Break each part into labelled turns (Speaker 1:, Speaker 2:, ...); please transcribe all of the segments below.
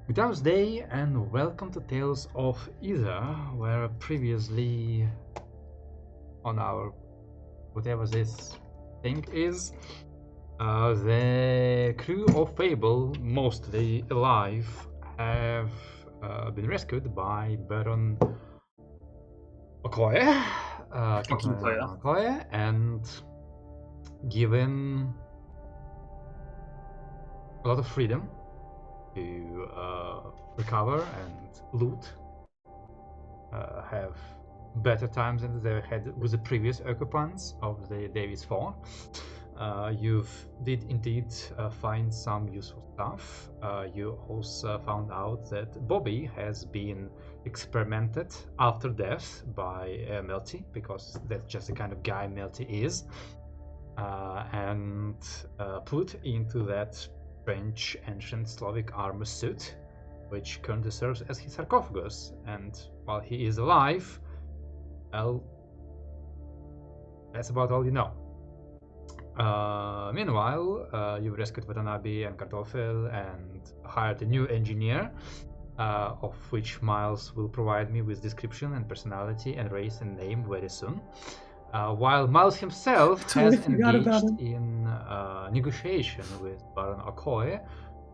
Speaker 1: Good hours day and welcome to Tales of Aether, where previously on our whatever this thing is, the crew of Fable, mostly alive, have been rescued by Baron Okoye, Captain Okoye, and given a lot of freedom to recover and loot, have better times than they had with the previous occupants of the Davis Fall. You did indeed find some useful stuff. You also found out that Bobby has been experimented after death by Melty, because that's just the kind of guy Melty is, and put into that strange ancient Slavic armor suit, which currently serves as his sarcophagus. And while he is alive, well, that's about all you know. Meanwhile, you've rescued Watanabe and Kartoffel and hired a new engineer, of which Miles will provide me with description and personality and race and name very soon. While Miles himself has engaged in negotiation with Baron Okoye,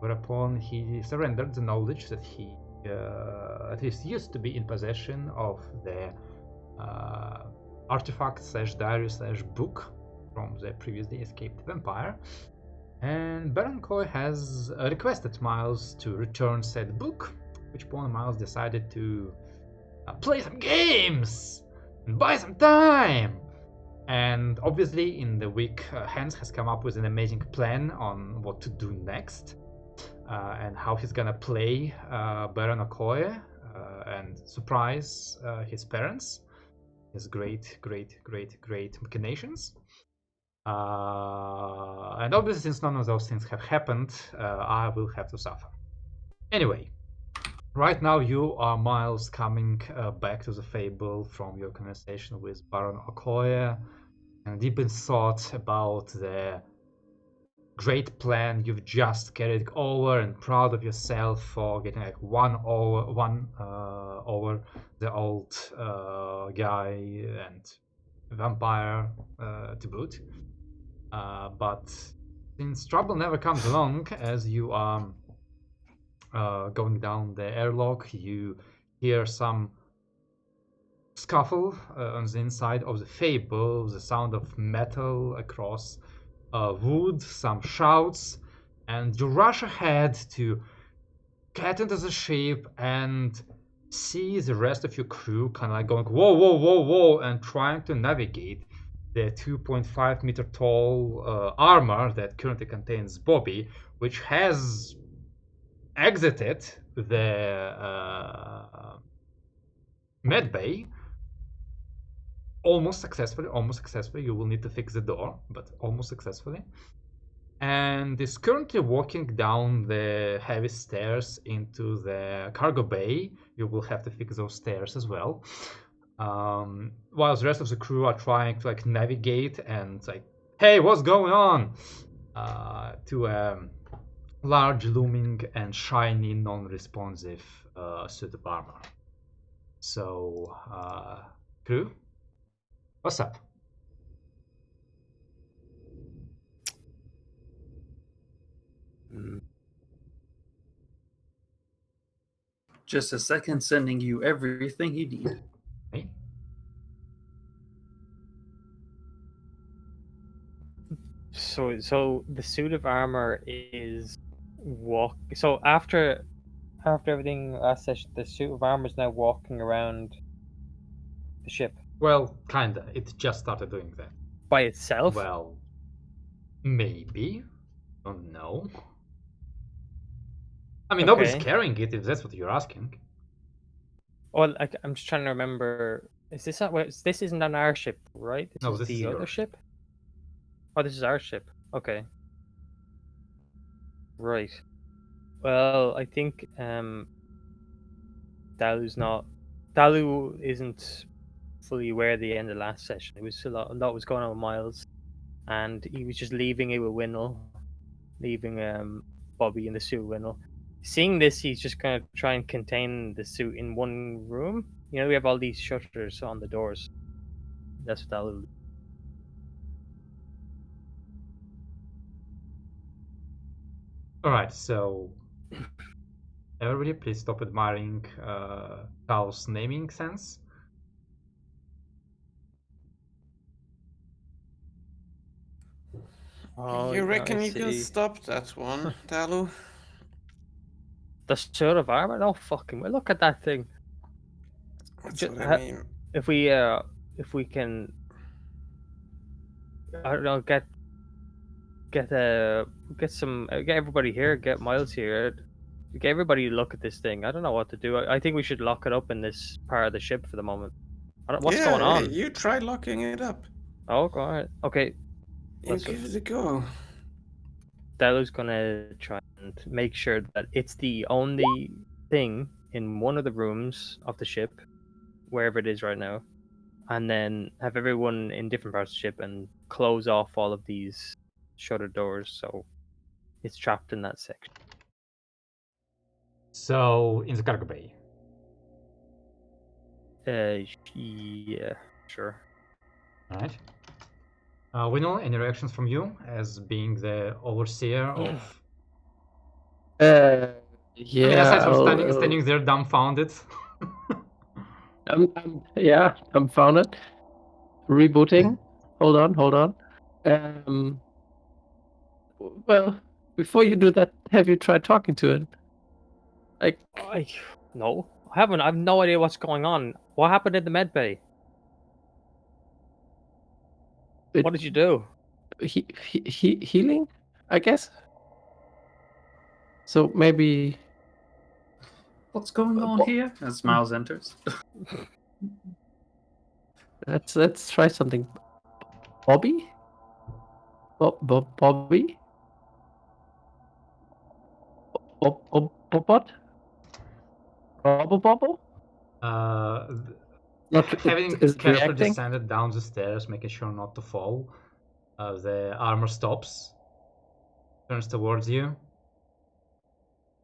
Speaker 1: whereupon he surrendered the knowledge that he at least used to be in possession of the artifact/diary/book from the previously escaped vampire. And Baron Okoye has requested Miles to return said book, which upon Miles decided to play some games and buy some time. And obviously in the week, Hans has come up with an amazing plan on what to do next, and how he's gonna play Baron Okoye and surprise his parents, his great machinations. And obviously, since none of those things have happened, I will have to suffer. Anyway, right now you are Miles coming back to the Fable from your conversation with Baron Okoye, and deep in thought about the great plan you've just carried over, and proud of yourself for getting like one over the old guy and vampire to boot. But since trouble never comes along, as you are going down the airlock, you hear some scuffle on the inside of the Fable, the sound of metal across wood, some shouts, and you rush ahead to get into the ship and see the rest of your crew kind of like going whoa, and trying to navigate the 2.5 meter tall armor that currently contains Bobby, which has exited the med bay almost successfully. You will need to fix the door, but almost successfully. And is currently walking down the heavy stairs into the cargo bay. You will have to fix those stairs as well. While the rest of the crew are trying to like navigate and like, hey, what's going on? To a large, looming, and shiny, non-responsive suit of armor. So, crew, what's up?
Speaker 2: Just a second, sending you everything you need.
Speaker 1: Hey.
Speaker 3: So the suit of armor is So after everything last session, the suit of armor is now walking around the ship.
Speaker 1: Well, kinda. It just started doing that.
Speaker 3: By itself?
Speaker 1: Well, maybe. Don't know. I mean, nobody's carrying it, if that's what you're asking.
Speaker 3: Well, I'm just trying to remember. Is this not? This isn't on our ship, right?
Speaker 1: No, this is
Speaker 3: the other ship. Oh, this is our ship. Okay. Right. Well, I think Dalu isn't fully aware of the end of last session. It was a lot was going on with Miles, and he was just leaving it with Winnell, leaving Bobby in the suit with Winnell. seeing this, he's just gonna try and contain the suit in one room. You know, we have all these shutters on the doors. That's what that'll do.
Speaker 1: Alright, so everybody please stop admiring Tao's naming sense.
Speaker 3: Oh,
Speaker 4: You
Speaker 3: yeah,
Speaker 4: reckon
Speaker 3: I
Speaker 4: you can
Speaker 3: see.
Speaker 4: stop that one, Dalu?
Speaker 3: The suit of armor? No fucking way. Look at that thing.
Speaker 4: That's
Speaker 3: Ju-
Speaker 4: what I
Speaker 3: ha-
Speaker 4: mean.
Speaker 3: If we can, I don't know, get everybody here, get Miles here, get everybody to look at this thing. I don't know what to do. I think we should lock it up in this part of the ship for the moment. What's going on?
Speaker 4: You try locking it up.
Speaker 3: Oh, go ahead. Okay,
Speaker 4: You
Speaker 3: Let's-
Speaker 4: give it a go.
Speaker 3: Delu's gonna try and make sure that it's the only thing in one of the rooms of the ship, wherever it is right now, and then have everyone in different parts of the ship and close off all of these shutter doors so it's trapped in that section.
Speaker 1: So, in the cargo bay.
Speaker 3: Yeah, sure.
Speaker 1: Alright. Winnow, any reactions from you as being the overseer of...
Speaker 5: Yeah.
Speaker 1: I mean, aside from
Speaker 5: I'll-
Speaker 1: standing there dumbfounded.
Speaker 5: I'm found it. Rebooting. Hold on. Well, before you do that, have you tried talking to it? Like,
Speaker 3: No, I haven't. I have no idea what's going on. What happened in the med bay? What did you do?
Speaker 5: healing, I guess. So maybe
Speaker 2: What's going on here? As Miles enters.
Speaker 5: let's try something. Bobby? Bobby? Bobbot? Bobble?
Speaker 1: Having
Speaker 5: is it
Speaker 1: carefully
Speaker 5: reacting?
Speaker 1: descended down the stairs, making sure not to fall, the armor stops, turns towards you,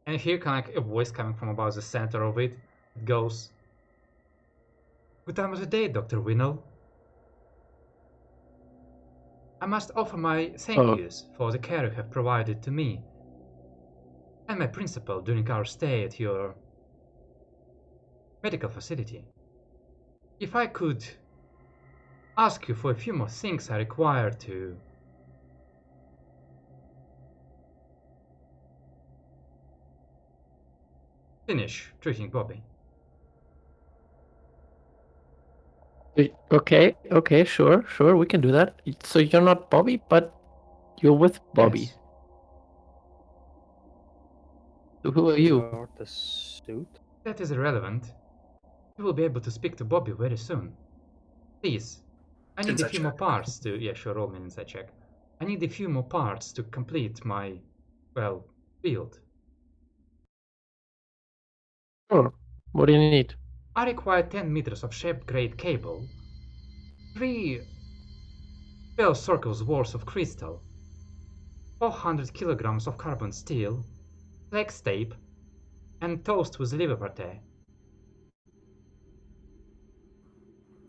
Speaker 1: and you hear kind of like a voice coming from about the center of it. It goes, "Good time of the day, Dr. Winnow. I must offer my thank yous for the care you have provided to me and my principal during our stay at your medical facility. If I could ask you for a few more things I require to finish treating Bobby."
Speaker 5: Okay, sure, we can do that. So you're not Bobby, but you're with Bobby.
Speaker 1: Yes.
Speaker 5: So who are you?
Speaker 3: Or the suit?
Speaker 1: That is irrelevant. You will be able to speak to Bobby very soon. Please, I need a
Speaker 2: Insight
Speaker 1: few more
Speaker 2: check.
Speaker 1: parts to... Yeah, sure, roll me an insight check. I need a few more parts to complete my, well, build.
Speaker 5: Sure. What do you need?
Speaker 1: I require 10 meters of shape-grade cable, 3 bell circles worth of crystal, 400 kilograms of carbon steel, flex tape, and toast with liver pate.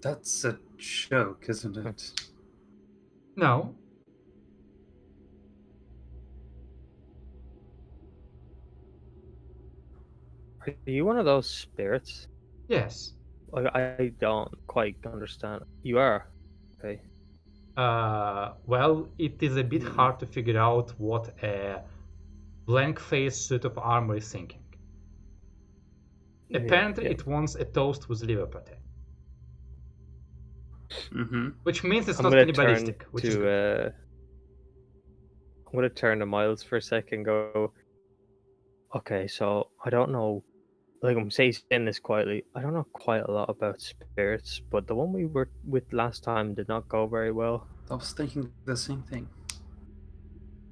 Speaker 2: That's a joke, isn't it?
Speaker 1: No,
Speaker 3: Are you one of those spirits?
Speaker 1: yes.
Speaker 3: I don't quite understand. You are. Okay.
Speaker 1: Well, it is a bit hard to figure out what a blank-faced suit of armor is thinking. Apparently,
Speaker 3: Yeah.
Speaker 1: it wants a toast with liver pate,
Speaker 2: Mm-hmm.
Speaker 1: which means it's
Speaker 3: I'm
Speaker 1: not
Speaker 3: gonna
Speaker 1: cannibalistic,
Speaker 3: turn
Speaker 1: which is good.
Speaker 3: I'm gonna turn to Miles for a second and go, okay, so I don't know, like I'm saying this quietly, I don't know quite a lot about spirits, but the one we were with last time did not go very well.
Speaker 2: I was thinking the same thing.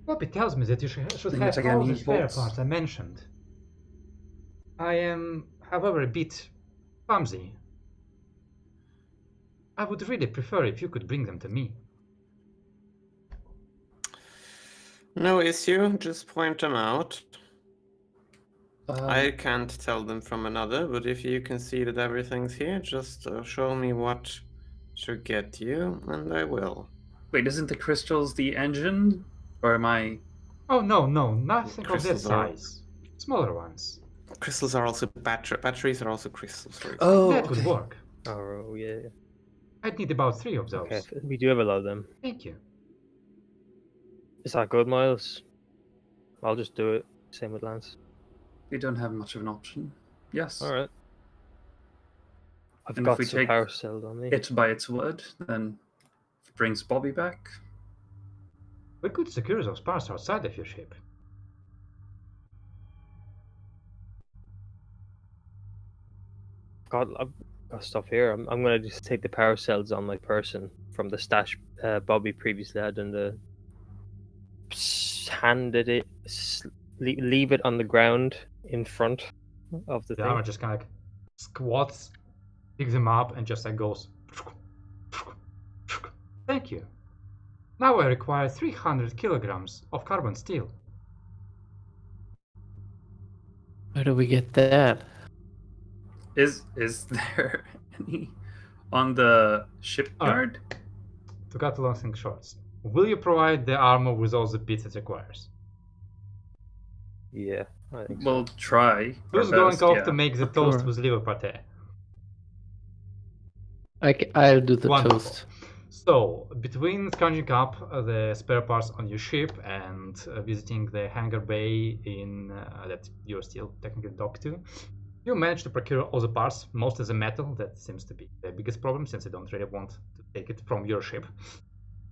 Speaker 1: Bobby tells me that you should
Speaker 2: Think
Speaker 1: have
Speaker 2: it's
Speaker 1: all
Speaker 2: again
Speaker 1: the spare
Speaker 2: bolts.
Speaker 1: parts I mentioned. I am, however, a bit clumsy. I would really prefer if you could bring them to me.
Speaker 4: No issue, just point them out. I can't tell them from another, but if you can see that everything's here, just show me what to get you, and I will.
Speaker 2: Wait, isn't the crystals the engine? Or am I...
Speaker 1: Oh no, nothing of that
Speaker 4: Crystals are-
Speaker 1: size. Smaller ones.
Speaker 4: Crystals are also batteries are also crystals, for example.
Speaker 2: Oh,
Speaker 1: That would work.
Speaker 3: Oh, yeah.
Speaker 1: I'd need about 3 of those.
Speaker 3: Okay, we do have a lot of them.
Speaker 1: Thank you.
Speaker 3: Is that good, Miles? I'll just do it. Same with Lance.
Speaker 2: we don't have much of an option. Yes.
Speaker 3: All right. I've
Speaker 2: And if
Speaker 3: got
Speaker 2: we
Speaker 3: some
Speaker 2: take
Speaker 3: power cells on me.
Speaker 2: It by its word, then it brings Bobby back.
Speaker 1: We could secure those parts outside of your ship.
Speaker 3: I've got stuff here. I'm gonna just take the power cells on my person from the stash Bobby previously had and handed it, leave it on the ground in front of the
Speaker 1: The
Speaker 3: thing.
Speaker 1: armor just kind of like squats, picks them up, and just like goes. Thank you. Now I require 300 kilograms of carbon steel.
Speaker 5: Where do we get that?
Speaker 2: Is there any on the shipyard?
Speaker 1: To cut the long thing short, will you provide the armor with all the bits it requires?
Speaker 3: Yeah, I think
Speaker 2: We'll
Speaker 3: so.
Speaker 2: try. our
Speaker 1: Who's going
Speaker 2: best,
Speaker 1: off
Speaker 2: yeah.
Speaker 1: to make the toast
Speaker 5: Sure.
Speaker 1: with liver pate?
Speaker 5: I'll do the
Speaker 1: Wonderful.
Speaker 5: toast.
Speaker 1: So, between scrounging up the spare parts on your ship and visiting the hangar bay in that you're still technically docked to, you manage to procure all the parts, mostly the metal. That seems to be the biggest problem since you don't really want to take it from your ship.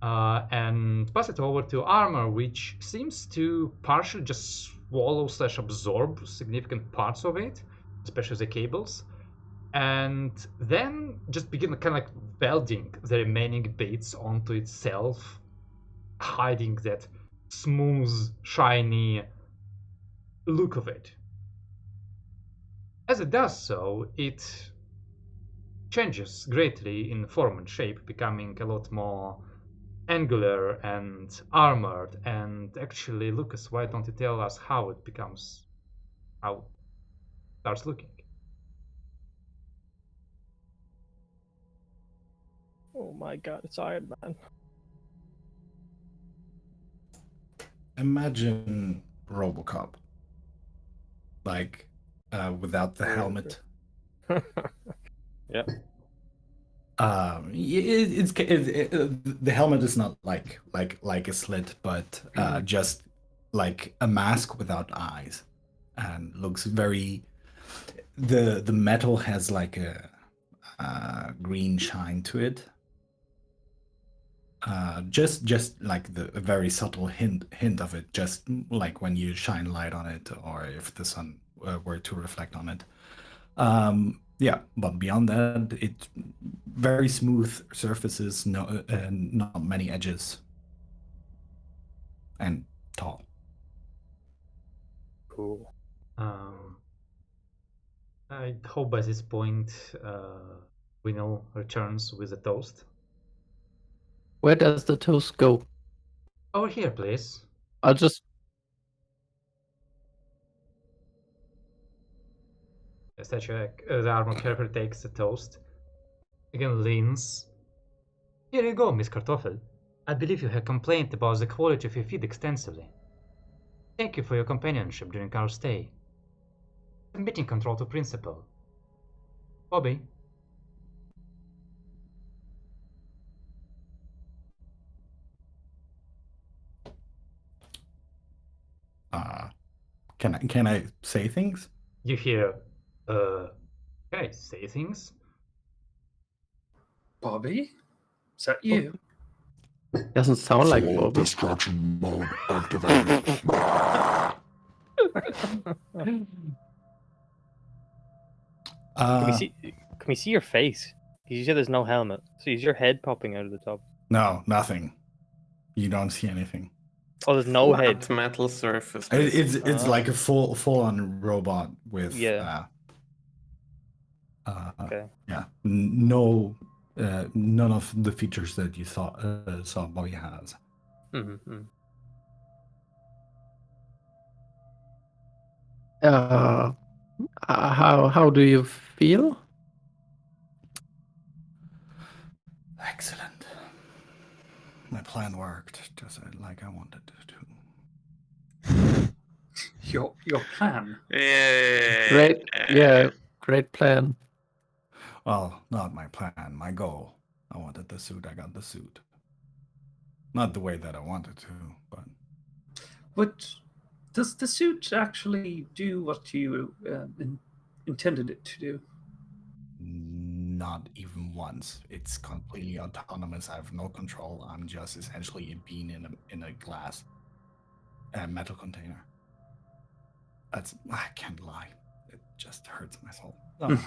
Speaker 1: And pass it over to armor, which seems to partially just swallow/absorb significant parts of it, especially the cables, and then just begin kind of like welding the remaining bits onto itself, hiding that smooth, shiny look of it. As it does so, it changes greatly in form and shape, becoming a lot more angular and armored. And actually, Lucas, why don't you tell us how it starts looking?
Speaker 3: Oh my god, it's Iron Man.
Speaker 6: Imagine RoboCop, like without the
Speaker 3: Yeah,
Speaker 6: helmet.
Speaker 3: Yeah.
Speaker 6: The helmet is not like a slit, but just like a mask without eyes, and looks very. The metal has like a green shine to it. Just like a very subtle hint of it, just like when you shine light on it, or if the sun were to reflect on it. Yeah, but beyond that, it's very smooth surfaces, not many edges, and tall.
Speaker 3: Cool.
Speaker 1: I hope by this point Winnow returns with a toast.
Speaker 5: Where does the toast go?
Speaker 1: Over here, please.
Speaker 5: I'll just.
Speaker 1: The armor carefully takes the toast. Again leans. Here you go, Miss Kartoffel. I believe you have complained about the quality of your feed extensively. Thank you for your companionship during our stay. Submitting control to principal. Bobby.
Speaker 6: Can I say things?
Speaker 1: You hear, can I say things?
Speaker 2: Bobby? Is that you?
Speaker 5: Doesn't sound like
Speaker 7: Full
Speaker 5: Bobby.
Speaker 7: destruction mode activated.
Speaker 3: Can we see your face? Because you said there's no helmet. So is your head popping out of the top?
Speaker 6: No, nothing. You don't see anything.
Speaker 3: Oh, there's no
Speaker 4: Flat
Speaker 3: head.
Speaker 4: metal surface.
Speaker 6: It's like a full on robot with
Speaker 3: Yeah. Okay.
Speaker 6: yeah, no none of the features that you saw Bobby has.
Speaker 3: Mm-hmm.
Speaker 5: How do you feel?
Speaker 6: Excellent. My plan worked just like I wanted it to.
Speaker 2: Your plan.
Speaker 5: Great, yeah, great plan.
Speaker 6: Well, not my plan, my goal. I wanted the suit, I got the suit. Not the way that I wanted to, but
Speaker 2: But does the suit actually do what you intended it to do?
Speaker 6: not even once. It's completely autonomous. I have no control. I'm just essentially a bean in a glass, metal container. I can't lie. It just hurts my soul. No,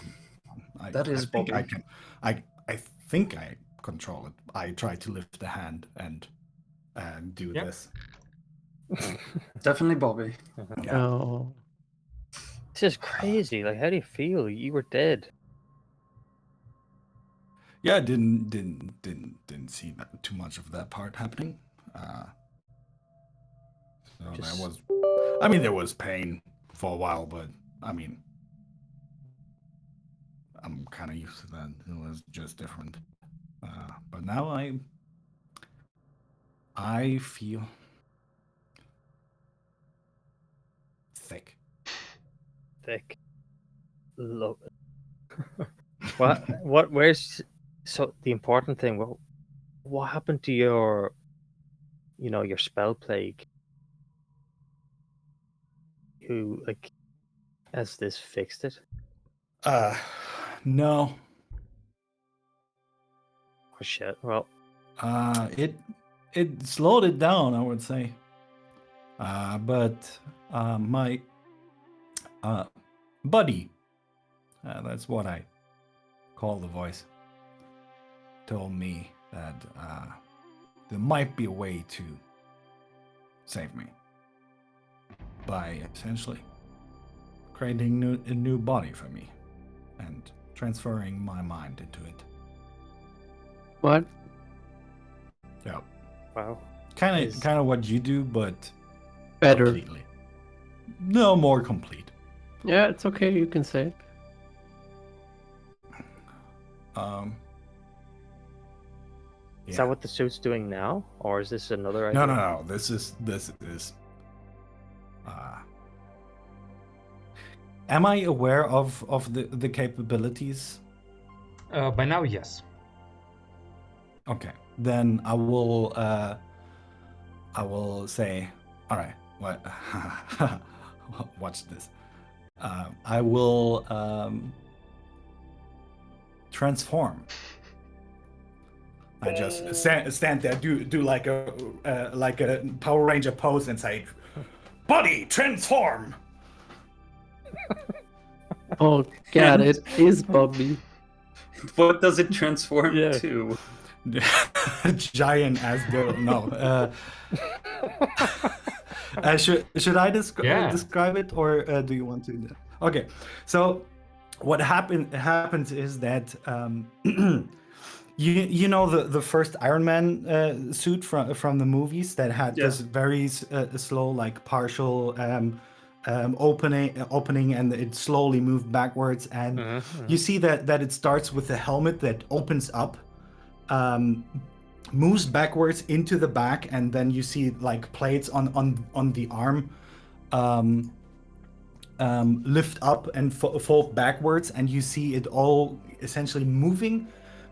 Speaker 2: That is
Speaker 6: think I
Speaker 2: Bobby.
Speaker 6: can. I think I control it. I try to lift the hand and do
Speaker 1: Yep.
Speaker 6: this.
Speaker 2: Definitely Bobby.
Speaker 6: Yeah.
Speaker 5: Oh,
Speaker 3: This is crazy. Like, how do you feel? You were dead.
Speaker 6: Yeah, didn't see too much of that part happening. So that
Speaker 3: Just-
Speaker 6: was. I mean, there was pain for a while, but I mean, I'm kind of used to that. It was just different. But now I feel thick.
Speaker 3: Thick. Love it. Where's so the important thing? What happened to your, your spell plague? Who has this fixed it?
Speaker 6: No.
Speaker 3: Oh shit! Well,
Speaker 6: It slowed it down, I would say. But my buddy, that's what I call the voice, told me that there might be a way to save me by essentially creating a new body for me and transferring my mind into it.
Speaker 5: what?
Speaker 6: Yeah,
Speaker 3: wow.
Speaker 6: kind
Speaker 3: Is-
Speaker 6: of what you do, but
Speaker 5: Better.
Speaker 6: completely. No, more complete.
Speaker 5: Yeah, it's okay. You can say it.
Speaker 3: Is
Speaker 6: Yeah.
Speaker 3: that what the suit's doing now, or is this another
Speaker 6: No,
Speaker 3: idea?
Speaker 6: no, no. This is. Am I aware of the capabilities?
Speaker 1: By now, yes.
Speaker 6: Okay, then I will say, all right. What? Watch this. I will transform. I just stand there, do like a Power Ranger pose, and say, "Body transform."
Speaker 5: Oh God, it is Bobby.
Speaker 2: What does it transform
Speaker 3: Yeah.
Speaker 2: to?
Speaker 6: Giant ass girl. No. Should I
Speaker 1: Yeah.
Speaker 6: describe it, or do you want to? Okay. So what happens is that you know the first Iron Man suit from the movies that had
Speaker 2: Yeah.
Speaker 6: this very slow, like partial opening, and it slowly moved backwards, and you see that it starts with a helmet that opens up, moves backwards into the back, and then you see like plates on the arm lift up and fold backwards, and you see it all essentially moving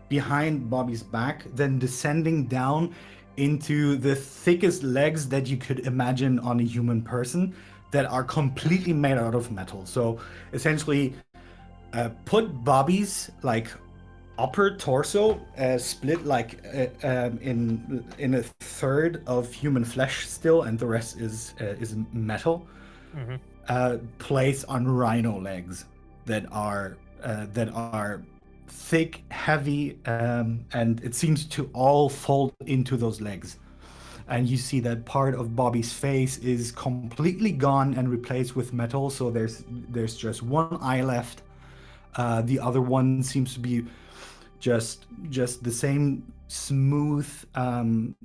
Speaker 6: behind Bobby's back, then descending down into the thickest legs that you could imagine on a human person, that are completely made out of metal. So essentially, put Bobby's like upper torso split like in a third of human flesh still, and the rest is metal. Placed on rhino legs that are thick, heavy, and it seems to all fold into those legs. And you see that part of Bobby's face is completely gone and replaced with metal. So there's just one eye left. The other one seems to be just the same smooth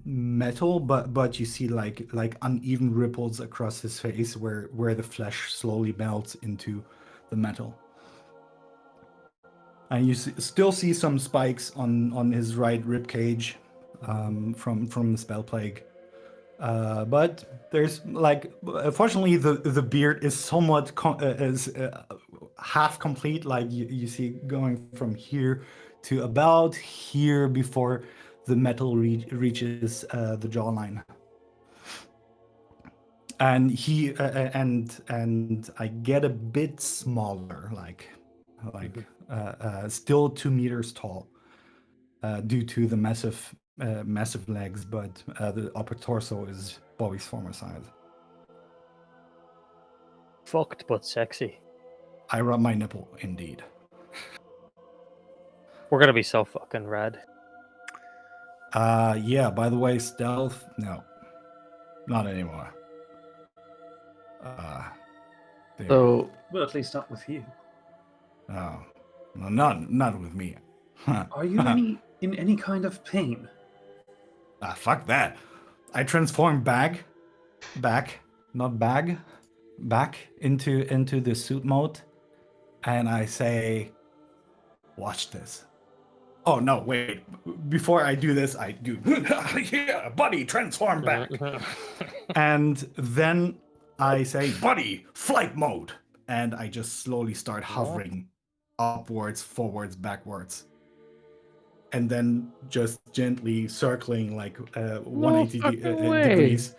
Speaker 6: metal, but you see like uneven ripples across his face where the flesh slowly melts into the metal. And you still see some spikes on his right rib cage from the spell plague. But there's like, fortunately, the beard is somewhat half complete. Like you see going from here to about here before the metal reaches the jawline. And he and I get a bit smaller, like still 2 meters tall, due to the massive legs, but the upper torso is Bobby's former size.
Speaker 3: Fucked but sexy.
Speaker 6: I rub my nipple, indeed.
Speaker 3: We're gonna be so fucking rad.
Speaker 6: Yeah, by the way, stealth, no. Not anymore. There.
Speaker 5: So
Speaker 2: Well, at least not with you.
Speaker 6: Oh. No, not with me. Huh.
Speaker 2: Are you in any kind of pain?
Speaker 6: Fuck that. I transform back into the suit mode, and I say, watch this. Oh no, wait. Before I do this, I do yeah, buddy, transform back. And then I say, buddy, flight mode. And I just slowly start hovering upwards, forwards, backwards. And then just gently circling like 180 degrees.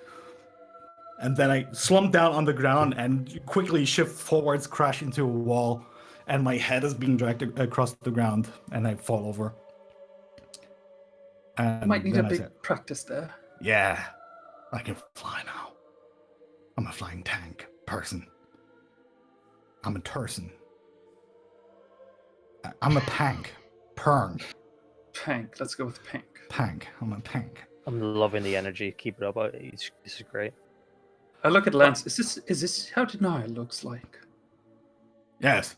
Speaker 6: And then I slump down on the ground and quickly shift forwards, crash into a wall. And my head is being dragged across the ground, and I fall over. And
Speaker 2: Might need
Speaker 6: then
Speaker 2: a
Speaker 6: I
Speaker 2: big
Speaker 6: said,
Speaker 2: practice there.
Speaker 6: yeah, I can fly now. I'm a flying tank person. I'm a person. I'm a pank. Pern.
Speaker 2: Pank. Let's go with Pank.
Speaker 6: Pank. I'm a pank.
Speaker 3: I'm loving the energy. Keep it up. This is great.
Speaker 2: I look at Lance. Is this how Denial looks like?
Speaker 6: Yes.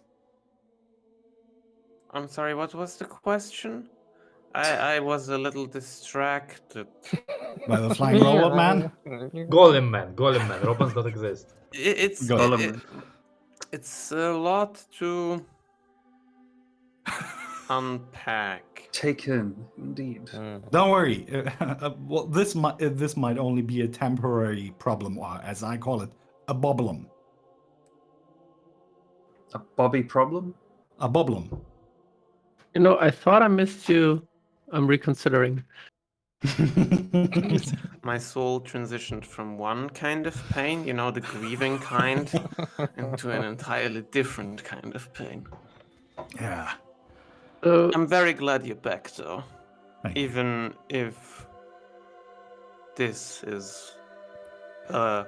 Speaker 4: I'm sorry, what was the question? I was a little distracted.
Speaker 6: By the flying robot man?
Speaker 1: Golem man. Robots don't exist.
Speaker 4: It's a lot to unpack.
Speaker 2: Taken, indeed.
Speaker 6: Don't worry. Well, this might only be a temporary problem, or as I call it, a bobblum.
Speaker 2: A Bobby problem?
Speaker 6: A bobblum.
Speaker 5: You know, I thought I missed you. I'm reconsidering.
Speaker 4: My soul transitioned from one kind of pain, you know, the grieving kind, into an entirely different kind of pain.
Speaker 6: Yeah.
Speaker 4: I'm very glad you're back, though.
Speaker 6: Thank you.
Speaker 4: Even if this is a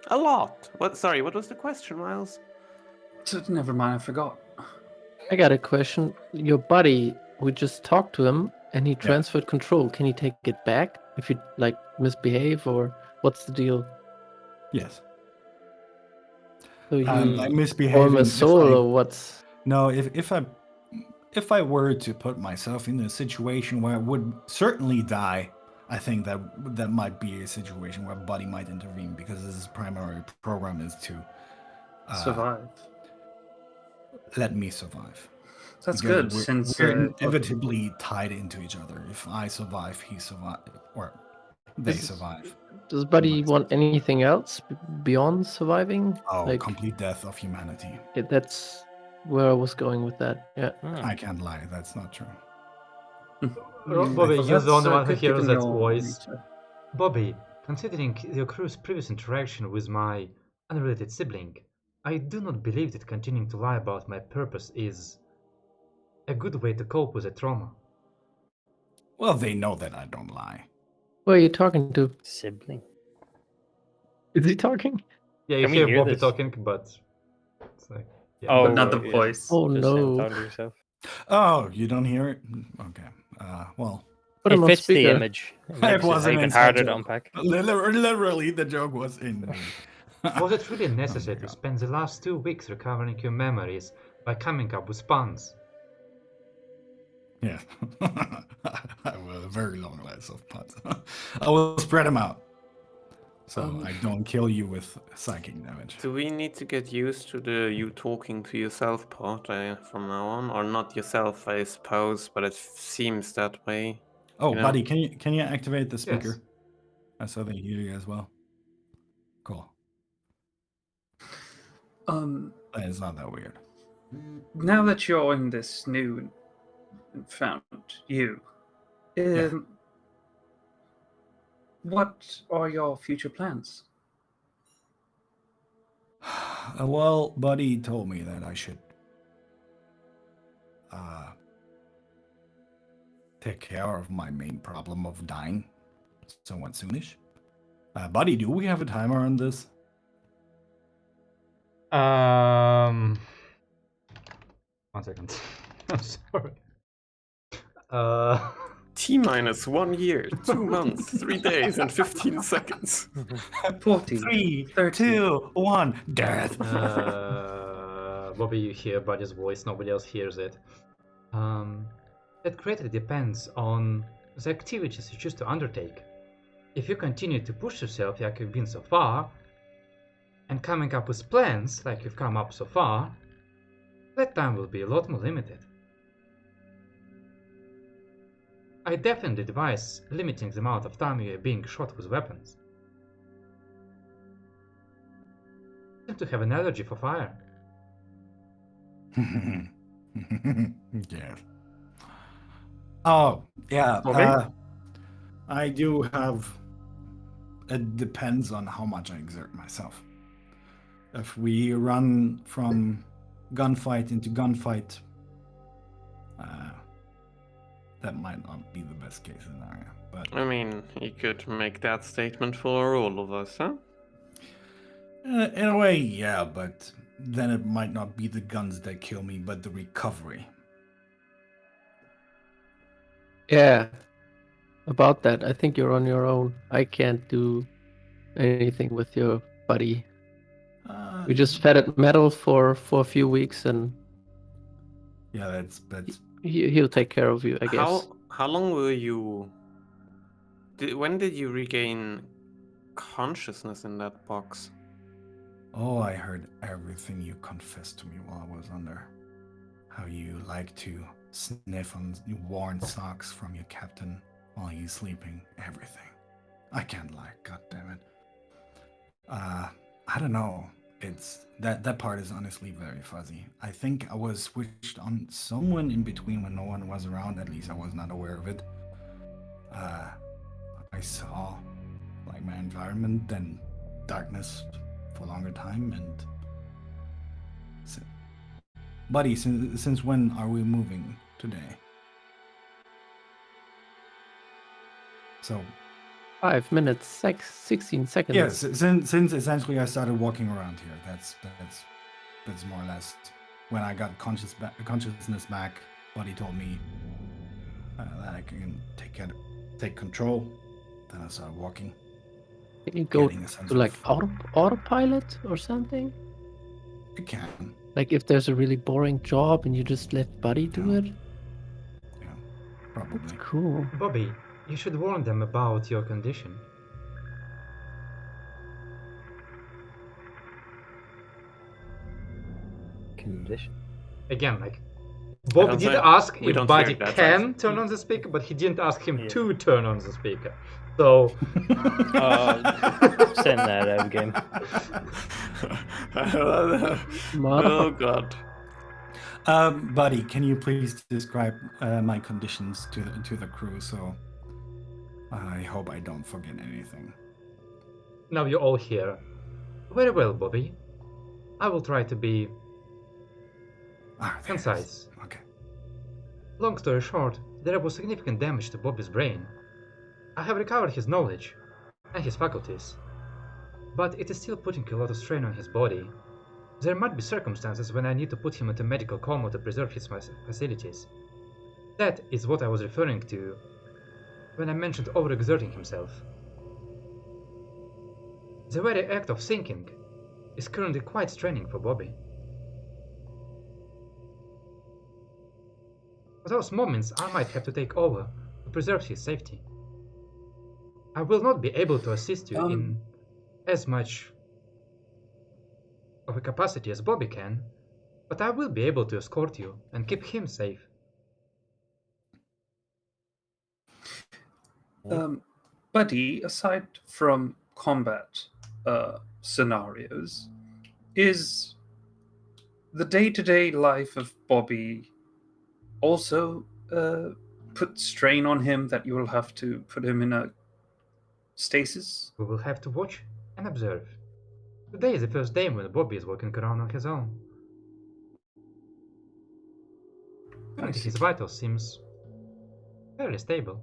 Speaker 4: lot. What was the question, Miles?
Speaker 2: Never mind, I forgot.
Speaker 5: I got a question. Your buddy, we just talked to him and he transferred control. Can he take it back if you like misbehave, or what's the deal?
Speaker 6: Yes.
Speaker 5: So you
Speaker 6: I misbehave.
Speaker 5: form a soul, or what's?
Speaker 6: No, if I were to put myself in a situation where I would certainly die, I think that might be a situation where Buddy might intervene, because his primary program is to
Speaker 2: Survive.
Speaker 6: let me survive.
Speaker 2: That's
Speaker 6: Because
Speaker 2: good, since
Speaker 6: we're inevitably tied into each other. If I survive, he survive, or they survive.
Speaker 5: Does Buddy want anything else beyond surviving?
Speaker 6: Oh,
Speaker 5: Like,
Speaker 6: complete death of humanity.
Speaker 5: that's where I was going with that. Yeah.
Speaker 6: I can't lie. That's not true.
Speaker 1: Bobby, you're the only one who hears
Speaker 2: given
Speaker 1: that
Speaker 2: your
Speaker 1: voice.
Speaker 2: nature.
Speaker 1: Bobby, considering your crew's previous interaction with my unrelated sibling, I do not believe that continuing to lie about my purpose is a good way to cope with a trauma.
Speaker 6: Well, they know that I don't lie.
Speaker 5: Who are you talking to?
Speaker 3: Sibling.
Speaker 5: Is he talking?
Speaker 1: Yeah, you
Speaker 3: Can we
Speaker 1: hear
Speaker 3: hear
Speaker 1: Bobby
Speaker 3: this?
Speaker 1: talking, but it's like, yeah.
Speaker 3: Oh,
Speaker 2: But not the
Speaker 3: yeah.
Speaker 2: voice.
Speaker 5: Oh
Speaker 3: Just
Speaker 5: no!
Speaker 3: sound to yourself.
Speaker 6: Oh, you don't hear it? Okay. Well,
Speaker 5: Put
Speaker 3: It
Speaker 5: him on
Speaker 3: fits the
Speaker 5: speaker.
Speaker 3: image. It makes it
Speaker 6: wasn't
Speaker 3: even
Speaker 6: inside
Speaker 3: harder to
Speaker 6: joke.
Speaker 3: unpack.
Speaker 6: Literally, the joke was in me.
Speaker 1: Was it really necessary
Speaker 6: Oh
Speaker 1: to
Speaker 6: my God.
Speaker 1: spend the last 2 weeks recovering your memories by coming up with puns?
Speaker 6: Yeah. I have a very long list of pots. I will spread them out. So I don't kill you with psychic damage.
Speaker 4: Do we need to get used to the you talking to yourself part from now on, or not yourself, I suppose, but it seems that way.
Speaker 6: Oh,
Speaker 4: You know?
Speaker 6: buddy, can you activate the
Speaker 1: Yes.
Speaker 6: speaker? So they hear you as well. Cool. It's not that weird.
Speaker 2: Now that you're in this new and found you, what are your future plans?
Speaker 6: Well, buddy told me that I should take care of my main problem of dying somewhat soonish. Buddy, do we have a timer on this?
Speaker 1: One second. I'm sorry.
Speaker 4: T-minus 1 year, 2 months, 3 days, and 15 seconds.
Speaker 2: 40,
Speaker 6: 3,
Speaker 2: 30.
Speaker 6: 2, 1, death.
Speaker 1: Bobby, you hear Buddy's voice, nobody else hears it. That greatly depends on the activities you choose to undertake. If you continue to push yourself like you've been so far, and coming up with plans like you've come up so far, that time will be a lot more limited. I definitely advise limiting the amount of time you are being shot with weapons. You seem to have an allergy for fire.
Speaker 6: Yes. Oh, yeah.
Speaker 2: Okay.
Speaker 6: I do have. It depends on how much I exert myself. If we run from gunfight into gunfight, that might not be the best case scenario. But
Speaker 4: I mean, you could make that statement for all of us, huh?
Speaker 6: in a way, yeah. But then it might not be the guns that kill me, but the recovery.
Speaker 5: Yeah. About that, I think you're on your own. I can't do anything with your buddy. We just fed it metal for a few weeks, and
Speaker 6: Yeah, that's
Speaker 5: he'll take care of you, I guess.
Speaker 4: How long were you? When did you regain consciousness in that box?
Speaker 6: Oh, I heard everything you confessed to me while I was under. How you like to sniff on worn socks from your captain while he's sleeping. Everything. I can't lie, god damn it. I don't know. It's that part is honestly very fuzzy. I think I was switched on someone in between when no one was around. At least I was not aware of it. I saw like my environment and darkness for a longer time. And buddy, since when are we moving today? So
Speaker 5: 5 minutes, 16 seconds.
Speaker 6: yes, since essentially I started walking around here. That's more or less when I got consciousness back. Buddy told me that I can take control. Then I started walking.
Speaker 5: Can you go
Speaker 6: Getting a sense
Speaker 5: to like
Speaker 6: of-
Speaker 5: autopilot or something?
Speaker 6: I can.
Speaker 5: Like if there's a really boring job and you just let Buddy do
Speaker 6: Yeah.
Speaker 5: it?
Speaker 6: Yeah, probably.
Speaker 5: Cool.
Speaker 1: Bobby, you should warn them about your condition.
Speaker 3: Condition.
Speaker 1: Again, like, Bobby
Speaker 4: don't
Speaker 1: did
Speaker 4: think-
Speaker 1: ask
Speaker 4: we
Speaker 1: if
Speaker 4: don't
Speaker 1: Buddy
Speaker 4: hear that,
Speaker 1: can
Speaker 4: right?
Speaker 1: turn on the speaker, but he didn't ask him
Speaker 3: Yeah.
Speaker 1: to turn on the speaker. So,
Speaker 3: Send that out game.
Speaker 4: Oh god.
Speaker 6: Buddy, can you please describe my conditions to the crew? So I hope I don't forget anything.
Speaker 1: now you're all here. Very well, Bobby. I will try to be
Speaker 6: There it is.
Speaker 1: concise.
Speaker 6: Okay.
Speaker 1: Long story short, there was significant damage to Bobby's brain. I have recovered his knowledge and his faculties, but it is still putting a lot of strain on his body. There might be circumstances when I need to put him into medical coma to preserve his facilities. That is what I was referring to when I mentioned overexerting himself. The very act of thinking is currently quite straining for Bobby. For those moments, I might have to take over to preserve his safety. I will not be able to assist you in as much of a capacity as Bobby can, but I will be able to escort you and keep him safe.
Speaker 2: Buddy, aside from combat scenarios, is the day-to-day life of Bobby also put strain on him that you will have to put him in a stasis?
Speaker 1: We will have to watch and observe. Today is the first day when Bobby is walking around on his own. Currently his vitals seems fairly stable.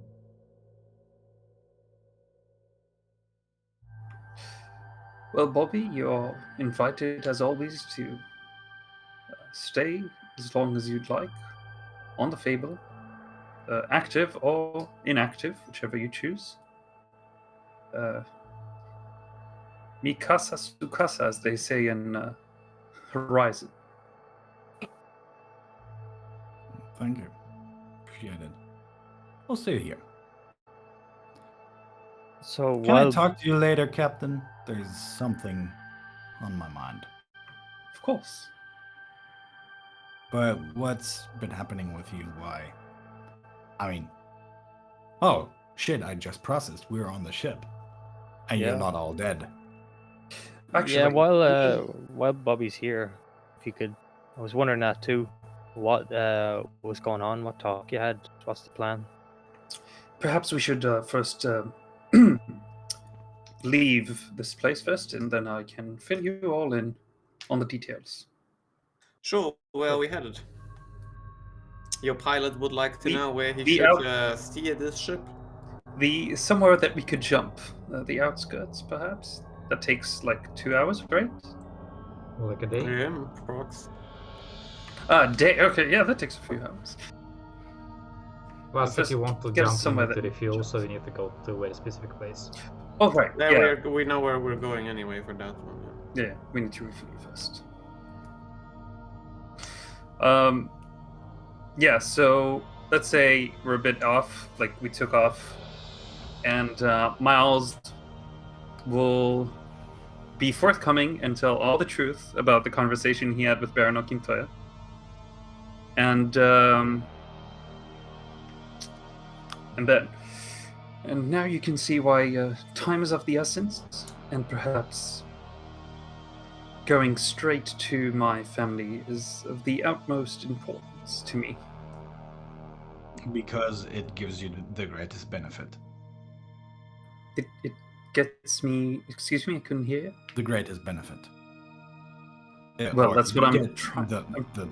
Speaker 2: Well, Bobby, you're invited as always to stay as long as you'd like on the Fable, active or inactive, whichever you choose. Mikasa Sukasa, as they say in Horizon.
Speaker 6: Thank you. Appreciate it. I'll stay here.
Speaker 3: So
Speaker 6: Can I
Speaker 3: while
Speaker 6: talk to you later, Captain? There's something on my mind.
Speaker 2: Of course.
Speaker 6: But what's been happening with you? Why? I mean, oh, shit, I just processed. We're on the ship. And
Speaker 3: Yeah.
Speaker 6: you're not all dead.
Speaker 2: Actually,
Speaker 3: yeah, while Bobby's here, if you could, I was wondering that too. What was going on? What talk you had? What's the plan?
Speaker 2: perhaps we should first leave this place first, and then I can fill you all in on the details.
Speaker 4: Sure, where are we headed? Your pilot would like to know where he
Speaker 2: the
Speaker 4: should steer this ship.
Speaker 2: Somewhere that we could jump, the outskirts, perhaps. That takes like 2 hours, right?
Speaker 1: Like a day.
Speaker 4: Yeah, prox.
Speaker 2: Day. Okay, yeah, that takes a few hours.
Speaker 1: Plus, if
Speaker 2: Just
Speaker 1: you want to
Speaker 2: get us
Speaker 1: jump
Speaker 2: somewhere
Speaker 1: into
Speaker 2: that
Speaker 1: refuel,
Speaker 2: jumps.
Speaker 1: so you need to go to a very specific place.
Speaker 2: Oh right,
Speaker 4: Yeah,
Speaker 2: yeah,
Speaker 4: we know where we're going anyway for that one. Yeah.
Speaker 2: yeah. We need to refuel first. Yeah. So let's say we're a bit off. Like we took off, and Miles will be forthcoming and tell all the truth about the conversation he had with Baron Okintoya. And now you can see why time is of the essence, and perhaps going straight to my family is of the utmost importance to me.
Speaker 6: Because it gives you the greatest benefit.
Speaker 2: It gets me. Excuse me, I couldn't hear you.
Speaker 6: The greatest benefit. Yeah,
Speaker 2: Well,
Speaker 6: or
Speaker 2: that's what
Speaker 6: you
Speaker 2: I'm
Speaker 6: get
Speaker 2: trying-
Speaker 6: the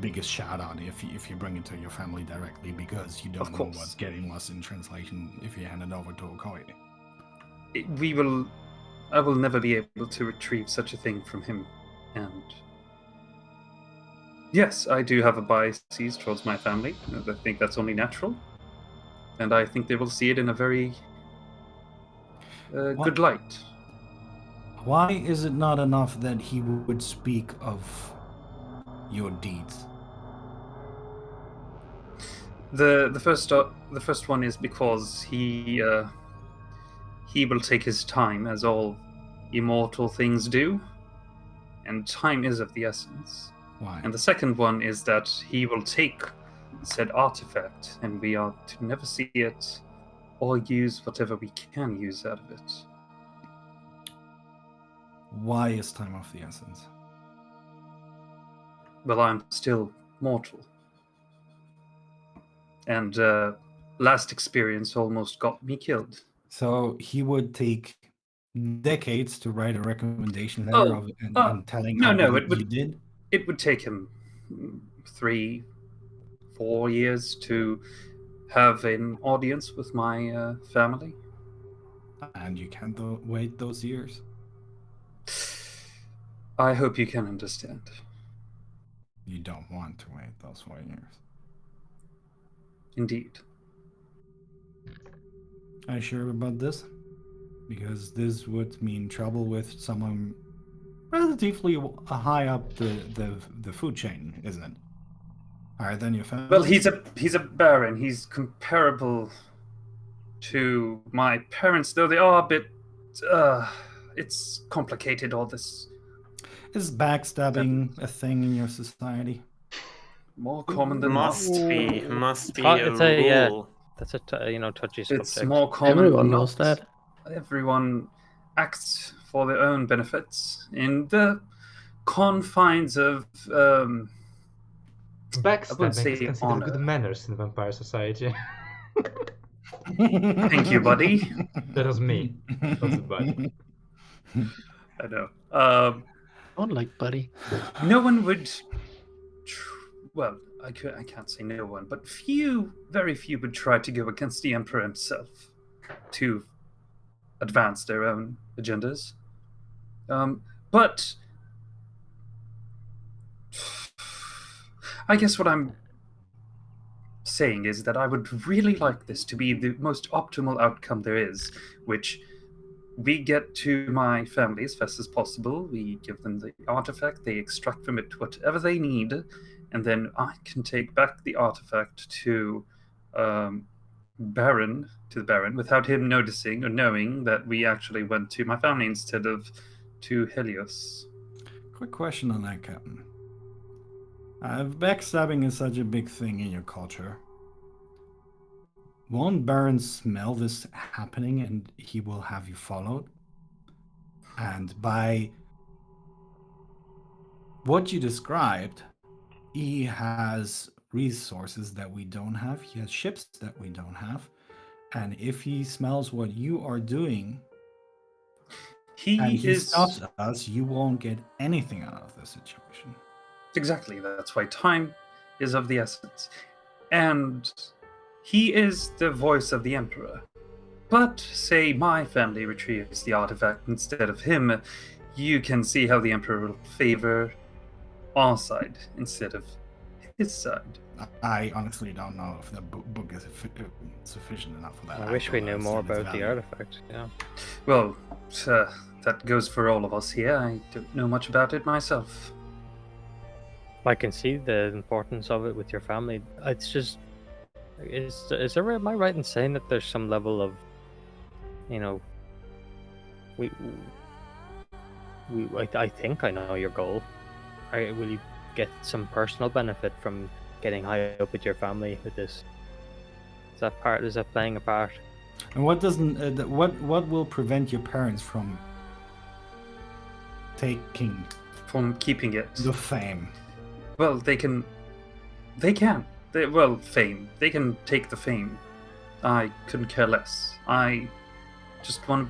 Speaker 6: biggest shout out if you bring it to your family directly, because you don't
Speaker 2: Of
Speaker 6: know
Speaker 2: course.
Speaker 6: what's getting lost in translation if you hand it over to Okoye.
Speaker 2: I will never be able to retrieve such a thing from him. And yes, I do have a bias towards my family. I think that's only natural. And I think they will see it in a very good light.
Speaker 6: Why is it not enough that he would speak of your deeds?
Speaker 2: The first one is because he will take his time, as all immortal things do, and time is of the essence.
Speaker 6: Why?
Speaker 2: And the second one is that he will take said artifact, and we are to never see it or use whatever we can use out of it.
Speaker 6: Why is time of the essence?
Speaker 2: Well, I'm still mortal. And last experience almost got me killed.
Speaker 6: So he would take decades to write a recommendation letter and telling
Speaker 2: no,
Speaker 6: how
Speaker 2: no,
Speaker 6: good
Speaker 2: it would-
Speaker 6: you did?
Speaker 2: It would take him 3-4 years to have an audience with my family.
Speaker 6: And you can't wait those years?
Speaker 2: I hope you can understand.
Speaker 6: You don't want to wait those 4 years.
Speaker 2: Indeed.
Speaker 6: Are you sure about this? Because this would mean trouble with someone relatively high up the food chain, isn't it? Higher than your family?
Speaker 2: Well, he's a baron. He's comparable to my parents, though they are a bit. It's complicated. All this
Speaker 6: Is backstabbing a thing in your society?
Speaker 2: more common than not.
Speaker 4: Must be
Speaker 3: It's
Speaker 4: a
Speaker 3: yeah,
Speaker 4: rule.
Speaker 3: that's a touchy subject.
Speaker 2: It's more common.
Speaker 5: Everyone
Speaker 2: than
Speaker 5: knows
Speaker 2: not.
Speaker 5: that.
Speaker 2: Everyone acts for their own benefits in the confines of.
Speaker 1: Backstabbing
Speaker 2: say
Speaker 1: is considered
Speaker 2: honor.
Speaker 1: good manners in vampire society.
Speaker 2: Thank you, buddy.
Speaker 1: That was me. That's the buddy.
Speaker 2: I know.
Speaker 5: Don't like Buddy.
Speaker 2: No one would. Well, I can't say no one, but very few would try to go against the Emperor himself to advance their own agendas. But I guess what I'm saying is that I would really like this to be the most optimal outcome there is, which we get to my family as fast as possible. We give them the artifact, they extract from it whatever they need, and then I can take back the artifact to the Baron, without him noticing or knowing that we actually went to my family instead of to Helios.
Speaker 6: Quick question on that, Captain. If backstabbing is such a big thing in your culture, won't Baron smell this happening and he will have you followed? And by what you described, he has resources that we don't have. He has ships that we don't have. And if he smells what you are doing he stops us, you won't get anything out of the situation.
Speaker 2: Exactly. That's why time is of the essence. And he is the voice of the Emperor. But say my family retrieves the artifact instead of him, you can see how the Emperor will favor our side instead of his side.
Speaker 6: I honestly don't know if the book is sufficient enough for that.
Speaker 3: I wish we knew more about the artifact. Yeah.
Speaker 2: Well, that goes for all of us here. I don't know much about it myself.
Speaker 3: I can see the importance of it with your family. It's just, am I right in saying that there's some level of, I think I know your goal. Will you get some personal benefit from getting high up with your family with this? Is that playing a part?
Speaker 6: And what doesn't what will prevent your parents from
Speaker 2: keeping it
Speaker 6: the fame?
Speaker 2: Well, fame. They can take the fame. I couldn't care less. I just want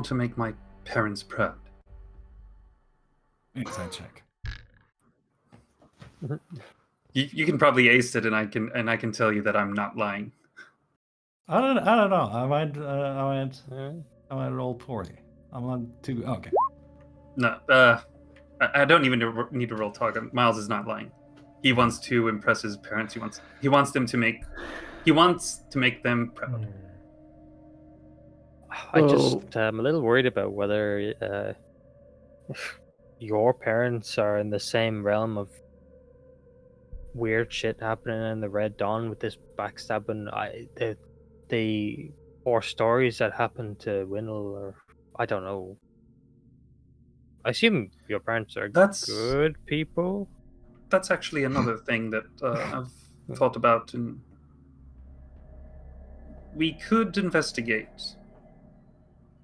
Speaker 2: to make my parents proud.
Speaker 6: Inside check.
Speaker 2: You can probably ace it, and I can tell you that I'm not lying.
Speaker 6: I don't know. I might roll poorly. I'm not too okay.
Speaker 2: No, I don't even need to roll talk. Miles is not lying. He wants to impress his parents. He wants to make them proud.
Speaker 3: I'm a little worried about whether your parents are in the same realm of weird shit happening in the Red Dawn with this backstabbing. The 4 stories that happened to Winnell, or I don't know. I assume your parents are good people.
Speaker 2: That's actually another thing that I've thought about, and we could investigate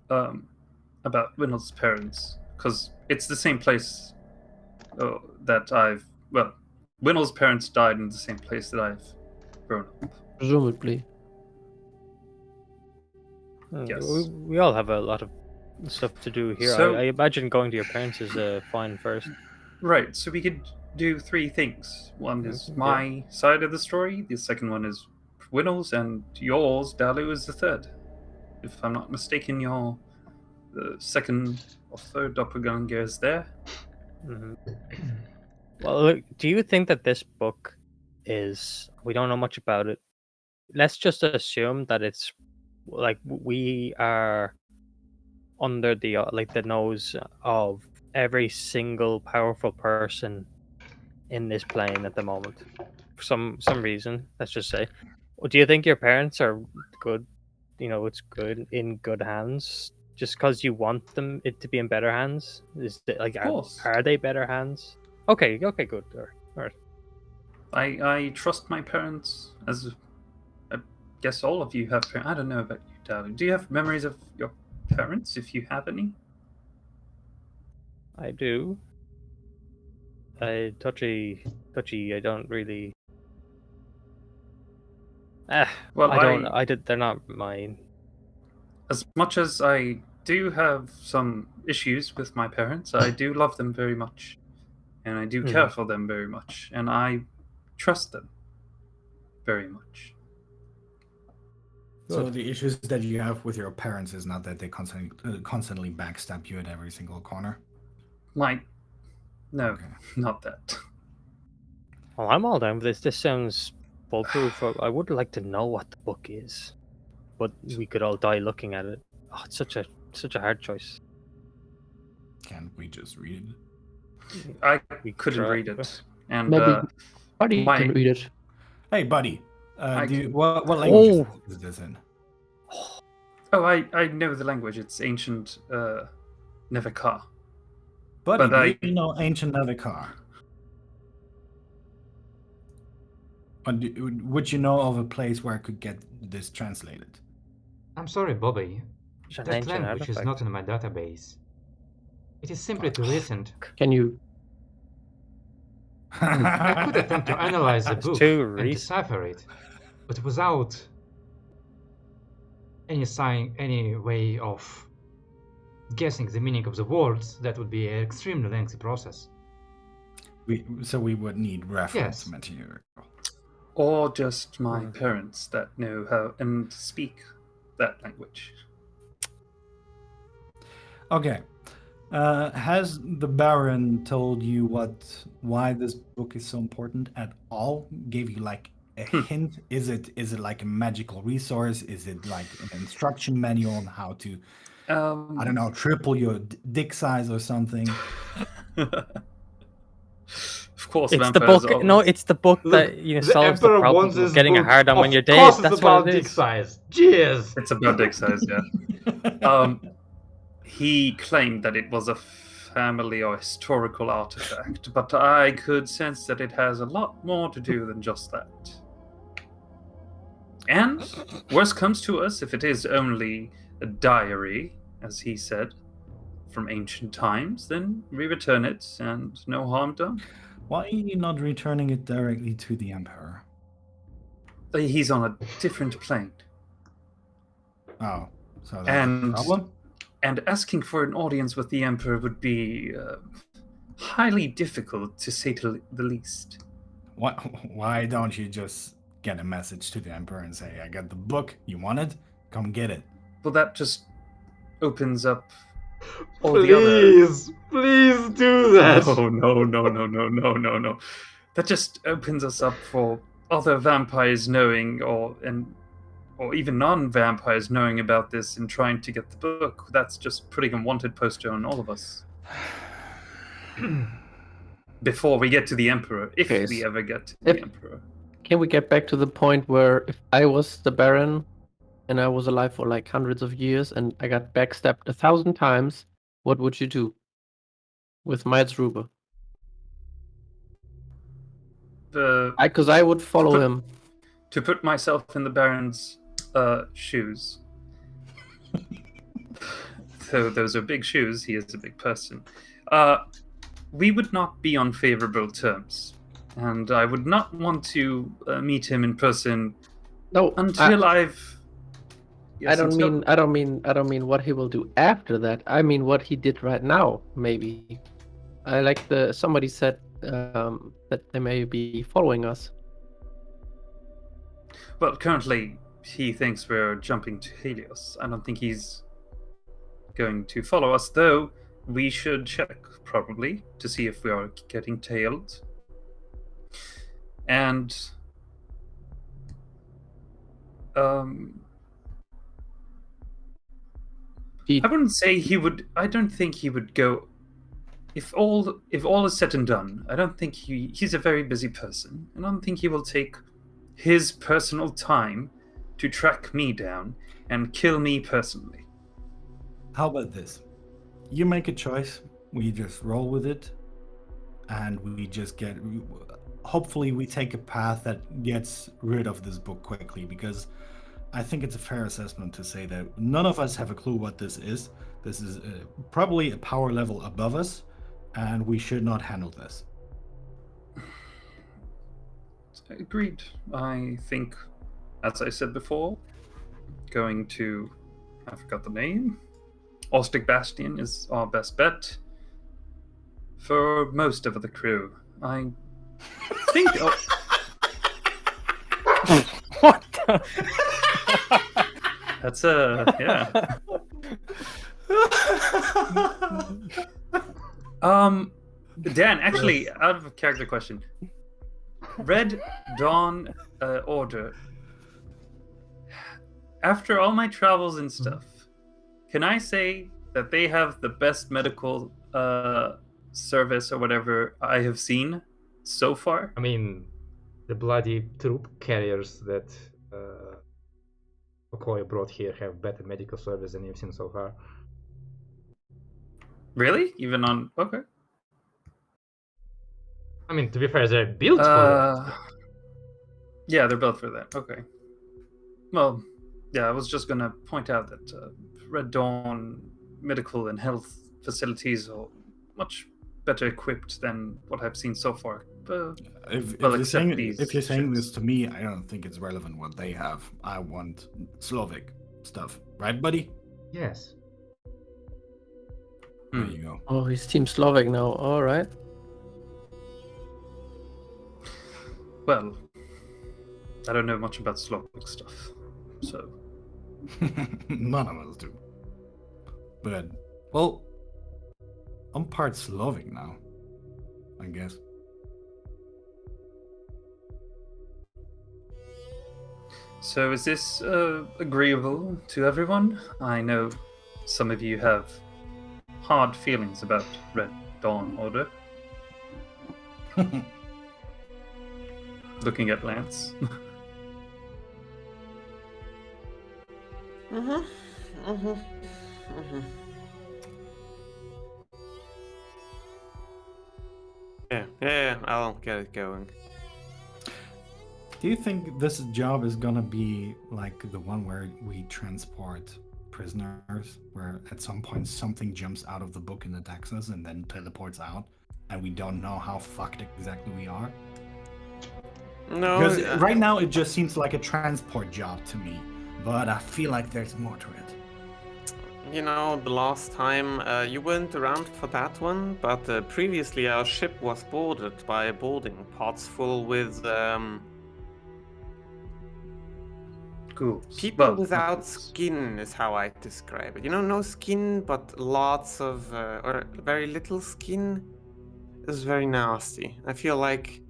Speaker 2: about Winnell's parents, because it's the same place that Winnell's parents died in the same place that I've grown up.
Speaker 5: Presumably.
Speaker 2: Yes.
Speaker 3: We all have a lot of stuff to do here.
Speaker 2: So,
Speaker 3: I imagine going to your parents is fine first.
Speaker 2: Right, so we could do 3 things. One is my side of the story, the second one is Winnell's, and yours, Dalu, is the third. If I'm not mistaken, you're the second or third doppelganger is there.
Speaker 3: Mm-hmm. Well, look, do you think that this book is... We don't know much about it. Let's just assume that it's like we are under the nose of every single powerful person in this plane at the moment. For some reason, let's just say. Do you think your parents are good? It's good in good hands. Just because you want it to be in better hands, is it like
Speaker 2: Of course.
Speaker 3: are they better hands? Okay, good. All right.
Speaker 2: I trust my parents, as I guess all of you have. I don't know about you, darling. Do you have memories of your parents, if you have any?
Speaker 3: I do. Touchy. I don't really.
Speaker 2: Well,
Speaker 3: I don't. I did. They're not mine.
Speaker 2: As much as I do have some issues with my parents, I do love them very much, and I do care for them very much, and I trust them very much.
Speaker 6: So the issues that you have with your parents is not that they constantly backstab you at every single corner?
Speaker 2: No,
Speaker 6: Okay.
Speaker 2: not that.
Speaker 3: Well, I'm all down with this. This sounds foolproof. I would like to know what the book is, but we could all die looking at it. Oh, it's such a hard choice.
Speaker 6: Can't we just read it?
Speaker 2: I
Speaker 3: We
Speaker 2: couldn't
Speaker 3: try-
Speaker 2: read it, and
Speaker 5: Maybe Buddy
Speaker 2: my-
Speaker 5: can read it.
Speaker 6: Hey, buddy.
Speaker 2: can-
Speaker 6: What language is this in?
Speaker 2: Oh, I know the language. It's ancient Nevikar.
Speaker 6: Buddy,
Speaker 2: But
Speaker 6: do you know ancient Nevikar? Or would you know of a place where I could get this translated?
Speaker 1: I'm sorry, Bobby.
Speaker 3: It's an
Speaker 1: That
Speaker 3: ancient
Speaker 1: language is
Speaker 3: artifact.
Speaker 1: not in my database. It is simply too recent.
Speaker 5: Can you?
Speaker 1: I could attempt to analyze the
Speaker 3: It's
Speaker 1: book
Speaker 3: too
Speaker 1: and
Speaker 3: recent.
Speaker 1: decipher it, but without any way of guessing the meaning of the words, that would be an extremely lengthy process.
Speaker 6: So we would need reference
Speaker 1: Yes.
Speaker 6: material.
Speaker 2: Or just my parents that know how and speak that language.
Speaker 6: Okay. Has the Baron told you why this book is so important at all? Gave you like a hint? Is it like a magical resource? Is it like an instruction manual on how to, I don't know, triple your dick size or something?
Speaker 2: Of course,
Speaker 3: It's the
Speaker 2: vampires
Speaker 3: book.
Speaker 2: always-
Speaker 3: No, it's the book that solves the problem of getting a hard on when you're dead. That's what it
Speaker 1: dick
Speaker 3: is.
Speaker 1: size. Cheers.
Speaker 2: It's about dick size, yeah. He claimed that it was a family or historical artifact, but I could sense that it has a lot more to do than just that. And worst comes to us, if it is only a diary, as he said, from ancient times, then we return it and no harm done.
Speaker 6: Why are you not returning it directly to the Emperor?
Speaker 2: He's on a different plane.
Speaker 6: Oh, so that's
Speaker 2: And-
Speaker 6: a problem?
Speaker 2: And asking for an audience with the Emperor would be highly difficult, to say the least.
Speaker 6: Why don't you just get a message to the Emperor and say, I got the book, you want it? Come get it.
Speaker 2: Well, that just opens up all the other...
Speaker 1: Please do that.
Speaker 2: No. That just opens us up for other vampires knowing, or even non-vampires knowing about this and trying to get the book. That's just putting a wanted poster on all of us. Before we get to the Emperor, if
Speaker 5: Okay,
Speaker 2: we ever get to
Speaker 5: if-
Speaker 2: the Emperor.
Speaker 5: Can we get back to the point where if I was the Baron and I was alive for like hundreds of years and I got backstabbed 1,000 times, what would you do with Miles Ruber? Because I would follow him.
Speaker 2: To put myself in the Baron's shoes. So those are big shoes. He is a big person. We would not be on favorable terms, and I would not want to meet him in person
Speaker 5: No,
Speaker 2: until I've.
Speaker 5: I don't mean what he will do after that. I mean what he did right now. Maybe I like somebody said that they may be following us.
Speaker 2: Well, currently he thinks we're jumping to Helios. I don't think he's going to follow us, though. We should check probably to see if we are getting tailed. And I wouldn't say he would. I don't think he would go if all is said and done, I don't think he's a very busy person. I don't think he will take his personal time to track me down and kill me personally.
Speaker 6: How about this? You make a choice, we just roll with it, and we just get. Hopefully, we take a path that gets rid of this book quickly, because I think it's a fair assessment to say that none of us have a clue what this is. This is probably a power level above us, and we should not handle this.
Speaker 2: Agreed. I think, as I said before, going to, I forgot the name, Ostic Bastion is our best bet. For most of the crew, I think.
Speaker 3: What the?
Speaker 2: That's yeah. Dan, actually, out of a character question, Red Dawn Order. After all my travels and stuff, can I say that they have the best medical service or whatever I have seen so far?
Speaker 1: I mean, the bloody troop carriers that Okoye brought here have better medical service than you've seen so far.
Speaker 2: Really? Even on okay.
Speaker 1: I mean, to be fair, they're built for that.
Speaker 2: Yeah, they're built for that. Okay. Well, yeah, I was just gonna point out that Red Dawn medical and health facilities are much better equipped than what I've seen so far.
Speaker 6: If you're saying this to me, I don't think it's relevant what they have. I want Slavic stuff, right, buddy?
Speaker 1: Yes.
Speaker 6: There you go.
Speaker 5: Oh, he's Team Slovak now. All right.
Speaker 2: Well, I don't know much about Slavic stuff, so.
Speaker 6: None of us do. But, well, I'm part Slavic now, I guess.
Speaker 2: So is this agreeable to everyone? I know some of you have hard feelings about Red Dawn Order. Looking at Lance.
Speaker 4: Yeah, I'll get it going.
Speaker 6: Do you think this job is gonna be like the one where we transport prisoners, where at some point something jumps out of the book and attacks us and then teleports out, and we don't know how fucked exactly we are?
Speaker 4: No,
Speaker 6: Because right now it just seems like a transport job to me, but I feel like there's more to it.
Speaker 4: you know, the last time you weren't around for that one, but previously our ship was boarded by boarding pods full with
Speaker 2: Ghouls.
Speaker 4: people
Speaker 2: Well,
Speaker 4: without
Speaker 2: ghouls.
Speaker 4: skin is how I describe it. You know, no skin, but lots of or very little skin. It was very nasty. I feel like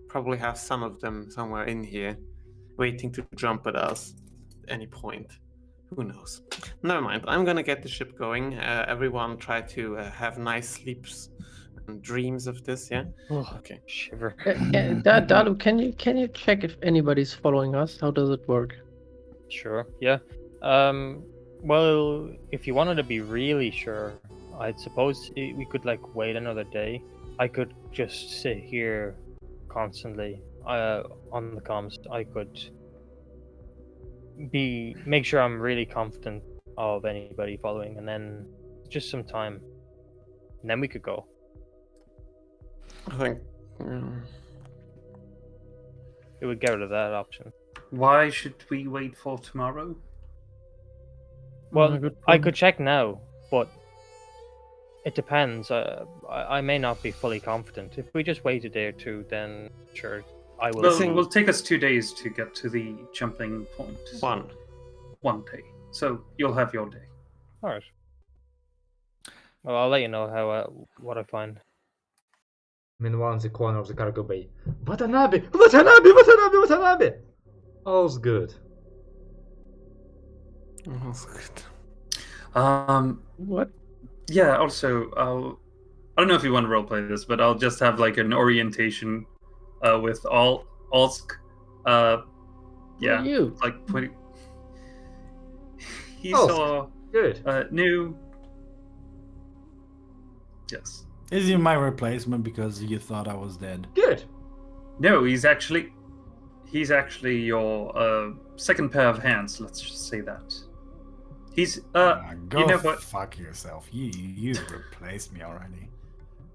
Speaker 4: probably have some of them somewhere in here, waiting to jump at us at any point. Who knows? Never mind. I'm gonna get the ship going. Everyone try to have nice sleeps and dreams of this. Yeah.
Speaker 5: Oh.
Speaker 4: Okay.
Speaker 3: Shiver.
Speaker 5: Dalu, can you check if anybody's following us? How does it work?
Speaker 3: Sure. Yeah. Well, if you wanted to be really sure, I'd suppose we could like wait another day. I could just sit here constantly on the comms. I could make sure I'm really confident of anybody following, and then just some time, and then we could go.
Speaker 4: I think.
Speaker 3: It would get rid of that option.
Speaker 2: Why should we wait for tomorrow?
Speaker 3: Well,
Speaker 5: good
Speaker 3: I
Speaker 5: point.
Speaker 3: could check now, but it depends. I may not be fully confident. If we just wait a day or two, then sure, I will.
Speaker 2: Well,
Speaker 3: see.
Speaker 2: it will take us 2 days to get to the jumping point.
Speaker 4: One.
Speaker 2: 1 day. So you'll have your day.
Speaker 3: All right. Well, I'll let you know how what I find.
Speaker 1: Meanwhile, in the corner of the cargo bay. Watanabe! Watanabe! Watanabe! Watanabe! All's good.
Speaker 4: That's good.
Speaker 5: What?
Speaker 2: Yeah, also, I don't know if you want to roleplay this, but I'll just have like an orientation with Olsk. Yeah,
Speaker 5: you?
Speaker 2: like putting. He
Speaker 1: Olsk.
Speaker 2: saw
Speaker 1: Good.
Speaker 2: new. Yes.
Speaker 6: Is he my replacement because you thought I was dead?
Speaker 1: Good.
Speaker 2: No, he's actually your second pair of hands. Let's just say that. He's
Speaker 6: Go
Speaker 2: you know what?
Speaker 6: fuck yourself. You replaced me already.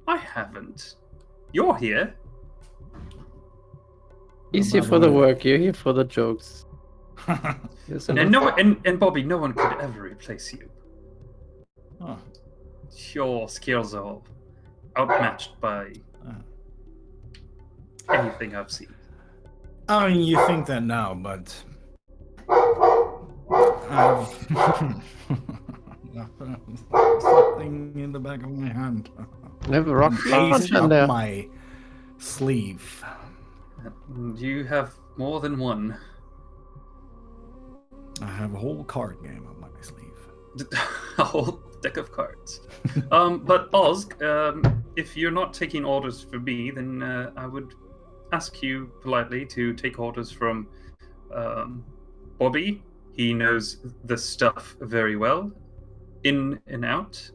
Speaker 2: I haven't. You're here.
Speaker 5: He's here for the work. You're here for the jokes. Yes,
Speaker 2: And no one, and Bobby, no one could ever replace you.
Speaker 6: Oh.
Speaker 2: Your skills are outmatched by anything I've seen.
Speaker 6: I mean, you think that now, but something in the back of my hand.
Speaker 5: I have a rock punch in
Speaker 6: up
Speaker 5: there.
Speaker 6: my sleeve.
Speaker 2: You have more than one.
Speaker 6: I have a whole card game up my sleeve.
Speaker 2: A whole deck of cards. But Osk, if you're not taking orders from me, then I would ask you politely to take orders from Bobby. He knows the stuff very well, in and out.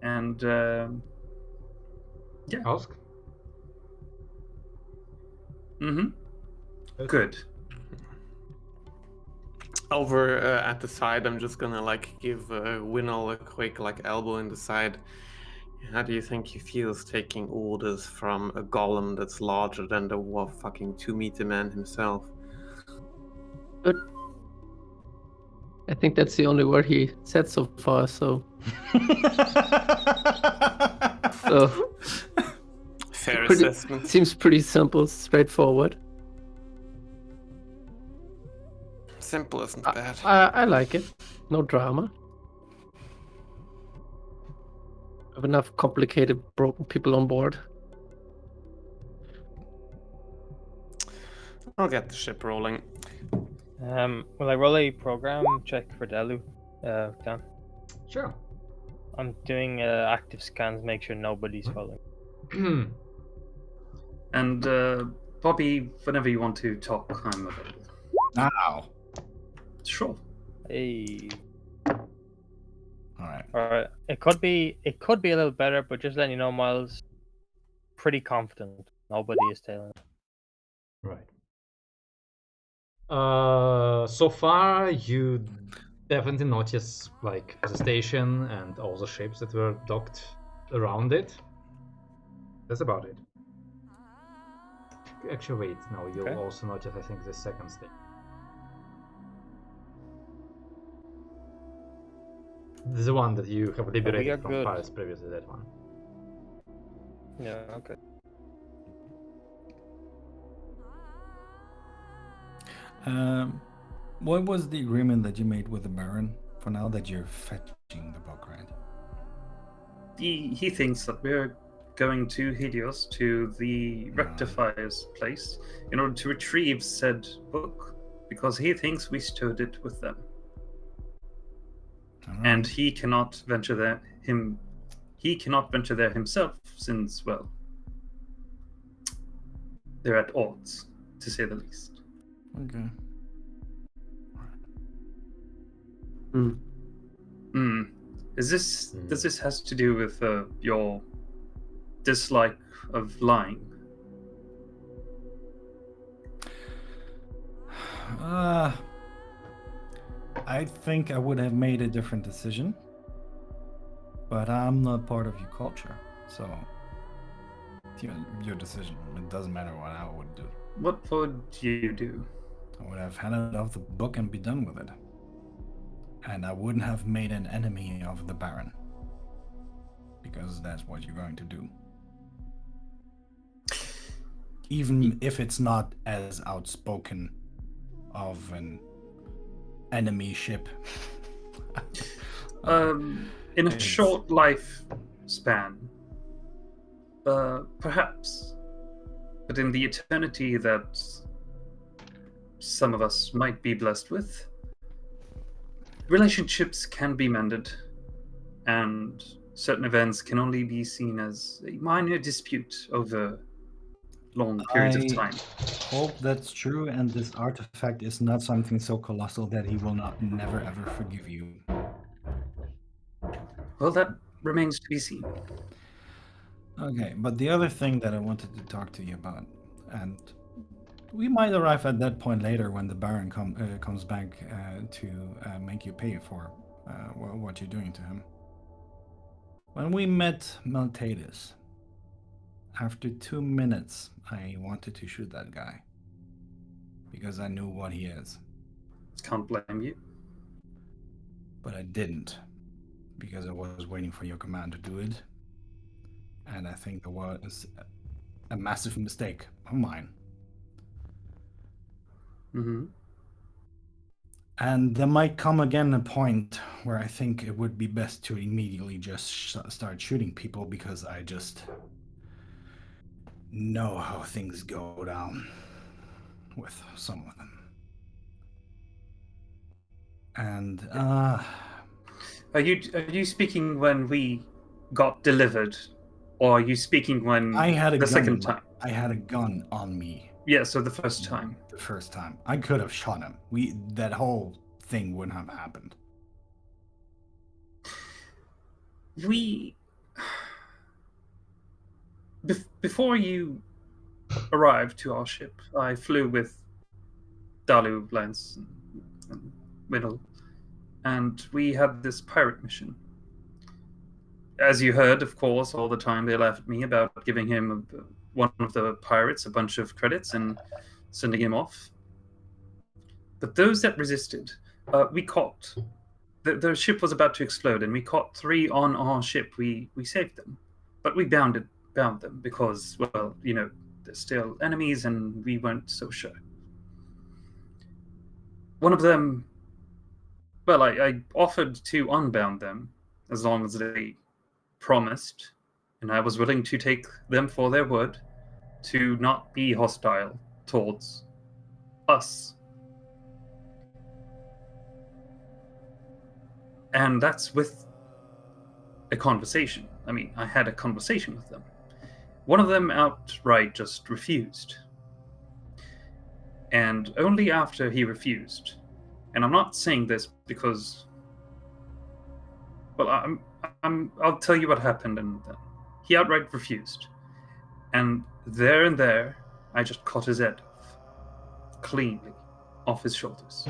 Speaker 2: And yeah.
Speaker 1: Ask.
Speaker 2: Mm-hmm. Good.
Speaker 4: Over at the side, I'm just gonna like give Winnel a quick like elbow in the side. How do you think he feels taking orders from a golem that's larger than the fucking 2-meter man himself?
Speaker 5: Good. I think that's the only word he said so far. So
Speaker 4: Fair assessment.
Speaker 5: seems pretty simple, straightforward.
Speaker 4: Simple isn't bad.
Speaker 5: I like it. No drama. Have enough complicated, broken people on board.
Speaker 4: I'll get the ship rolling.
Speaker 3: Will I roll a program check for Delu? Dan?
Speaker 1: Sure.
Speaker 3: I'm doing active scans, make sure nobody's following.
Speaker 2: And Bobby, whenever you want to talk, I'm available.
Speaker 6: Now.
Speaker 2: Sure.
Speaker 3: Hey.
Speaker 6: Alright.
Speaker 3: Alright. It could be a little better, but just letting you know, Miles, pretty confident. Nobody is tailing.
Speaker 1: Right. So far, you definitely notice like the station and all the ships that were docked around it. That's about it. Actually, wait. No, you'll
Speaker 3: Okay.
Speaker 1: also notice, I think, the second station. The one that you have
Speaker 3: are
Speaker 1: liberated from
Speaker 3: good.
Speaker 1: pirates previously, that one.
Speaker 3: Yeah, okay.
Speaker 6: What was the agreement that you made with the Baron for now that you're fetching the book, right?
Speaker 2: He thinks that we're going to Helios, to the rectifier's place, in order to retrieve said book, because he thinks we stowed it with them. And he cannot venture there himself, since, well, they're at odds, to say the least.
Speaker 6: Okay.
Speaker 2: Does this has to do with your dislike of lying?
Speaker 6: I think I would have made a different decision, but I'm not part of your culture, so it's your decision. It doesn't matter what I would do.
Speaker 2: What would you do?
Speaker 6: I would have handed off the book and be done with it. And I wouldn't have made an enemy of the Baron, because that's what you're going to do. Even if it's not as outspoken of an enemy ship.
Speaker 2: In a short lifespan, perhaps. But in the eternity that some of us might be blessed with, relationships can be mended, and certain events can only be seen as a minor dispute over long periods of time.
Speaker 6: Hope that's true, and this artifact is not something so colossal that he will never ever forgive you.
Speaker 2: Well, that remains to be seen.
Speaker 6: Okay, but the other thing that I wanted to talk to you about, and we might arrive at that point later when the Baron comes back to make you pay for what you're doing to him. When we met Maltadis, after 2 minutes, I wanted to shoot that guy because I knew what he is.
Speaker 2: Can't blame you.
Speaker 6: But I didn't because I was waiting for your command to do it. And I think it was a massive mistake of mine.
Speaker 2: Mm-hmm.
Speaker 6: And there might come again a point where I think it would be best to immediately just start shooting people because I just know how things go down with some of them. And
Speaker 2: Are you speaking when we got delivered, or are you speaking when
Speaker 6: I had a
Speaker 2: the
Speaker 6: gun
Speaker 2: second time?
Speaker 6: I had a gun on me.
Speaker 2: Yeah, so the first time.
Speaker 6: The first time. I could have shot him. That whole thing wouldn't have happened.
Speaker 2: Before you arrived to our ship, I flew with Dalu, Lance, and Whittle, and we had this pirate mission. As you heard, of course, all the time they laughed at me about giving him one of the pirates a bunch of credits and sending him off. But those that resisted, we caught. The ship was about to explode, and we caught 3 on our ship. We saved them, but we bound them because, well, they're still enemies, and we weren't so sure. One of them, well, I offered to unbound them as long as they promised, and I was willing to take them for their word to not be hostile towards us. And that's with a conversation. I mean, I had a conversation with them. One of them outright just refused. And only after he refused, and I'm not saying this because, well, I'll tell you what happened, and he outright refused. And there, I just cut his head off, cleanly, off his shoulders.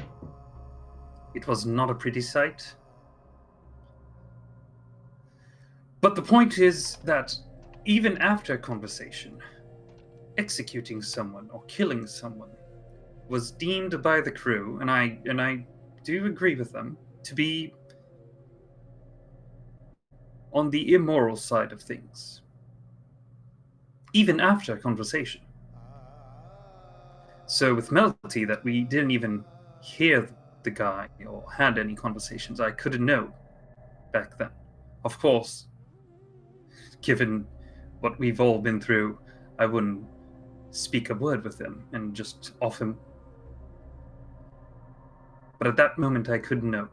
Speaker 2: It was not a pretty sight. But the point is that even after conversation, executing someone or killing someone was deemed by the crew, and I do agree with them, to be on the immoral side of things. Even after conversation. So with Melody, that we didn't even hear the guy or had any conversations, I couldn't know back then. Of course, given what we've all been through, I wouldn't speak a word with him and just off him. But at that moment, I couldn't know.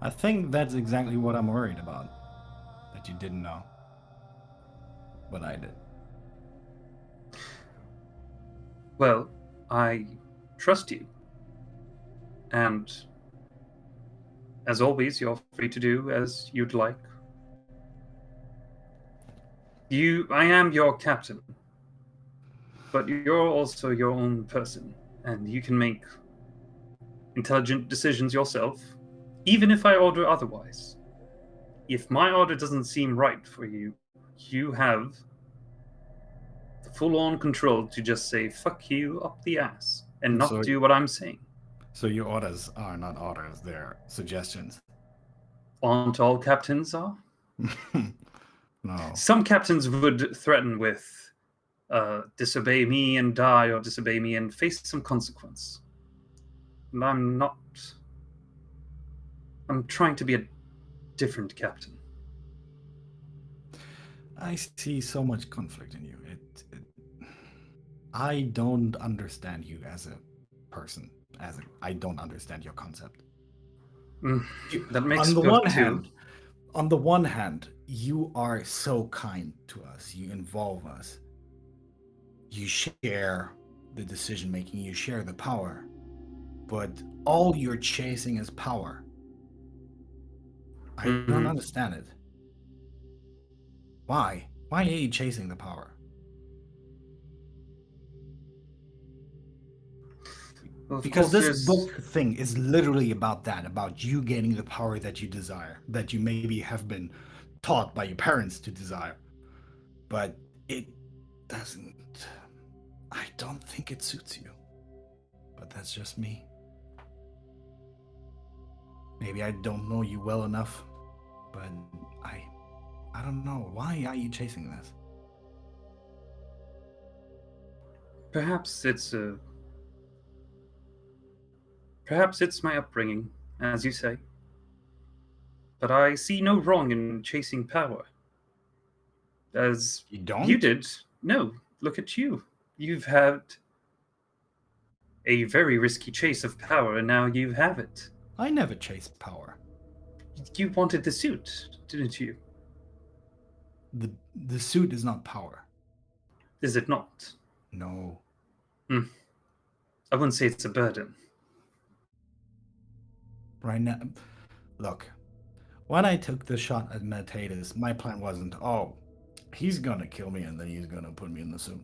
Speaker 6: I think that's exactly what I'm worried about. That you didn't know. But I did.
Speaker 2: Well, I trust you. And as always, you're free to do as you'd like. I am your captain, but you're also your own person, and you can make intelligent decisions yourself, even if I order otherwise. If my order doesn't seem right for you, you have the full-on control to just say, fuck you up the ass, and not do what I'm saying.
Speaker 6: So your orders are not orders, they're suggestions.
Speaker 2: Aren't all captains are?
Speaker 6: No.
Speaker 2: Some captains would threaten with disobey me and die, or disobey me and face some consequence. And I'm not. I'm trying to be a different captain.
Speaker 6: I see so much conflict in you. I don't understand you as a person. I don't understand your concept.
Speaker 2: That makes
Speaker 6: on the
Speaker 2: good
Speaker 6: one
Speaker 2: too.
Speaker 6: hand, on the one hand, you are so kind to us. You involve us. You share the decision making. You share the power. But all you're chasing is power. I don't understand it. Why? Why are you chasing the power?
Speaker 2: Well, of
Speaker 6: Because
Speaker 2: course
Speaker 6: this
Speaker 2: there's-
Speaker 6: book thing is literally about that, about you gaining the power that you desire, that you maybe have been taught by your parents to desire. But it doesn't. I don't think it suits you. But that's just me. Maybe I don't know you well enough, but I don't know. Why are you chasing this?
Speaker 2: Perhaps it's my upbringing, as you say. But I see no wrong in chasing power. As
Speaker 6: You don't?
Speaker 2: you did. No, look at you. You've had a very risky chase of power, and now you have it.
Speaker 6: I never chased power.
Speaker 2: You wanted the suit, didn't you?
Speaker 6: The suit is not power.
Speaker 2: Is it not?
Speaker 6: No.
Speaker 2: I wouldn't say it's a burden.
Speaker 6: Right now, look. When I took the shot at Metatus, my plan wasn't, oh, he's gonna kill me and then he's gonna put me in the suit.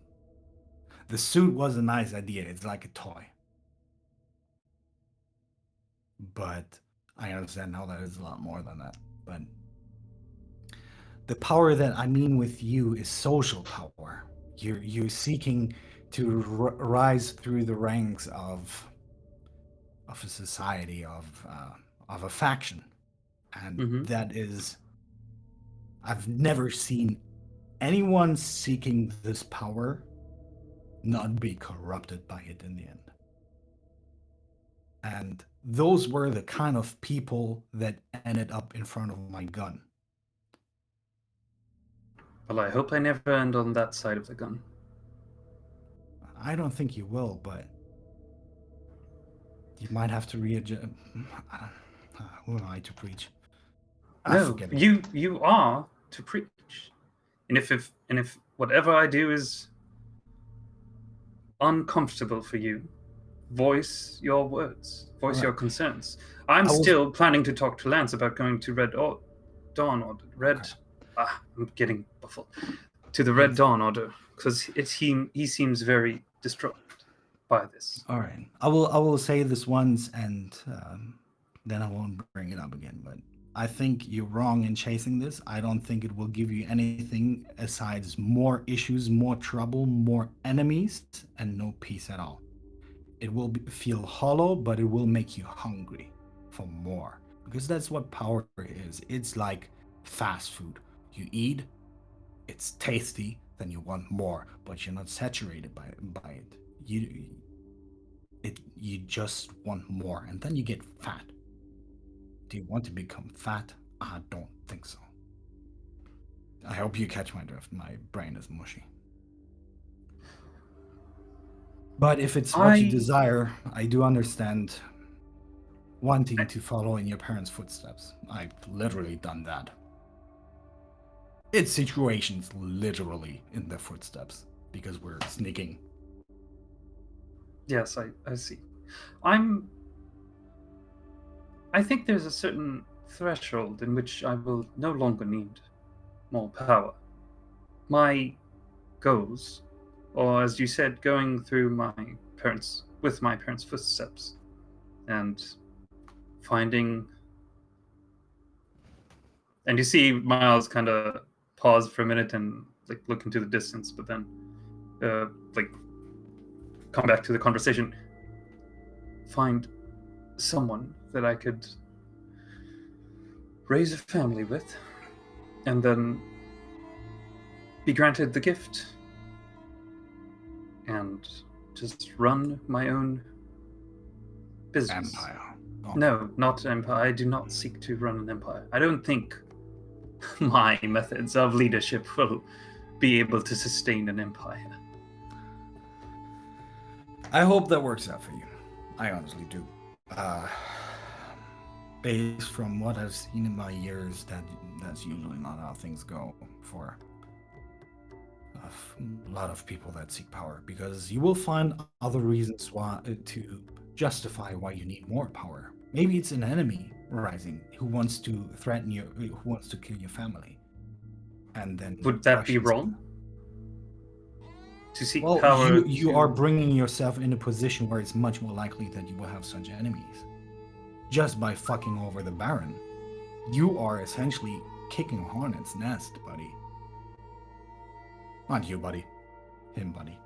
Speaker 6: The suit was a nice idea. It's like a toy. But I understand now that it's a lot more than that. But the power that I mean with you is social power. You're seeking to rise through the ranks of a society, of a faction, and that is. I've never seen anyone seeking this power not be corrupted by it in the end. And those were the kind of people that ended up in front of my gun.
Speaker 2: Well, I hope I never end on that side of the gun.
Speaker 6: I don't think you will, but you might have to readjust. Who am I to preach?
Speaker 2: No,
Speaker 6: forget it.
Speaker 2: you are to preach. And if whatever I do is uncomfortable for you, voice your words, voice your concerns. I'm still planning to talk to Lance about going to Red Dawn Order. I'm getting baffled. To the Red Dawn Order, because he seems very distraught by this.
Speaker 6: All right, I will say this once, and then I won't bring it up again. But I think you're wrong in chasing this. I don't think it will give you anything aside more issues, more trouble, more enemies, and no peace at all. It will feel hollow, but it will make you hungry for more. Because that's what power is. It's like fast food. You eat, it's tasty, then you want more, but you're not saturated by it. You just want more, and then you get fat. Do you want to become fat? I don't think so. I hope you catch my drift. My brain is mushy. But if it's what you desire, I do understand wanting to follow in your parents' footsteps. I've literally done that. It's situations literally in their footsteps because we're sneaking.
Speaker 2: Yes, I see. I think there's a certain threshold in which I will no longer need more power. My goals, or as you said, going through my parents' footsteps and finding. And you see Miles kind of pause for a minute and look into the distance, but then come back to the conversation. Find someone that I could raise a family with, and then be granted the gift, and just run my own business.
Speaker 6: Empire.
Speaker 2: Oh. No, not empire. I do not seek to run an empire. I don't think my methods of leadership will be able to sustain an empire.
Speaker 6: I hope that works out for you. I honestly do. Based from what I've seen in my years, that's usually not how things go for a lot of people that seek power, because you will find other reasons why to justify why you need more power. Maybe it's an enemy rising who wants to threaten you, who wants to kill your family, and then
Speaker 2: Would that be
Speaker 6: Russians-
Speaker 2: wrong? To seek
Speaker 6: Well,
Speaker 2: power.
Speaker 6: you are bringing yourself in a position where it's much more likely that you will have such enemies. Just by fucking over the Baron, you are essentially kicking a hornet's nest, buddy. Not you, buddy. Him, buddy.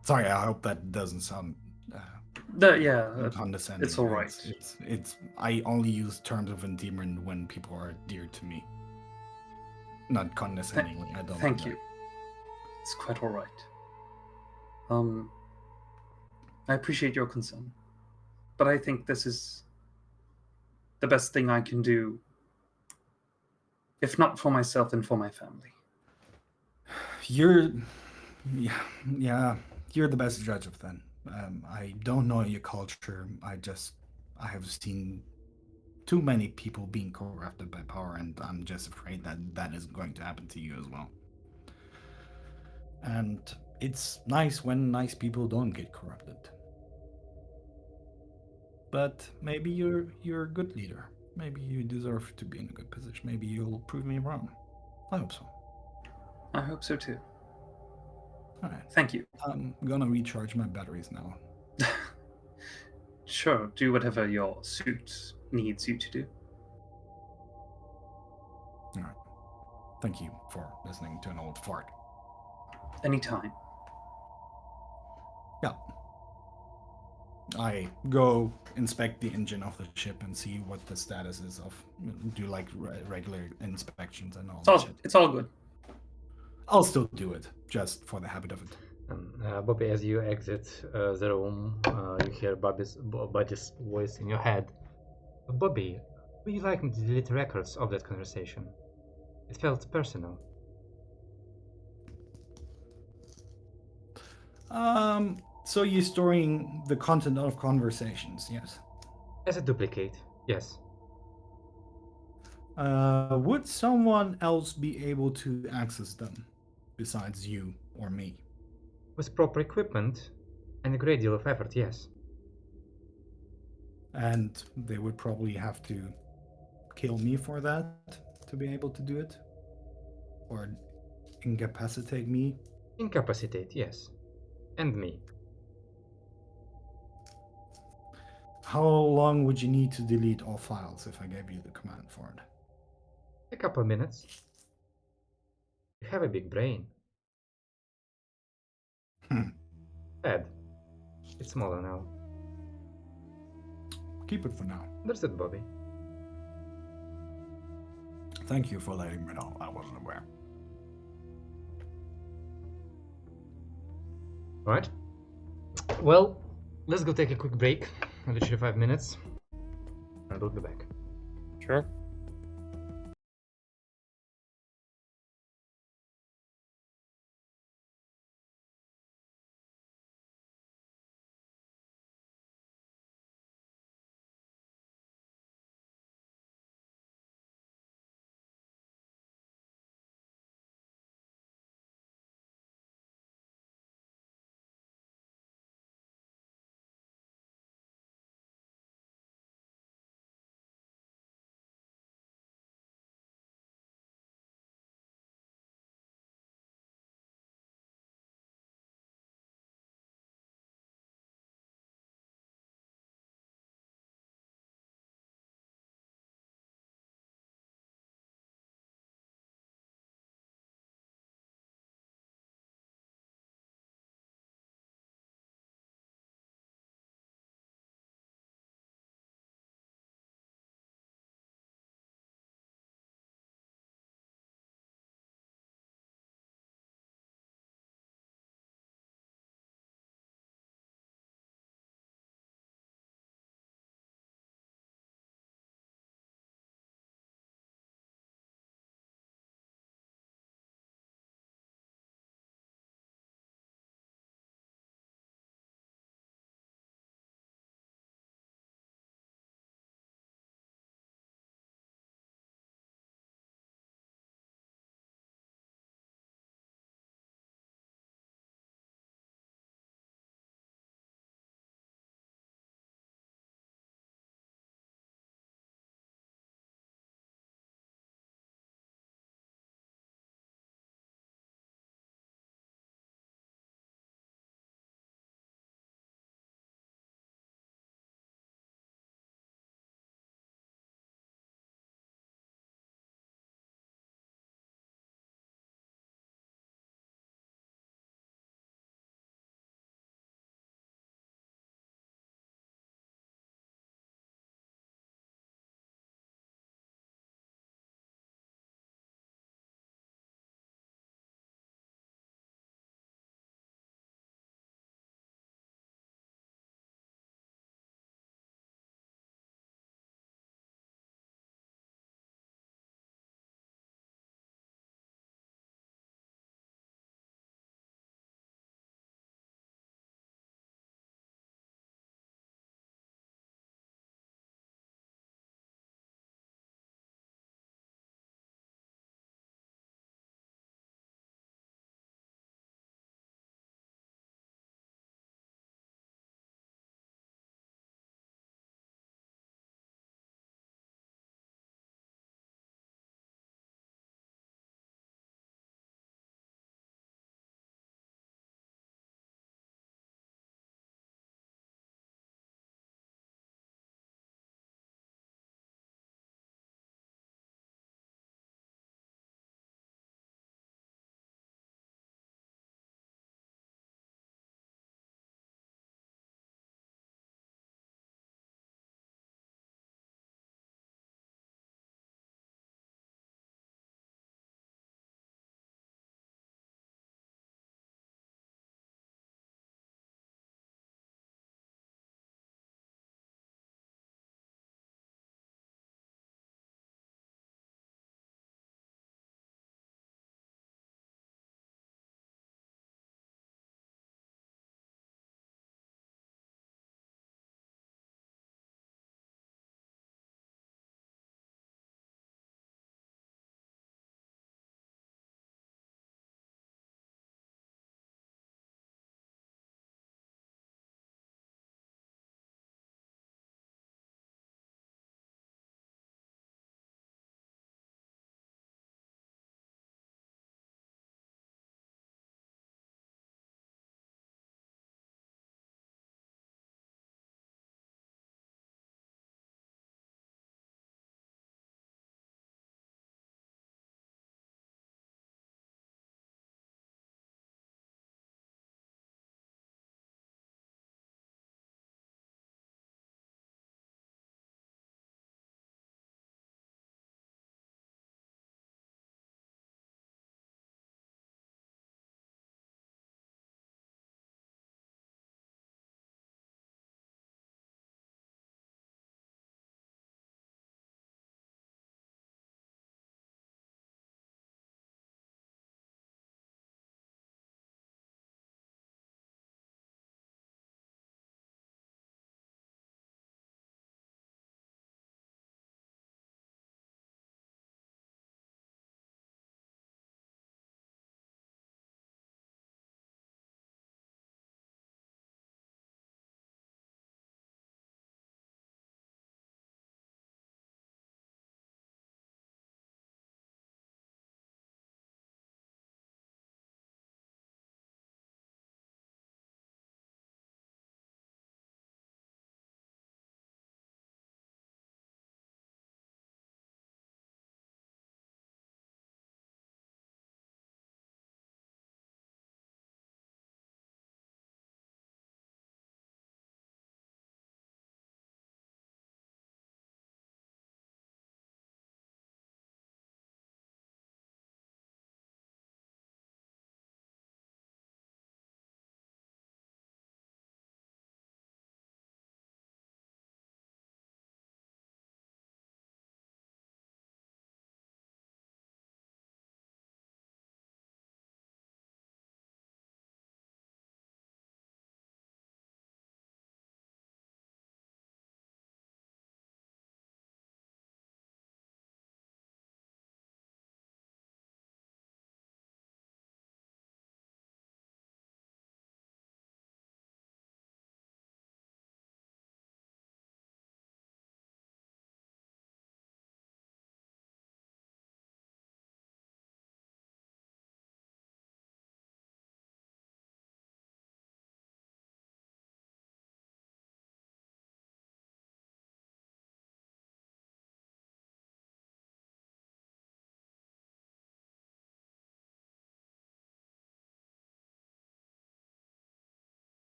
Speaker 6: Sorry, I hope that doesn't sound condescending.
Speaker 2: it's all right.
Speaker 6: It's. I only use terms of endearment when people are dear to me. Not condescendingly. I don't.
Speaker 2: Thank you. It's quite all right. I appreciate your concern, but I think this is the best thing I can do. If not for myself, then for my family.
Speaker 6: You're the best judge of that. I don't know your culture. I have seen too many people being corrupted by power, and I'm just afraid that is going to happen to you as well. And it's nice when nice people don't get corrupted. But maybe you're a good leader. Maybe you deserve to be in a good position. Maybe you'll prove me wrong. I hope so.
Speaker 2: I hope so too.
Speaker 6: All right.
Speaker 2: Thank you.
Speaker 6: I'm gonna recharge my batteries now.
Speaker 2: Sure, do whatever your suit needs you to do.
Speaker 6: All right. Thank you for listening to an old fart.
Speaker 2: Anytime.
Speaker 6: Yeah. I go inspect the engine of the ship and see what the status is of. Do like regular inspections and all that shit.
Speaker 2: It's all good.
Speaker 6: I'll still do it just for the habit of it.
Speaker 1: Bobby, as you exit the room, you hear Buddy's voice in your head. Bobby, would you like me to delete records of that conversation? It felt personal.
Speaker 6: So you're storing the content of conversations, yes?
Speaker 1: As a duplicate, yes.
Speaker 6: Would someone else be able to access them besides you or me?
Speaker 1: With proper equipment and a great deal of effort, yes.
Speaker 6: And they would probably have to kill me for that to be able to do it? Or incapacitate me?
Speaker 1: Incapacitate, yes. And me.
Speaker 6: How long would you need to delete all files if I gave you the command for it?
Speaker 1: A couple minutes. You have a big brain. Ed, it's smaller now.
Speaker 6: Keep it for now.
Speaker 1: There's it, Bobby.
Speaker 6: Thank you for letting me know. I wasn't aware.
Speaker 1: Alright. Well, let's go take a quick break. Literally 5 minutes. And we'll be back.
Speaker 3: Sure.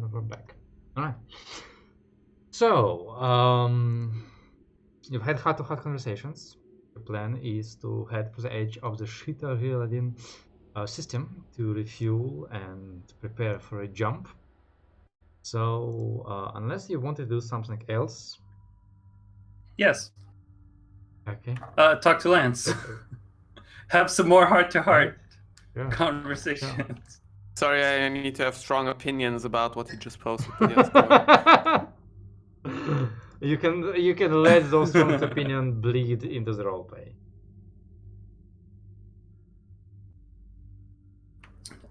Speaker 1: and we're back. Alright. So, you've had heart-to-heart conversations. The plan is to head for the edge of the Shita-Riladin system to refuel and prepare for a jump. So, unless you want to do something else,
Speaker 2: Yes.
Speaker 1: okay.
Speaker 2: Talk to Lance. Have some more heart-to-heart
Speaker 1: Yeah.
Speaker 2: conversations.
Speaker 4: Sorry, I need to have strong opinions about what you just posted. But yes, go ahead.
Speaker 1: you can let those strong opinions bleed into the roleplay.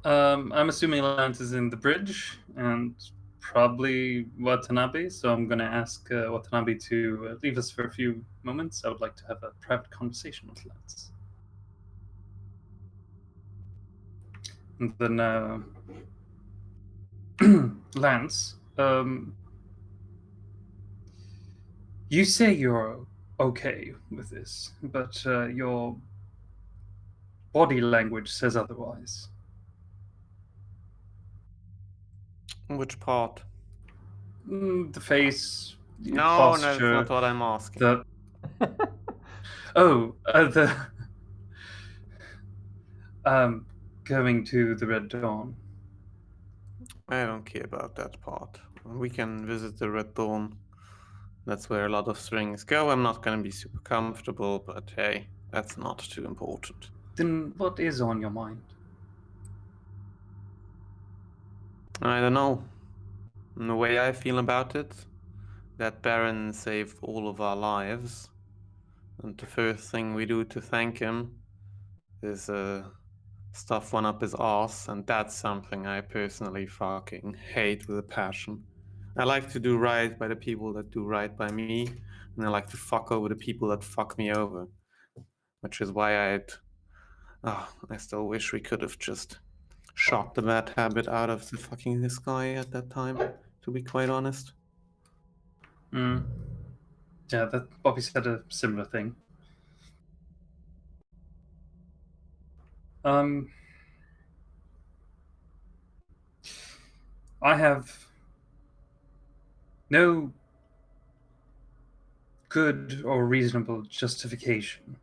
Speaker 2: I'm assuming Lance is in the bridge and probably Watanabe, so I'm going to ask Watanabe to leave us for a few moments. I would like to have a private conversation with Lance. And then, Lance, you say you're okay with this, but your body language says otherwise.
Speaker 4: Which part?
Speaker 2: The face, the
Speaker 4: No,
Speaker 2: posture,
Speaker 4: that's not what I'm asking.
Speaker 2: the going to the Red Dawn.
Speaker 4: I don't care about that part. We can visit the Red Dawn. That's where a lot of strings go. I'm not going to be super comfortable, but hey, that's not too important.
Speaker 2: Then what is on your mind?
Speaker 4: I don't know. And the way I feel about it, that Baron saved all of our lives. And the first thing we do to thank him is stuff one up his arse, and that's something I personally fucking hate with a passion. I like to do right by the people that do right by me, and I like to fuck over the people that fuck me over. Which is why I still wish we could have just shot the bad habit out of the fucking this guy at that time, to be quite honest.
Speaker 2: Yeah, that Bobby said a similar thing. I have no good or reasonable justification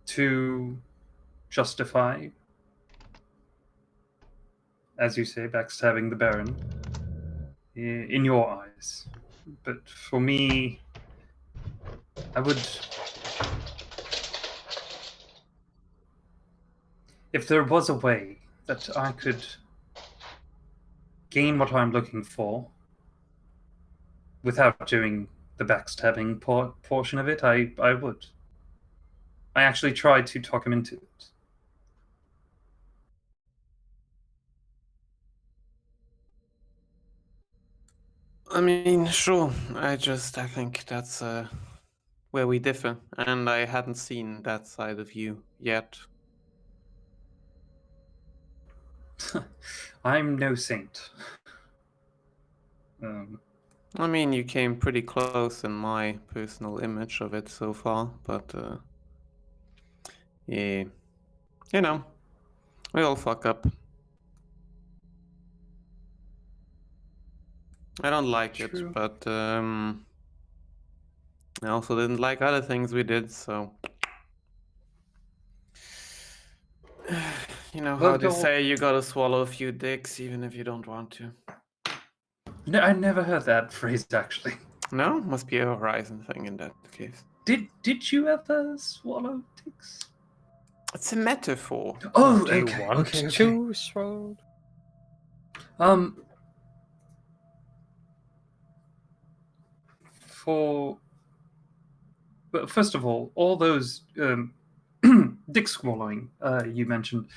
Speaker 2: to justify, as you say, backstabbing the Baron in your eyes. But for me, I would... If there was a way that I could gain what I'm looking for without doing the backstabbing portion of it, I would. I actually tried to talk him into it.
Speaker 4: I mean, sure. I think that's where we differ, and I hadn't seen that side of you yet.
Speaker 2: I'm no saint.
Speaker 4: I mean, you came pretty close in my personal image of it so far, but yeah, you know, we all fuck up. I don't like
Speaker 2: True.
Speaker 4: it, but I also didn't like other things we did, so you know how they say you gotta swallow a few dicks even if you don't want to.
Speaker 2: No, I never heard that phrase actually.
Speaker 4: No, must be a Horizon thing in that case.
Speaker 2: Did you ever swallow dicks?
Speaker 4: It's a metaphor.
Speaker 2: Oh,
Speaker 3: Do you
Speaker 2: okay,
Speaker 3: want
Speaker 2: okay.
Speaker 3: to swallow?
Speaker 2: But first of all those dick swallowing you mentioned,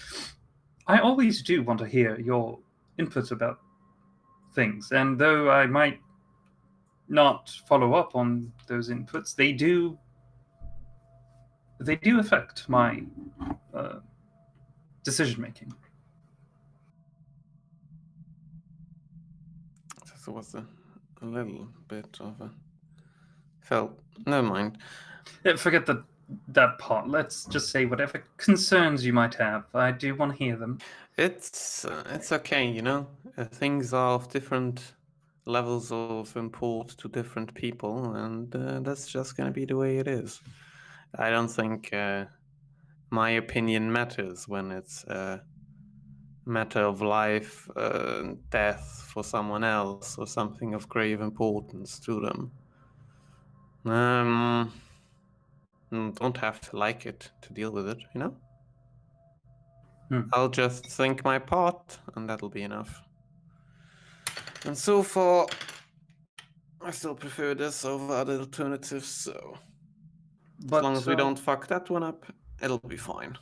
Speaker 2: I always do want to hear your input about things, and though I might not follow up on those inputs, they do affect my decision making.
Speaker 4: This was a little bit of a felt. Never mind.
Speaker 2: Yeah, forget the that part. Let's just say whatever concerns you might have. I do want to hear them.
Speaker 4: It's okay, you know. Things are of different levels of import to different people, and that's just gonna be the way it is. I don't think my opinion matters when it's a matter of life, death for someone else, or something of grave importance to them. Don't have to like it to deal with it, you know? I'll just think my part, and that'll be enough. And so far, I still prefer this over other alternatives, so
Speaker 2: But,
Speaker 4: as long as we don't fuck that one up, it'll be fine.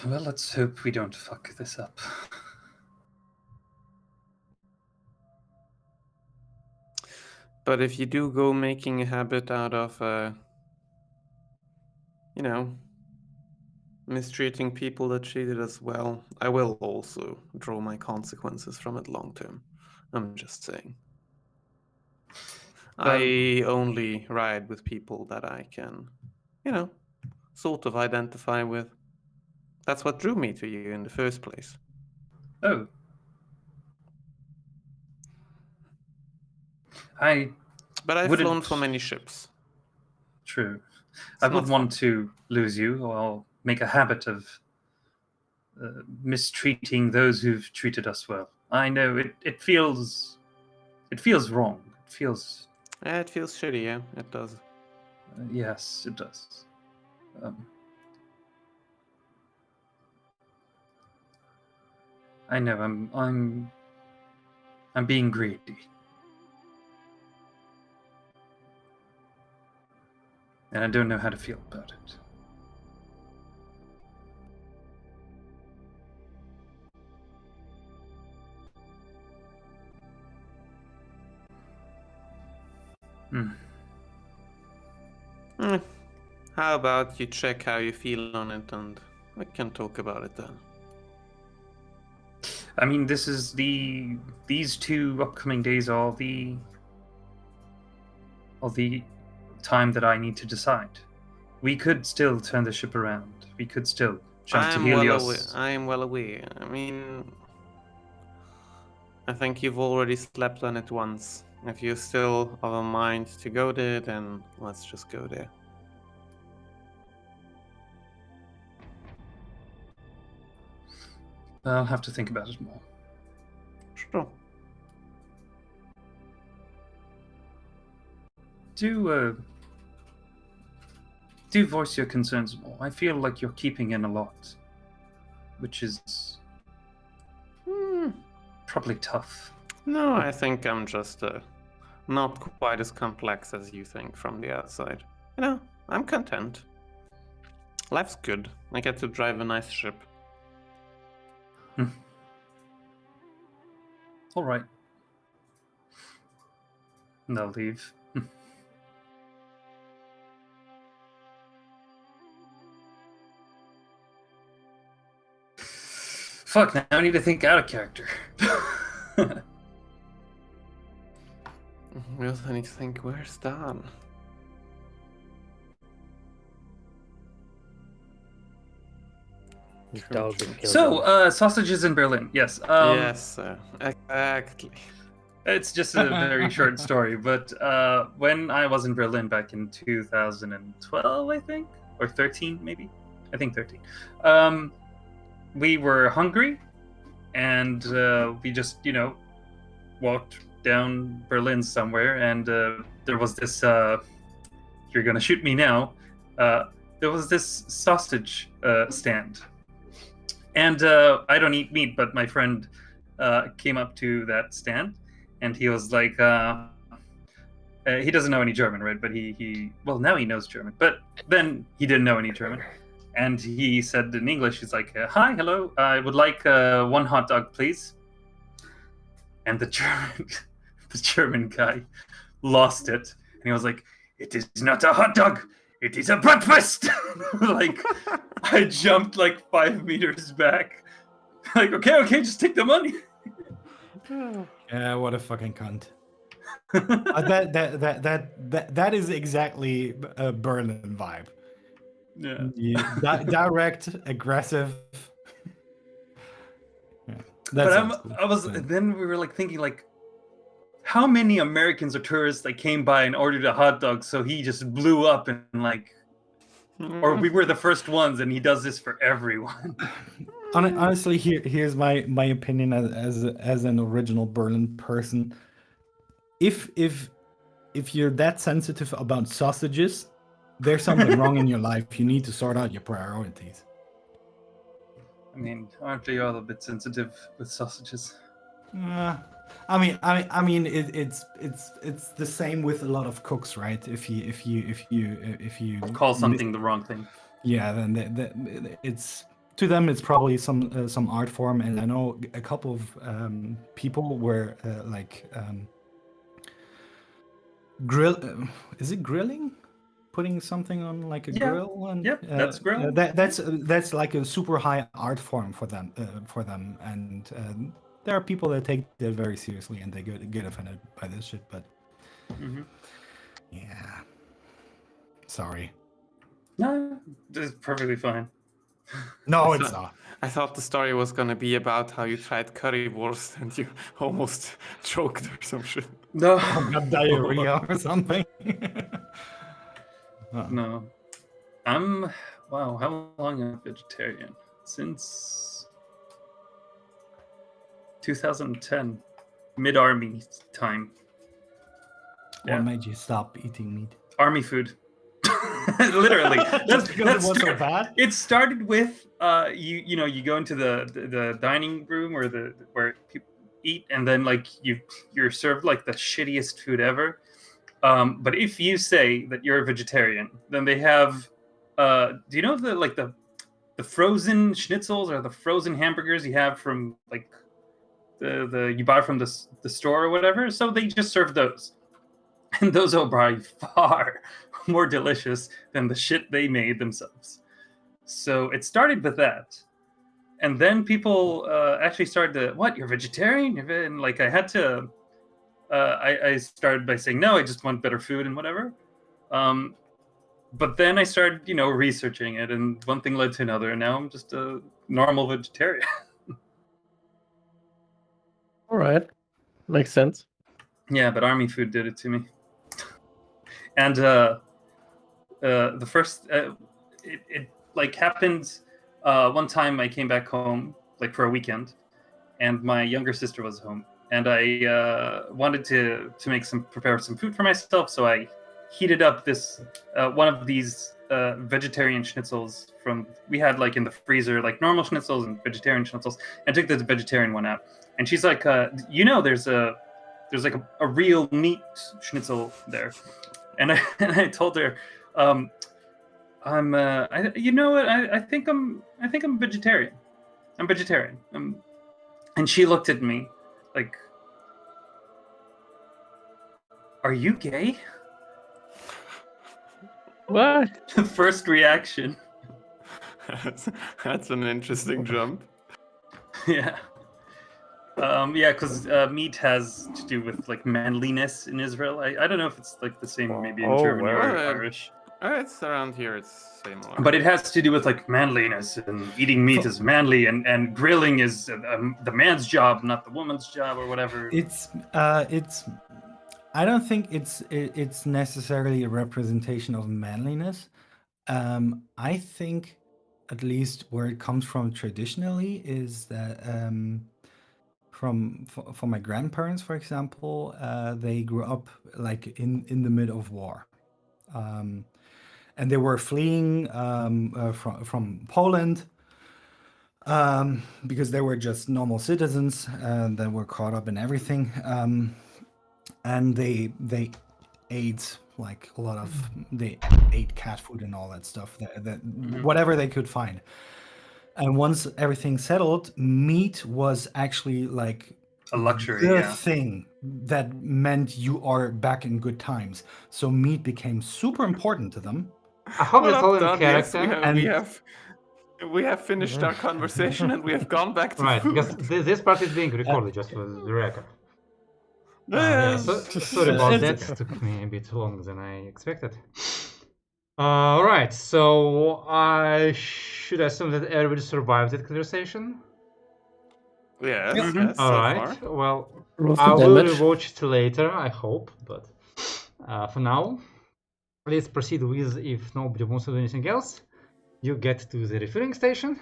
Speaker 2: Well, let's hope we don't fuck this up.
Speaker 4: But if you do go making a habit out of, mistreating people that treated us well, I will also draw my consequences from it long term. I'm just saying. I only ride with people that I can, sort of identify with. That's what drew me to you in the first place.
Speaker 2: Oh.
Speaker 4: But I've flown for many ships.
Speaker 2: True. I wouldn't want to lose you or make a habit of mistreating those who've treated us well. I know it feels wrong. It feels
Speaker 4: shitty, yeah, it does.
Speaker 2: Yes, it does. I know I'm being greedy. And I don't know how to feel about it.
Speaker 4: How about you check how you feel on it, and we can talk about it then.
Speaker 2: I mean, these 2 upcoming days are the time that I need to decide. We could still turn the ship around. We could still jump to Helios.
Speaker 4: I am well aware. I mean, I think you've already slept on it once. If you're still of a mind to go there, then let's just go there.
Speaker 2: I'll have to think about it more.
Speaker 4: Sure.
Speaker 2: Do voice your concerns more. I feel like you're keeping in a lot, which is probably tough.
Speaker 4: No, I think I'm just not quite as complex as you think from the outside. I'm content. Life's good. I get to drive a nice ship.
Speaker 2: All right. And I'll leave. Fuck, now I need to think out of character.
Speaker 4: We also need to think, where's Dan?
Speaker 2: So, sausages in Berlin, yes.
Speaker 4: Yes, exactly.
Speaker 2: It's just a very short story, but when I was in Berlin back in 2012, I think, or 13 maybe, I think 13, we were hungry, and we just, walked down Berlin somewhere, and there was this, you're gonna shoot me now, there was this sausage stand. And I don't eat meat, but my friend came up to that stand, and he was like, he doesn't know any German, right? But well, now he knows German, but then he didn't know any German. And he said in English, he's like, hi, hello, I would like 1 hot dog, please. And the German guy lost it. And he was like, it is not a hot dog, it is a breakfast. Like, I jumped like 5 meters back. Like, okay, just take the money.
Speaker 6: Yeah, what a fucking cunt. That is exactly a Berlin vibe.
Speaker 2: Yeah.
Speaker 6: Direct, aggressive. Yeah, that
Speaker 2: But
Speaker 6: sounds cool.
Speaker 2: I was then we were like thinking like, how many Americans or tourists like came by and ordered a hot dog, so he just blew up and like, or we were the first ones and he does this for everyone.
Speaker 6: Honestly, here's my opinion as an original Berlin person. If you're that sensitive about sausages, there's something wrong in your life. You need to sort out your priorities.
Speaker 2: I mean, aren't they all a bit sensitive with sausages?
Speaker 6: I mean, it's the same with a lot of cooks, right? If you
Speaker 2: Call something the wrong thing.
Speaker 6: yeah, then it's to them it's probably some art form, and I know a couple of people were grill. Is it grilling? Putting something on like a grill, and
Speaker 2: that's grilling.
Speaker 6: That's like a super high art form for them, and there are people that take that very seriously and they get offended by this shit. But yeah, sorry.
Speaker 2: No, this is perfectly fine.
Speaker 6: No, it's not.
Speaker 4: I thought the story was gonna be about how you tried currywurst and you almost choked or some shit.
Speaker 2: No,
Speaker 6: got diarrhea or something.
Speaker 2: No, I'm wow. How long am I vegetarian? Since 2010, mid-army time.
Speaker 6: What made you stop eating meat?
Speaker 2: Army food. Literally,
Speaker 6: Just because it was so bad.
Speaker 2: It started with you go into the dining room where people eat, and then like you're served like the shittiest food ever. But if you say that you're a vegetarian, then they have do you know the frozen schnitzels or the frozen hamburgers you have from like the you buy from the store or whatever? So they just serve those. And those are probably far more delicious than the shit they made themselves. So it started with that. And then people actually started to, what, you're vegetarian? And like I had to, I started by saying, no, I just want better food and whatever. But then I started, researching it, and one thing led to another. And now I'm just a normal vegetarian.
Speaker 5: All right. Makes sense.
Speaker 2: Yeah, but army food did it to me. And the first, it like happened one time. I came back home like for a weekend, and my younger sister was home, and I wanted to prepare some food for myself. So I heated up this one of these vegetarian schnitzels we had like in the freezer, like normal schnitzels and vegetarian schnitzels, and took the vegetarian one out. And she's like, there's like a real meat schnitzel there. And I told her, you know what? I think I'm vegetarian. I'm vegetarian. And she looked at me like, are you gay?
Speaker 5: What?
Speaker 2: The first reaction.
Speaker 4: That's an interesting jump.
Speaker 2: Yeah. Yeah, because meat has to do with like manliness in Israel. I don't know if it's like the same maybe in Germany or Irish.
Speaker 4: It's around here. It's same.
Speaker 2: But it has to do with like manliness, and eating meat is manly, and grilling is the man's job, not the woman's job, or whatever.
Speaker 6: It's I don't think it's necessarily a representation of manliness. I think, at least where it comes from traditionally, is that for my grandparents, for example, they grew up like in the mid of war, and they were fleeing from Poland because they were just normal citizens and they were caught up in everything, and they ate like a lot of they ate cat food and all that stuff that whatever they could find. And once everything settled, meat was actually like
Speaker 2: a luxury,
Speaker 6: the thing that meant you are back in good times. So meat became super important to them.
Speaker 1: I hope you call him character.
Speaker 4: Yes, we have finished our conversation and we have gone back to
Speaker 1: right,
Speaker 4: food.
Speaker 1: because this part is being recorded just for the record. Yeah, sorry about that.
Speaker 6: It's okay.
Speaker 1: Took me a bit longer than I expected. Alright, so I should assume that everybody survived that conversation.
Speaker 4: Yes,
Speaker 2: Mhm.
Speaker 4: yes, so
Speaker 1: Alright,
Speaker 4: far.
Speaker 1: well,
Speaker 5: Roll for
Speaker 1: I will
Speaker 5: damage.
Speaker 1: rewatch it later, I hope, but for now, let's proceed with, if nobody wants to do anything else, you get to the refueling station,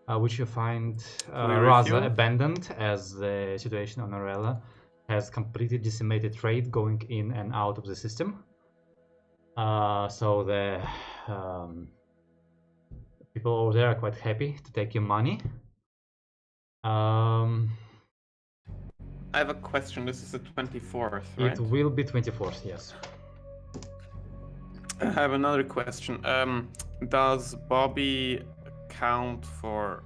Speaker 1: which you find
Speaker 4: We
Speaker 1: rather
Speaker 4: refuel?
Speaker 1: abandoned, as the situation on Arella has completely decimated trade going in and out of the system. So the people over there are quite happy to take your money.
Speaker 4: I have a question. This is the 24th, right?
Speaker 1: It will be 24th, yes.
Speaker 4: I have another question. Does Bobby count for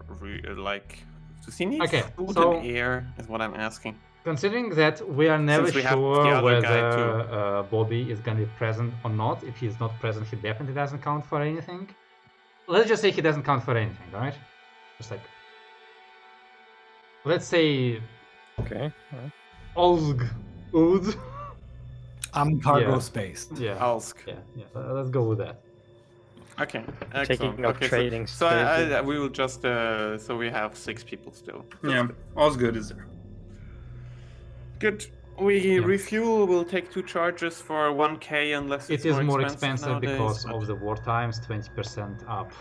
Speaker 4: does he need
Speaker 1: Okay,
Speaker 4: food
Speaker 1: so-
Speaker 4: and air? Is what I'm asking.
Speaker 1: Considering that we are never
Speaker 4: Since we have the
Speaker 1: sure
Speaker 4: other guy
Speaker 1: whether Bobby is going to be present or not, if he's not present, he definitely doesn't count for anything. Let's just say he doesn't count for anything, alright? Just like, let's say
Speaker 3: Okay. Alright.
Speaker 1: Olg Oud.
Speaker 6: I'm cargo
Speaker 1: Yeah.
Speaker 6: space.
Speaker 1: Yeah,
Speaker 4: Alsk.
Speaker 1: yeah. Let's go with that.
Speaker 4: Okay. Excellent.
Speaker 3: Taking up
Speaker 4: okay,
Speaker 3: trading
Speaker 4: so
Speaker 3: space.
Speaker 4: we will just so we have 6 people still. That's
Speaker 2: Yeah,
Speaker 4: good.
Speaker 2: all's good, is there?
Speaker 4: Good. We
Speaker 1: Yeah.
Speaker 4: refuel will take 2 charges for 1k unless it's
Speaker 1: It is more
Speaker 4: expensive
Speaker 1: expensive
Speaker 4: nowadays,
Speaker 1: because
Speaker 4: but
Speaker 1: of the war times, 20% up.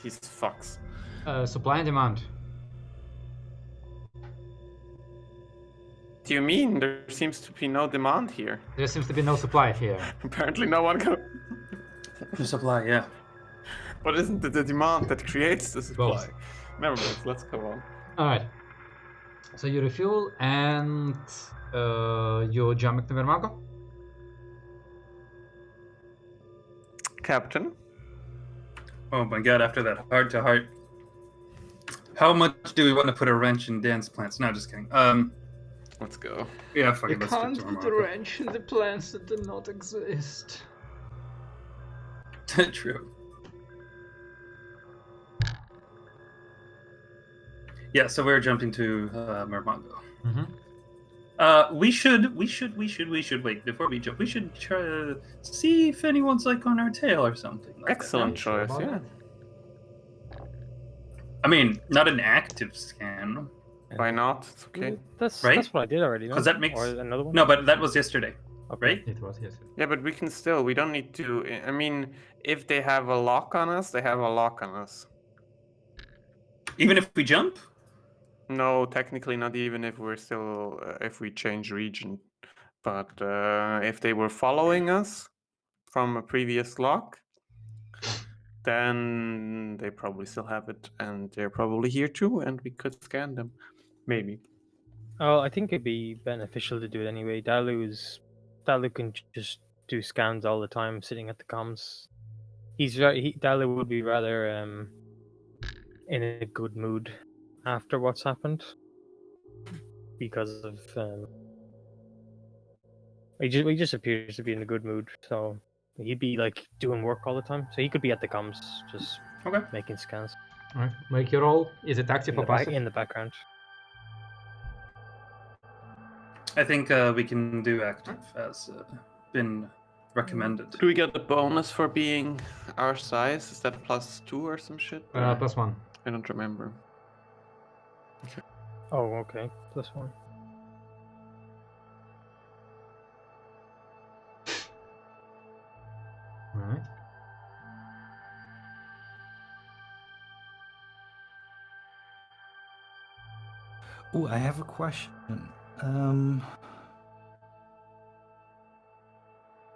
Speaker 4: these fucks.
Speaker 1: Supply and demand.
Speaker 4: Do you mean there seems to be no demand here?
Speaker 1: There seems to be no supply here.
Speaker 4: Apparently no one can.
Speaker 2: The supply, yeah.
Speaker 4: But isn't it the demand that creates the supply?
Speaker 1: Both.
Speaker 4: Never mind, let's go on.
Speaker 1: Alright. So you refuel and you jump to Vermago?
Speaker 4: Captain?
Speaker 2: Oh my god, after that heart to heart. How much do we want to put a wrench in Dan's plants? No, just kidding.
Speaker 4: Let's go.
Speaker 2: Yeah, fuck it, let's stick to Marco.
Speaker 1: wrench in the plants that do not exist.
Speaker 2: True. Yeah, so we're jumping to Mermago.
Speaker 1: Mm-hmm.
Speaker 2: We should wait before we jump. We should try to see if anyone's like on our tail or something. Like
Speaker 4: Excellent
Speaker 2: that.
Speaker 1: Sure
Speaker 4: choice,
Speaker 1: about
Speaker 4: yeah.
Speaker 2: I mean, not an active scan.
Speaker 4: Why not? It's okay.
Speaker 3: That's
Speaker 2: Right?
Speaker 3: that's what I did already. No?
Speaker 2: 'Cause that makes-
Speaker 3: or another one.
Speaker 2: No, but that was yesterday,
Speaker 3: Okay.
Speaker 2: right?
Speaker 1: It was, yes.
Speaker 4: Yeah, but we can still, we don't need to, I mean, if they have a lock on us, they have a lock on us.
Speaker 2: Even if we jump?
Speaker 4: No, technically not even if we're still, if we change region. But if they were following us from a previous lock, then they probably still have it, and they're probably here too, and we could scan them. Maybe.
Speaker 3: Oh, I think it'd be beneficial to do it anyway. Dalu can just do scans all the time, sitting at the comms. Dalu would be rather in a good mood after what's happened because of he just appears to be in a good mood. So he'd be like doing work all the time. So he could be at the comms, just
Speaker 2: Okay.
Speaker 3: making scans
Speaker 1: Alright, make your roll. Is it active
Speaker 3: in
Speaker 1: or
Speaker 3: the, back,
Speaker 1: passive?
Speaker 3: in the background.
Speaker 2: I think we can do active as been recommended.
Speaker 4: Do we get a bonus for being our size? Is that +2 or some shit? Or-
Speaker 1: +1.
Speaker 4: I don't remember.
Speaker 3: Oh, okay, +1.
Speaker 1: Alright.
Speaker 6: Oh, I have a question.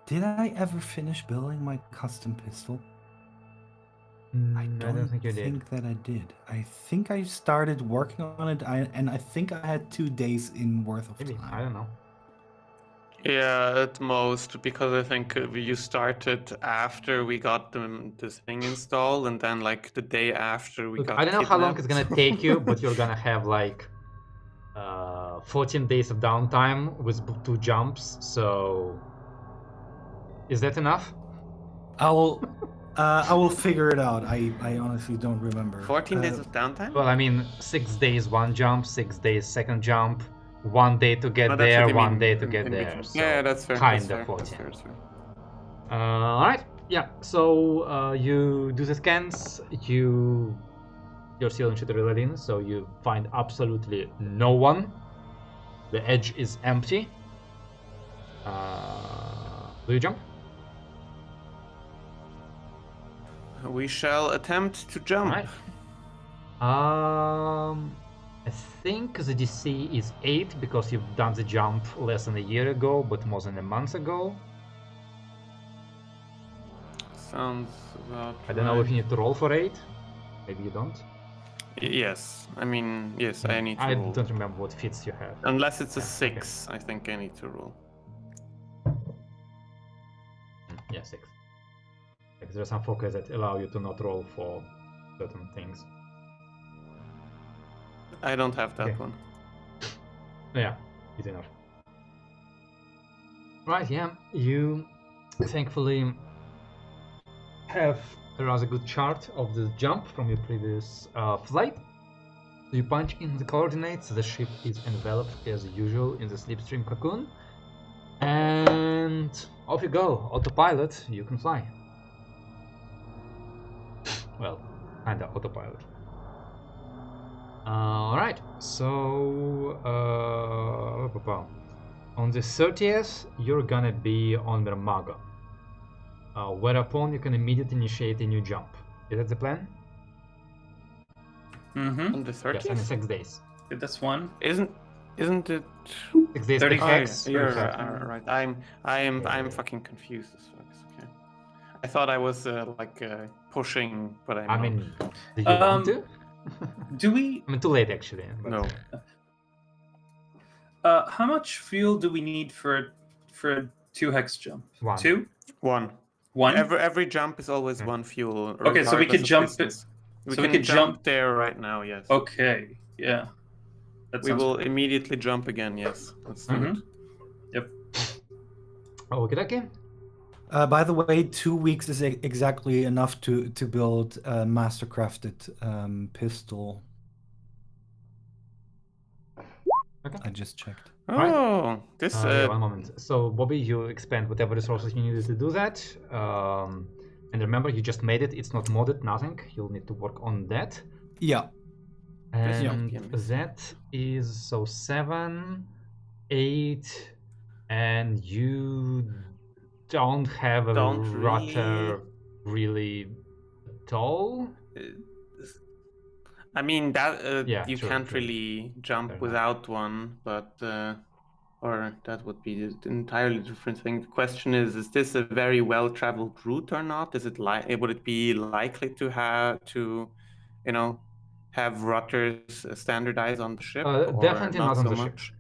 Speaker 6: Did I ever finish building my custom pistol? I don't
Speaker 1: think you did.
Speaker 6: think that I did. I think I started working on it, and I think I had 2 days in worth of
Speaker 1: Maybe,
Speaker 6: time.
Speaker 1: I don't know.
Speaker 4: Yeah, at most, because I think you started after we got this thing installed, and then like the day after we
Speaker 1: Look,
Speaker 4: got
Speaker 1: I don't know how long it's
Speaker 4: kidnapped.
Speaker 1: gonna take you, but you're gonna have like 14 days of downtime with 2 jumps, so is that enough?
Speaker 6: I will figure it out. I honestly don't remember.
Speaker 4: 14 days of downtime?
Speaker 1: Well, I mean, 6 days 1 jump, 6 days 2nd jump, 1 day to get
Speaker 4: But that's
Speaker 1: there,
Speaker 4: what I
Speaker 1: 1
Speaker 4: mean,
Speaker 1: day to
Speaker 4: in-
Speaker 1: get
Speaker 4: in
Speaker 1: there.
Speaker 4: between.
Speaker 1: So
Speaker 4: Yeah, that's fair.
Speaker 1: Kind
Speaker 4: that's
Speaker 1: of
Speaker 4: fair.
Speaker 1: 14.
Speaker 4: That's fair. That's fair.
Speaker 1: All right. Yeah. So you do the scans. You're still in Chitterladin, so you find absolutely no one. The edge is empty. Do you jump?
Speaker 4: We shall attempt to jump.
Speaker 1: Alright. I think the DC is 8 because you've done the jump less than a year ago, but more than a month ago.
Speaker 4: Sounds about
Speaker 1: I don't know if
Speaker 4: right.
Speaker 1: you need to roll for 8. Maybe you don't.
Speaker 4: Yes, I mean, yes, I need to
Speaker 1: I
Speaker 4: roll.
Speaker 1: don't remember what feats you have.
Speaker 4: Unless it's a
Speaker 1: Yeah, okay.
Speaker 4: 6, I think I need to roll.
Speaker 1: Yeah, 6. Like, there are some focus that allow you to not roll for certain things.
Speaker 4: I don't have that
Speaker 1: Okay.
Speaker 4: one.
Speaker 1: Yeah, easy enough. Right, yeah, you thankfully have a rather good chart of the jump from your previous flight. You punch in the coordinates, the ship is enveloped as usual in the slipstream cocoon, and off you go. Autopilot, you can fly. Well, kinda autopilot. Alright, so on the 30th, you're gonna be on Mermaga. Whereupon you can immediately initiate a new jump. Is that the plan?
Speaker 2: Mm-hmm.
Speaker 4: On the
Speaker 1: Yes, and in
Speaker 4: 30th?
Speaker 1: 6 days.
Speaker 2: That's one.
Speaker 4: Isn't it?
Speaker 1: 6 days
Speaker 2: 30
Speaker 1: to
Speaker 4: Oh, yeah,
Speaker 1: hex.
Speaker 4: you're
Speaker 1: Perfect.
Speaker 4: right. I'm fucking confused as fuck. It's okay. I thought I was pushing, but I'm
Speaker 1: I
Speaker 4: not.
Speaker 1: mean, do you want to?
Speaker 2: Do we?
Speaker 1: I mean, too late actually. But,
Speaker 4: No.
Speaker 2: How much fuel do we need for a 2 hex jump?
Speaker 1: One.
Speaker 2: 2?
Speaker 4: One.
Speaker 2: 1?
Speaker 4: Every jump is always
Speaker 1: Hmm.
Speaker 4: one fuel.
Speaker 2: Okay, so we could
Speaker 4: regardless of
Speaker 2: jump it-
Speaker 4: distance. We
Speaker 2: so we
Speaker 4: can
Speaker 2: could jump-
Speaker 4: there right now. Yes.
Speaker 2: Okay, yeah. That
Speaker 4: We
Speaker 2: sounds
Speaker 4: will
Speaker 2: good.
Speaker 4: immediately jump again. Yes. Let's do
Speaker 2: Mhm.
Speaker 4: it.
Speaker 2: Yep.
Speaker 1: Okay, okay.
Speaker 6: By the way, 2 weeks is exactly enough to build a mastercrafted pistol.
Speaker 1: Okay.
Speaker 6: I just checked.
Speaker 1: Right.
Speaker 4: Oh, this.
Speaker 1: Yeah, one moment. So, Bobby, you expend whatever resources you needed to do that. And remember, you just made it. It's not modded, nothing. You'll need to work on that.
Speaker 6: Yeah.
Speaker 4: This
Speaker 1: And
Speaker 4: might be a miss.
Speaker 1: that is so 7, 8, and you don't have a
Speaker 4: Don't
Speaker 1: rudder really at all.
Speaker 4: I mean that
Speaker 1: Yeah,
Speaker 4: you
Speaker 1: true,
Speaker 4: can't
Speaker 1: true.
Speaker 4: really jump
Speaker 1: Fair enough.
Speaker 4: without one, but or that would be an entirely different thing. The question is this a very well-traveled route or not? Is it would it be likely to have rudders standardized on the ship, or
Speaker 1: Definitely not on
Speaker 4: so
Speaker 1: the ship.
Speaker 4: much?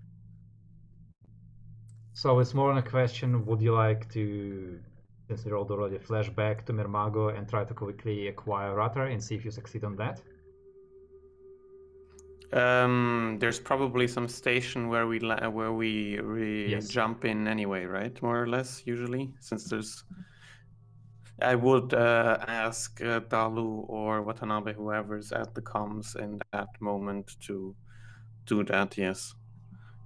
Speaker 1: So it's more on a question, would you like to, since you rolled already, flashback to Mermago and try to quickly acquire rudder and see if you succeed on that?
Speaker 4: There's probably some station where we
Speaker 1: Yes.
Speaker 4: jump in anyway, right? More or less, usually, since there's. I would ask Dalu or Watanabe, whoever's at the comms in that moment, to do that. Yes,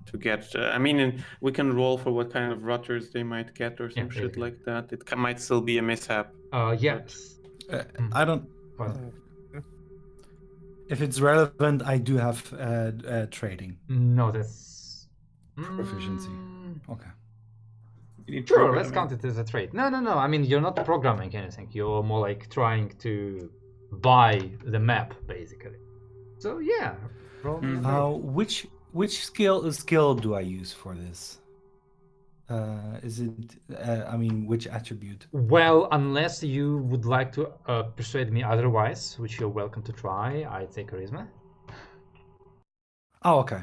Speaker 4: to get. I mean, we can roll for what kind of rudders they might get or some
Speaker 1: Yeah,
Speaker 4: shit
Speaker 1: basically.
Speaker 4: like that. It might still be a mishap.
Speaker 1: Yes.
Speaker 6: I don't.
Speaker 1: Pardon.
Speaker 6: If it's relevant, I do have trading.
Speaker 1: No, that's...
Speaker 6: Proficiency.
Speaker 1: Mm,
Speaker 6: Okay.
Speaker 2: You need
Speaker 1: Sure, let's
Speaker 2: programming.
Speaker 1: count it as a trade. No. I mean, you're not programming anything. You're more like trying to buy the map, basically. So yeah. Roll me a trade.
Speaker 6: Which skill do I use for this? Is it? I mean, which attribute?
Speaker 1: Well, unless you would like to persuade me otherwise, which you're welcome to try, I'd say charisma.
Speaker 6: Oh, okay.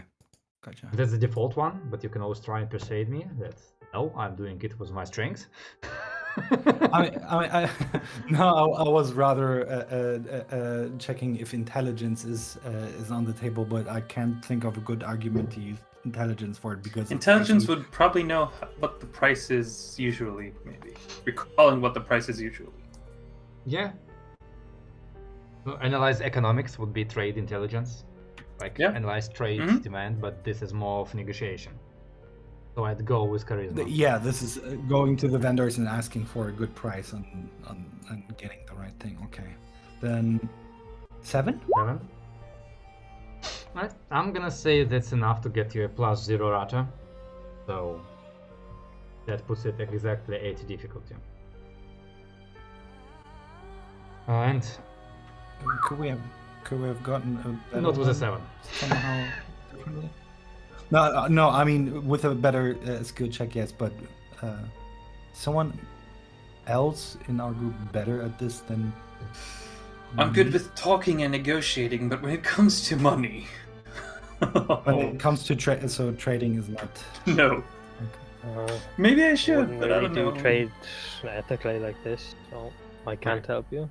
Speaker 6: Gotcha.
Speaker 1: That's the default one, but you can always try and persuade me that no, I'm doing it with my strength.
Speaker 6: I was rather checking if intelligence is on the table, but I can't think of a good argument to use intelligence for it because
Speaker 2: Intelligence would probably know what the price is usually, maybe. Recalling what the price is usually.
Speaker 1: Yeah. So analyze economics would be trade intelligence. like
Speaker 2: Yeah.
Speaker 1: analyze trade
Speaker 2: Mhm.
Speaker 1: demand, but this is more of negotiation. So I'd go with charisma.
Speaker 6: Yeah, this is going to the vendors and asking for a good price on getting the right thing. Okay, then 7.
Speaker 1: 7. Right, I'm gonna say that's enough to get you a +0 rata. So that puts it at exactly 80 difficulty. And
Speaker 6: Could we have gotten a better
Speaker 1: not with a
Speaker 6: one
Speaker 1: 7.
Speaker 6: somehow differently? No. I mean, with a better skill check, yes. But someone else in our group better at this than
Speaker 2: I'm good
Speaker 6: me?
Speaker 2: with talking and negotiating, but when it comes to money,
Speaker 6: When it comes to trading is not.
Speaker 2: no.
Speaker 6: Okay.
Speaker 2: Maybe I
Speaker 3: I
Speaker 2: should,
Speaker 3: wouldn't
Speaker 2: but I
Speaker 3: really
Speaker 2: don't
Speaker 3: do
Speaker 2: know.
Speaker 3: trade ethically like this, so I can't help you.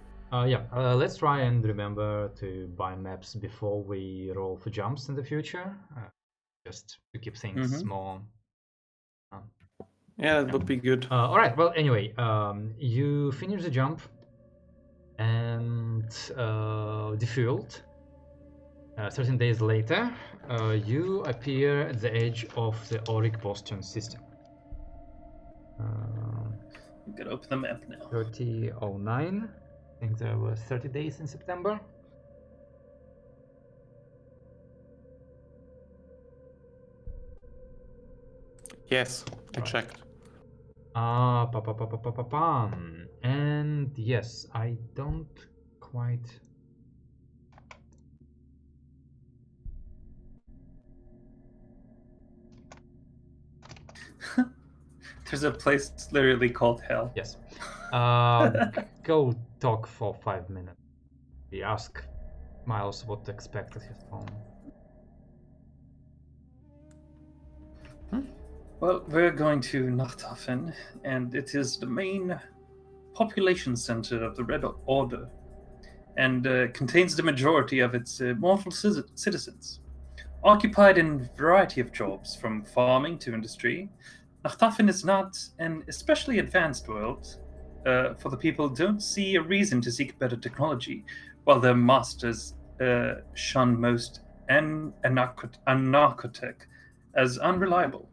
Speaker 1: Let's try and remember to buy maps before we roll for jumps in the future, just to keep things
Speaker 2: Mhm.
Speaker 1: more.
Speaker 4: Yeah, that would be good.
Speaker 1: All right. Well, anyway, you finish the jump and defueled. 13 days later, you appear at the edge of the Auric Bastion system.
Speaker 2: I'm gonna open the map now.
Speaker 1: 3009. I think there were 30 days in September.
Speaker 4: Yes, I
Speaker 1: Right.
Speaker 4: checked.
Speaker 1: And yes, I don't quite.
Speaker 2: There's a place literally called Hell.
Speaker 1: Yes. Go talk for 5 minutes. We ask Miles what to expect at his home.
Speaker 2: Well, we're going to Nachthafen, and it is the main population center of the Red Order, and contains the majority of its mortal citizens. Occupied in a variety of jobs, from farming to industry, Nachthafen is not an especially advanced world, for the people don't see a reason to seek better technology, while their masters shun most arcanotech as unreliable.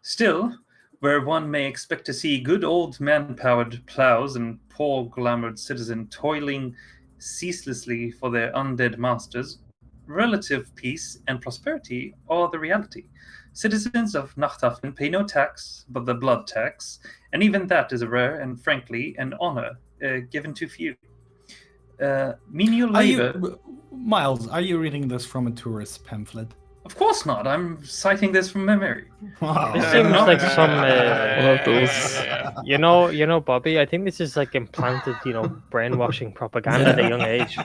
Speaker 2: Still, where one may expect to see good old man-powered plows and poor glamoured citizen toiling ceaselessly for their undead masters, relative peace and prosperity are the reality. Citizens of Nachthafen pay no tax but the blood tax, and even that is a rare and, frankly, an honor given to few. Menial
Speaker 6: Are
Speaker 2: labor.
Speaker 6: you, Miles? Are you reading this from a tourist pamphlet?
Speaker 2: Of course not. I'm citing this from memory.
Speaker 6: Wow.
Speaker 3: This
Speaker 2: Yeah,
Speaker 3: seems
Speaker 2: no.
Speaker 3: like some,
Speaker 5: One of those.
Speaker 3: you know, Bobby. I think this is like implanted, brainwashing propaganda at a young age.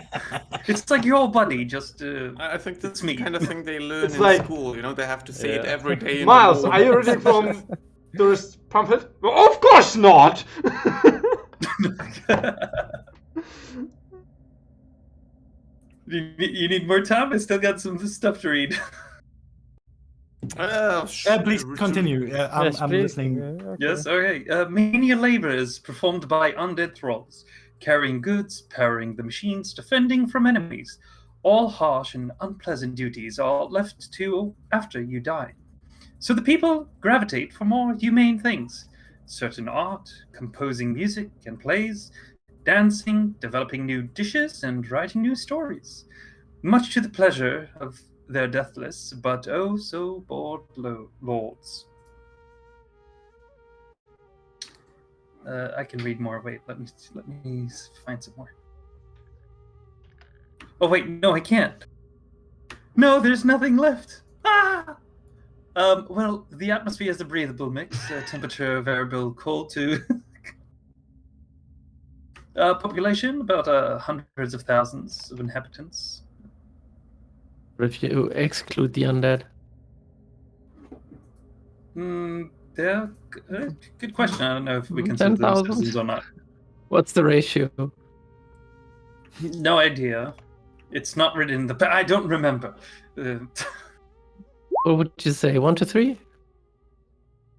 Speaker 2: It's like your buddy, just
Speaker 4: I think that's
Speaker 2: It's me.
Speaker 4: the kind of thing they learn
Speaker 1: It's
Speaker 4: in
Speaker 1: like-
Speaker 4: school. You know, they have to say it
Speaker 3: Yeah.
Speaker 4: every day. In
Speaker 1: Miles,
Speaker 4: the
Speaker 1: are you reading from tourist pamphlet? Of course not.
Speaker 2: you need more time? I still got some stuff to read.
Speaker 6: Please continue. I'm
Speaker 3: Yes, please.
Speaker 6: listening.
Speaker 3: Yeah, okay.
Speaker 2: Yes, okay. Menial labor is performed by undead thralls, carrying goods, powering the machines, defending from enemies. All harsh and unpleasant duties are left to after you die. So the people gravitate for more humane things: certain art, composing music and plays, dancing, developing new dishes, and writing new stories. Much to the pleasure of their deathless but oh so bored lords. I can read more. Wait, let me find some more. Oh wait, no, I can't. No, there's nothing left. Ah. Well, the atmosphere is a breathable mix, temperature variable cold to population about hundreds of thousands of inhabitants.
Speaker 5: If you exclude the undead,
Speaker 2: Yeah, good question. I don't know if we consider them
Speaker 5: 10,000?
Speaker 2: citizens or not.
Speaker 5: what's the ratio?
Speaker 2: No idea. It's not written in the. I don't remember.
Speaker 5: What would you say? 1 to 3?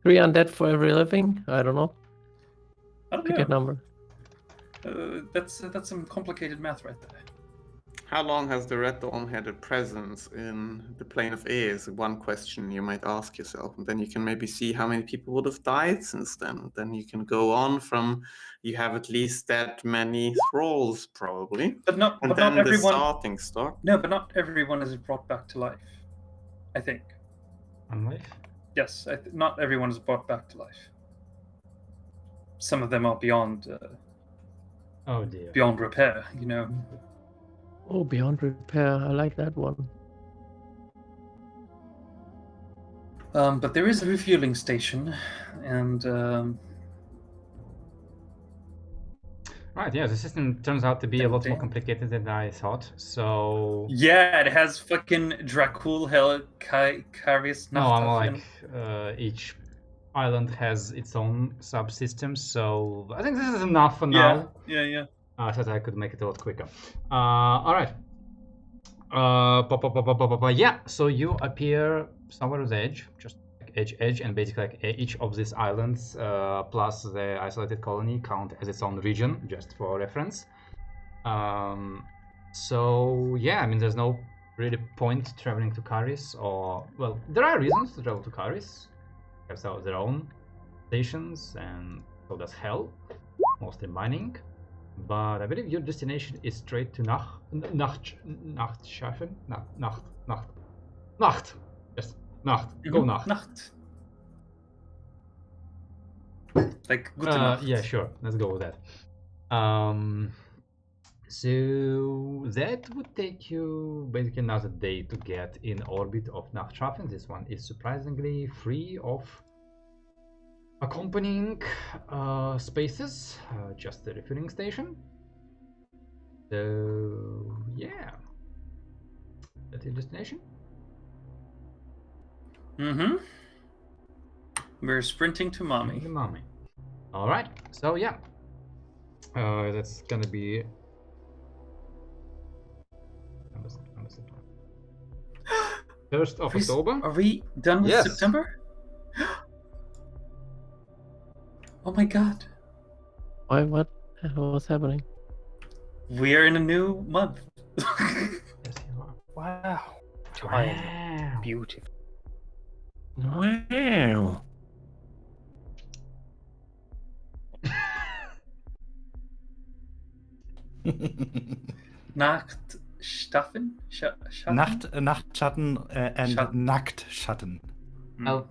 Speaker 5: 3 undead for every living? I don't know.
Speaker 2: I don't
Speaker 5: Pick a
Speaker 2: know.
Speaker 5: number.
Speaker 2: That's some complicated math right there.
Speaker 4: How long has the Red Dawn had a presence in the plane of air is one question you might ask yourself. And then you can maybe see how many people would have died since then. Then you can go on from you have at least that many thralls probably.
Speaker 2: But not
Speaker 4: And
Speaker 2: but
Speaker 4: then
Speaker 2: not
Speaker 4: the
Speaker 2: everyone.
Speaker 4: starting stock.
Speaker 2: No, but not everyone is brought back to life. I think.
Speaker 1: On life?
Speaker 2: Yes, not everyone is brought back to life. Some of them are beyond
Speaker 1: Oh dear.
Speaker 2: beyond repair. You know.
Speaker 5: Oh, beyond repair. I like that one.
Speaker 2: But there is a refueling station, and
Speaker 1: Right, yeah, the system turns out to be a lot more
Speaker 2: Damn.
Speaker 1: complicated than I thought, so...
Speaker 2: yeah, it has fucking Dracul, Hell, Carius,
Speaker 1: No, I'm
Speaker 2: Nachtaf,
Speaker 1: like, each island has its own subsystems, so I think this is enough for now.
Speaker 2: Yeah.
Speaker 1: I thought I could make it a lot quicker. Alright. Yeah, so you appear somewhere on the edge, just like edge, and basically like each of these islands plus the isolated colony count as its own region, just for reference. So yeah, I mean, there's no really point traveling to Caris, or well, there are reasons to travel to Caris. They have their own stations, and so does Hell, mostly mining. But I believe your destination is straight to Nachtschaffen. Nacht. Yes, Nacht. Go Nacht.
Speaker 2: Nacht. Like gute Nacht.
Speaker 1: Yeah, sure. Let's go with that. So that would take you basically another day to get in orbit of Nachtschaffen. This one is surprisingly free of accompanying spaces, just the refueling station. So yeah, that's your destination.
Speaker 2: We're sprinting to mommy.
Speaker 1: Mommy. All right. So yeah, that's gonna be. 1st of October.
Speaker 2: Are we done with
Speaker 1: Yes.
Speaker 2: September? Oh my god.
Speaker 5: Why? What? What's happening?
Speaker 2: We're in a new month.
Speaker 1: Yes, you are.
Speaker 3: Wow.
Speaker 1: Wow.
Speaker 3: Beautiful.
Speaker 6: Wow.
Speaker 2: Nachtstaffen? Schatten?
Speaker 6: Nachtschatten and
Speaker 2: Schatten.
Speaker 6: Nacktschatten.
Speaker 1: Well,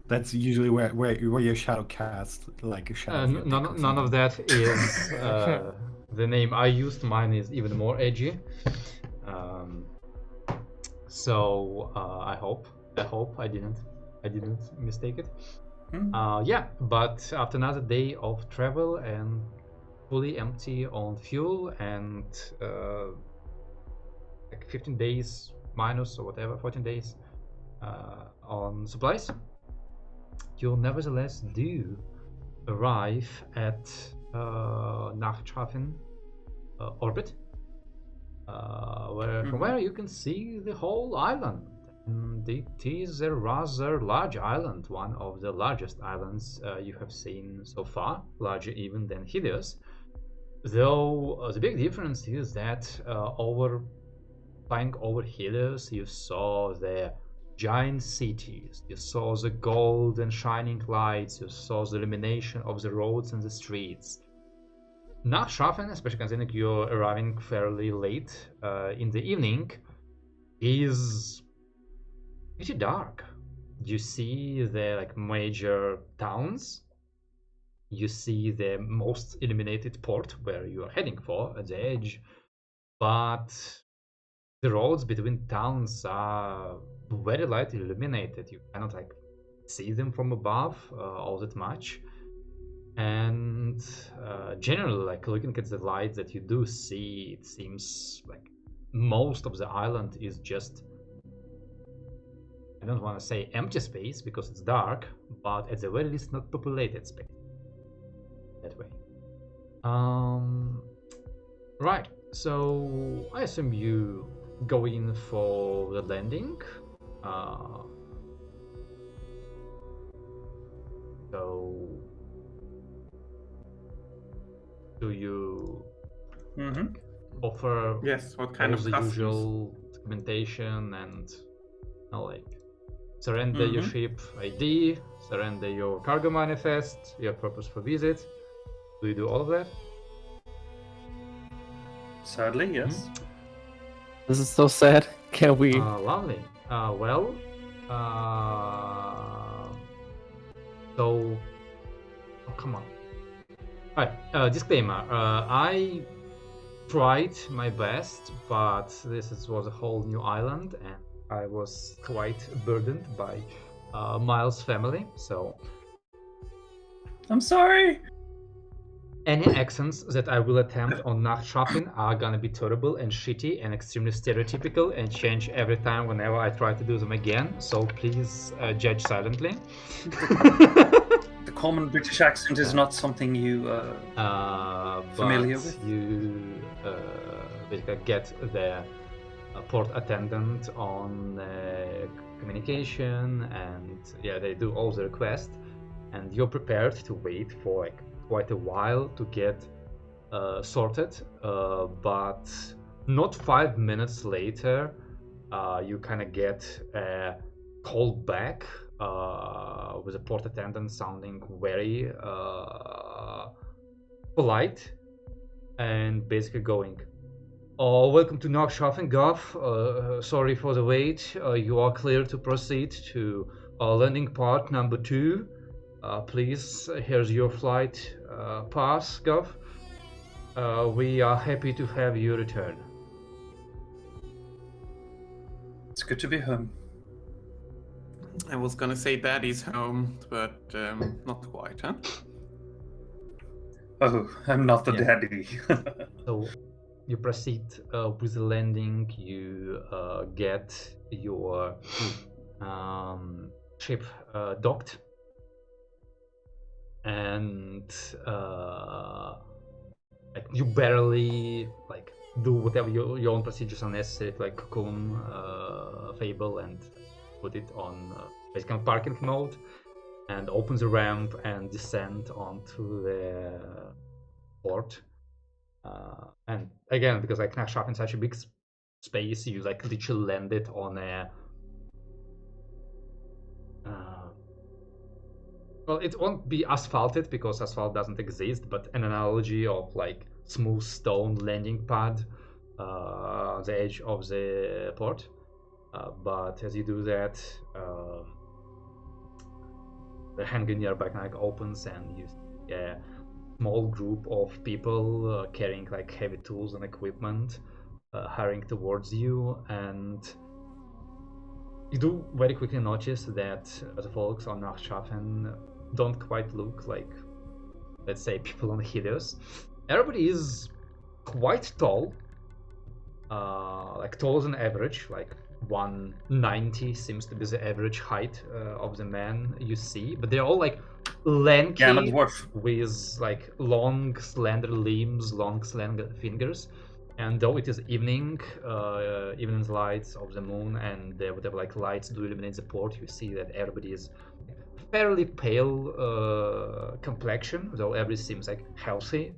Speaker 6: That's usually where your shadow cast, like a shadow. of your dick or
Speaker 1: none of
Speaker 6: something.
Speaker 1: that is the name I used. Mine is even more edgy. So I hope I didn't mistake it. Yeah, but after another day of travel and fully empty on fuel and like 15 days minus or whatever, 14 days on supplies, you'll nevertheless do arrive at Nachtschaffen orbit, from where you can see the whole island. And it is a rather large island, one of the largest islands you have seen so far, larger even than Helios. Though the big difference is that flying over Helios, you saw the giant cities, you saw the gold and shining lights, you saw the illumination of the roads and the streets. Nachtschaffen, especially considering you're arriving fairly late in the evening, is pretty dark. You see the like major towns, you see the most illuminated port where you are heading for at the edge, but the roads between towns are very lightly illuminated. You cannot like see them from above all that much, and generally, like looking at the lights that you do see, it seems like most of the island is just, I don't want to say empty space because it's dark, but at the very least not populated space. That way. Right, so I assume you go in for the landing. So do you offer
Speaker 4: Yes, what kind
Speaker 1: all
Speaker 4: of
Speaker 1: the
Speaker 4: customs?
Speaker 1: usual documentation and like surrender your ship ID, surrender your cargo manifest, your purpose for visit. Do you do all of that?
Speaker 2: Sadly, yes.
Speaker 5: This is so sad. Can we?
Speaker 1: Lovely. Well, so oh, come on. Alright, disclaimer. I tried my best, but was a whole new island, and I was quite burdened by Miles' family. So
Speaker 2: I'm sorry.
Speaker 1: any accents that I will attempt on Nachtschaffen are gonna be terrible and shitty and extremely stereotypical and change every time whenever I try to do them again. So please judge silently.
Speaker 2: The common British accent is not something you familiar
Speaker 1: but
Speaker 2: with?
Speaker 1: you basically get the port attendant on communication, and yeah, they do all the requests, and you're prepared to wait for like quite a while to get sorted, but not 5 minutes later you kind of get a call back with a port attendant sounding very polite and basically going, "Oh, welcome to Nachtschaffen, Gov. Sorry for the wait. You are clear to proceed to landing part number 2. Please, here's your flight pass, Gov. We are happy to have you return."
Speaker 2: It's good to be home.
Speaker 4: I was gonna say daddy's home, but not quite, huh?
Speaker 2: Oh, I'm not the
Speaker 1: Yeah.
Speaker 2: daddy.
Speaker 1: So you proceed with the landing. You get your ship docked, and like you barely like do whatever your own procedures are necessary, to, like cocoon Fable and put it on basically parking mode, and open the ramp and descend onto the port. And again, because like Nachtschaffen is such a big space, you like literally landed on a well, it won't be asphalted because asphalt doesn't exist, but an analogy of like smooth stone landing pad, the edge of the port. But as you do that, the hangar nearby kind of opens, and you see a small group of people carrying like heavy tools and equipment hurrying towards you, and you do very quickly notice that the folks on Nachtschaffen don't quite look like, let's say, people on Helios. Everybody is quite tall, like taller than average, like 190 seems to be the average height of the man you see, but they're all like lanky,
Speaker 2: Yeah, I'm a dwarf.
Speaker 1: with like long slender limbs, long slender fingers. And though it is evening, evening lights of the moon and whatever like lights do illuminate the port, you see that everybody is fairly pale complexion, though everybody seems like healthy,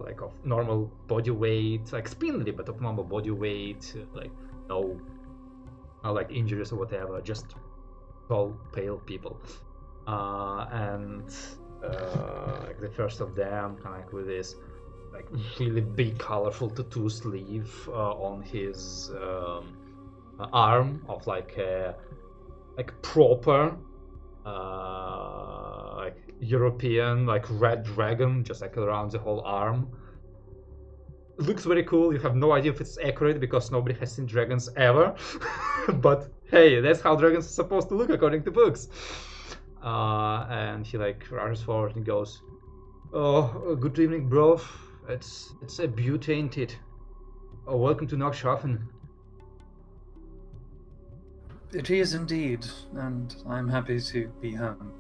Speaker 1: like of normal body weight, like spindly, but of normal body weight, like no like injuries or whatever, just tall, pale people. And like the first of them, kind of like with this like really big, colorful tattoo sleeve on his arm of like a proper like European like red dragon, just like around the whole arm. It looks very cool. You have no idea if it's accurate because nobody has seen dragons ever. But hey, that's how dragons are supposed to look according to books. And he like rushes forward and goes, "Oh, good evening, bro. It's a beauty, ain't it? Oh, welcome to Nachtschaffen."
Speaker 2: It is indeed, and I'm happy to be home.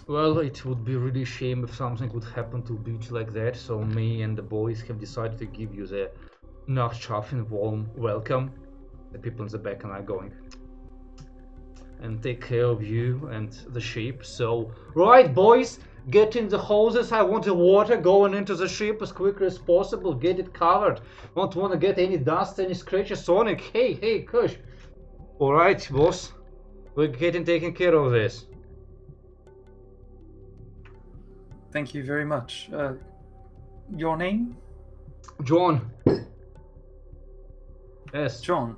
Speaker 1: Well, it would be really a shame if something would happen to a beach like that, so me and the boys have decided to give you the Nachtschaffen warm welcome. The people in the back and I going, and take care of you and the ship. So, right, boys, Get in the hoses. I want the water going into the ship as quickly as possible. Get it covered. Don't want to get any dust, any scratches on it. Hey, Kush. Alright, boss. We're getting taken care of this.
Speaker 2: Thank you very much. Your name?
Speaker 1: John. Yes.
Speaker 2: John.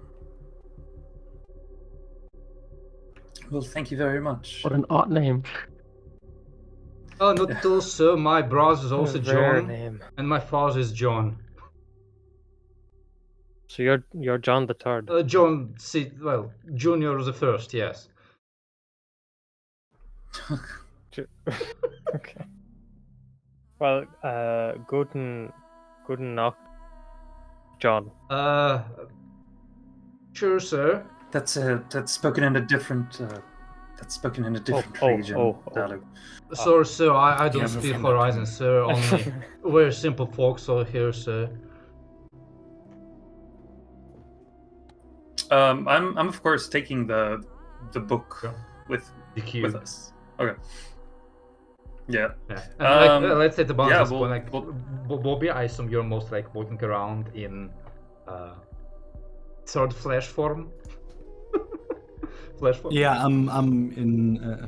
Speaker 2: Well, thank you very much.
Speaker 5: What an odd name.
Speaker 1: Oh, not at all, sir. My brother is also
Speaker 3: Rare
Speaker 1: John.
Speaker 3: name.
Speaker 1: And my father is John.
Speaker 3: So you're John the Third.
Speaker 1: John, Junior the First, yes.
Speaker 3: Okay. Well, guten Nacht, John.
Speaker 1: Sure, sir.
Speaker 2: That's spoken in a different region. Dialect.
Speaker 1: Sorry, sir, I don't
Speaker 6: have a
Speaker 1: speak
Speaker 6: friend
Speaker 1: Horizon, sir. Only we're simple folks over here, sir.
Speaker 2: I'm of course taking the book with
Speaker 1: The cube.
Speaker 2: with us. Okay. Yeah.
Speaker 1: And let's say the balance
Speaker 2: yeah,
Speaker 1: is Bobby, I assume you're most like walking around in third flesh form. Flesh form.
Speaker 6: Yeah, I'm in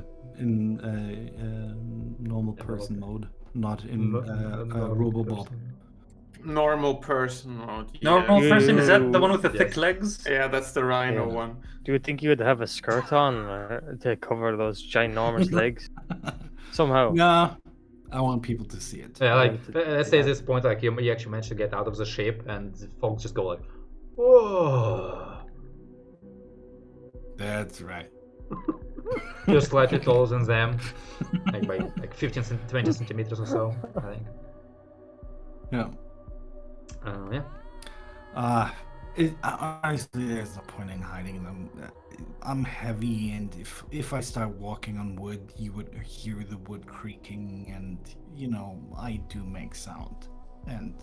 Speaker 6: normal person mode, not in Robobob.
Speaker 4: Normal person mode.
Speaker 2: Normal
Speaker 4: yeah.
Speaker 2: person, is that the one with the thick
Speaker 1: Yes.
Speaker 2: legs?
Speaker 4: Yeah, that's the rhino
Speaker 3: Yeah.
Speaker 4: one.
Speaker 3: Do you think you would have a skirt on to cover those ginormous legs? Somehow.
Speaker 6: Nah, I want people to see it.
Speaker 1: Yeah, like let's say at this point, like you actually managed to get out of the ship, and the folks just go like, "Whoa!"
Speaker 6: That's right.
Speaker 1: You're slightly taller than them, like by like 20 centimeters or so, I think.
Speaker 6: Yeah.
Speaker 1: Yeah.
Speaker 6: Honestly, there's no point in hiding them. I'm heavy, and if I start walking on wood, you would hear the wood creaking, and I do make sound, and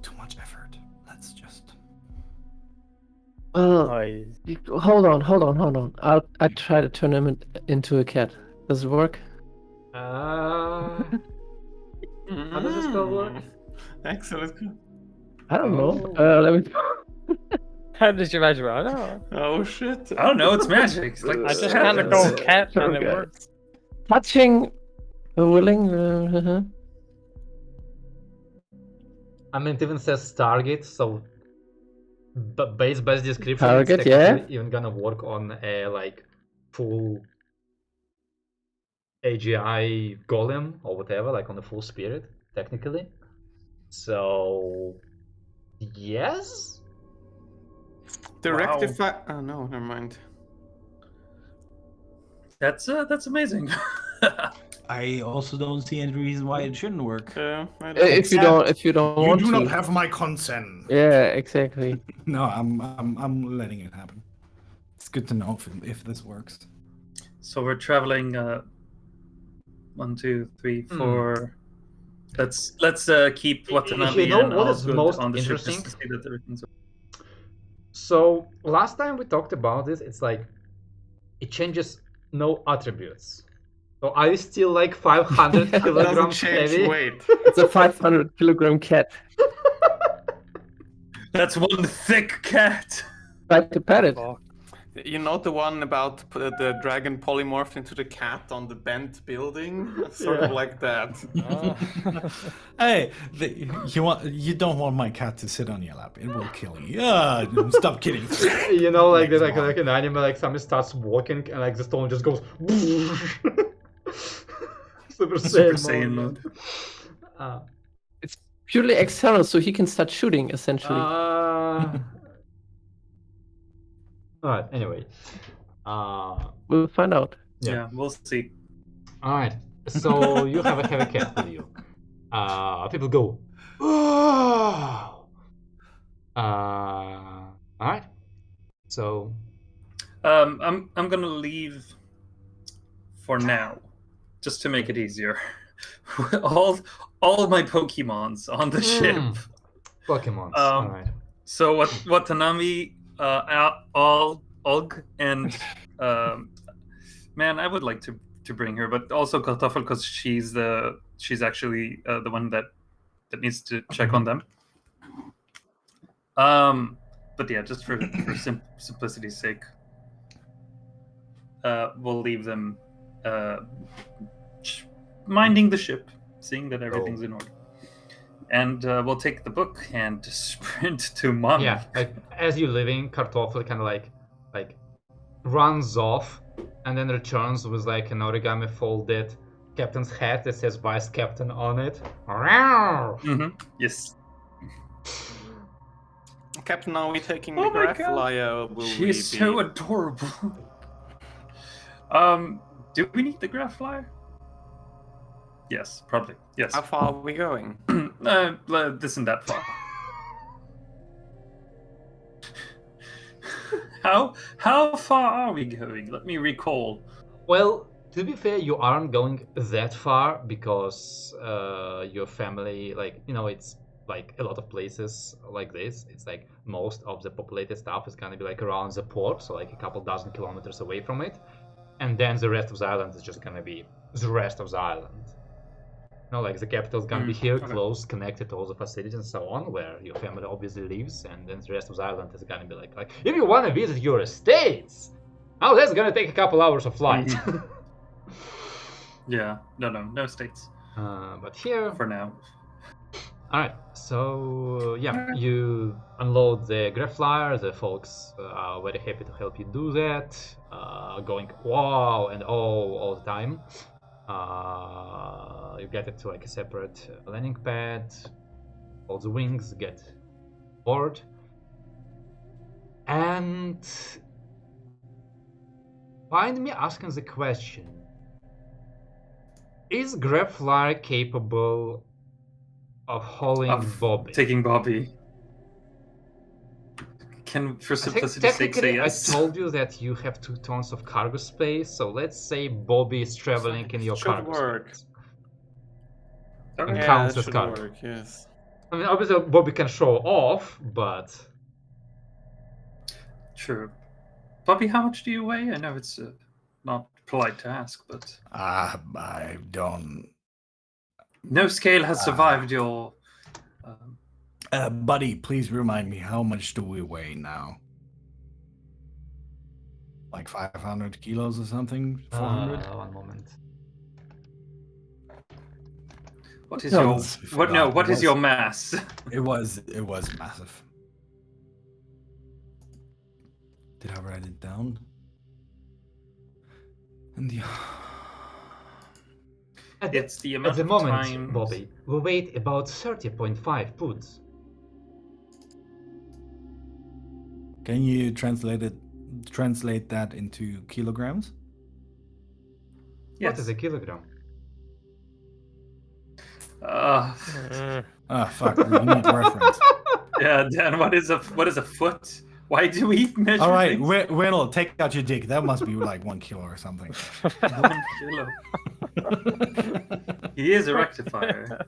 Speaker 6: too much effort. Let's just.
Speaker 5: Well,
Speaker 3: I
Speaker 5: hold on. I try to turn him into a cat. Does it work?
Speaker 1: How does this spell work?
Speaker 4: Excellent.
Speaker 5: I don't know. Let me.
Speaker 3: How did you measure it? I don't know.
Speaker 4: Oh shit.
Speaker 2: I don't know. It's magic. It's like
Speaker 3: I just kind of go cat and it
Speaker 5: Okay.
Speaker 3: works.
Speaker 5: Touching, willing.
Speaker 1: I mean, it even says target, so base description.
Speaker 5: Target,
Speaker 1: it's technically even gonna work on a like full AGI golem or whatever, like on the full spirit, technically. So yes.
Speaker 4: The
Speaker 2: Wow.
Speaker 4: rectify. Oh no, never mind.
Speaker 2: That's amazing.
Speaker 8: I also don't see any reason why it shouldn't work.
Speaker 4: I don't
Speaker 5: If you don't
Speaker 6: You
Speaker 5: want
Speaker 6: do
Speaker 5: to.
Speaker 6: not have my consent.
Speaker 5: Yeah, exactly.
Speaker 6: No, I'm letting it happen. It's good to know if this works.
Speaker 2: So we're traveling 1, 2, 3, 4. Let's keep Watanabe
Speaker 1: You know
Speaker 2: and
Speaker 1: what is
Speaker 2: Osgood
Speaker 1: most
Speaker 2: on the ship
Speaker 1: interesting?
Speaker 2: just to see that everything's.
Speaker 1: So last time we talked about this, it's like it changes no attributes. So are you still like 500
Speaker 4: Doesn't
Speaker 1: kilograms
Speaker 4: change
Speaker 1: heavy?
Speaker 4: weight.
Speaker 5: It's a 500-kilogram cat.
Speaker 2: That's one thick cat.
Speaker 5: Try to pet it.
Speaker 3: Oh,
Speaker 4: You know the one about the dragon polymorphed into the cat on the bent building? Sort of like that.
Speaker 6: Hey, you don't want my cat to sit on your lap. It will kill you. Stop kidding.
Speaker 1: You know, like
Speaker 6: Next
Speaker 1: like
Speaker 6: one.
Speaker 1: an anime, like somebody starts walking and like the stone just goes. Super
Speaker 2: Super
Speaker 1: Saiyan
Speaker 2: Saiyan
Speaker 1: mode.
Speaker 2: mode.
Speaker 5: It's purely external, so he can start shooting, essentially.
Speaker 1: Alright, anyway.
Speaker 5: We'll find out.
Speaker 2: Yeah, we'll see.
Speaker 1: Alright, so you have a heavy cat with you. People go, "Oh!" Alright. So
Speaker 2: I'm gonna leave for now, just to make it easier. all my Pokemons on the ship.
Speaker 1: Pokemons.
Speaker 2: Um,
Speaker 1: Alright.
Speaker 2: So Watanabe, Olg, and man, I would like to to bring her, but also Kartoffel because she's actually the one that needs to check on them. But yeah, just for simplicity's sake, we'll leave them minding the ship, seeing that everything's in order. And we'll take the book and sprint to Mom.
Speaker 1: Yeah, like as you're leaving, Kartoffel kind of like runs off and then returns with like an origami folded captain's hat that says Vice Captain on it.
Speaker 2: Yes.
Speaker 4: Captain, are we taking the graph flyer?
Speaker 2: She's so adorable. Do we need the graph flyer? Yes, probably. Yes.
Speaker 4: How far are we going?
Speaker 2: This and that far. How far are we going? Let me recall.
Speaker 1: Well, to be fair, you aren't going that far because your family, like, you know, it's like a lot of places like this. It's like most of the populated stuff is gonna be like around the port, so like a couple dozen kilometers away from it. And then the rest of the island is just gonna be the rest of the island. You know, like the capital's gonna be here, close, connected to all the facilities and so on, where your family obviously lives, and then the rest of the island is gonna be like if you wanna visit your estates, oh, that's gonna take a couple hours of flight.
Speaker 2: Yeah, no states.
Speaker 1: But here
Speaker 2: for now.
Speaker 1: Alright, so yeah, you unload the graph flyer. The folks are very happy to help you do that, going wow and oh all the time. You get it to like a separate landing pad. All the wings get board, and find me asking the question: is graph flyer capable of hauling Bobby?
Speaker 2: Taking Bobby. Can, for simplicity's sake, say yes?
Speaker 1: I told you that you have 2 tons of cargo space, so let's say Bobby is traveling in your cargo space.
Speaker 4: Okay.
Speaker 1: And counts as cargo.
Speaker 4: Work, yes.
Speaker 1: I mean, obviously Bobby can show off, but...
Speaker 2: True. Bobby, how much do you weigh? I know it's not polite to ask, but...
Speaker 6: I don't...
Speaker 2: No scale has survived your...
Speaker 6: buddy, please remind me, how much do we weigh now? Like 500 kilos or something? 400?
Speaker 1: One moment.
Speaker 2: What is your... What is your mass?
Speaker 6: It was massive. Did I write it down? And the...
Speaker 2: It's the amount
Speaker 1: at the
Speaker 2: of
Speaker 1: moment,
Speaker 2: times...
Speaker 1: Bobby, we weigh about 30.5 puds.
Speaker 6: Can you translate that into kilograms?
Speaker 2: Yes.
Speaker 1: What is a kilogram?
Speaker 6: Fuck, we need reference.
Speaker 2: Yeah, Dan, what is a foot? Why do we measure?
Speaker 6: All right, Wendell, take out your dick. That must be like 1 kilo or something.
Speaker 2: 1 kilo. He is a rectifier.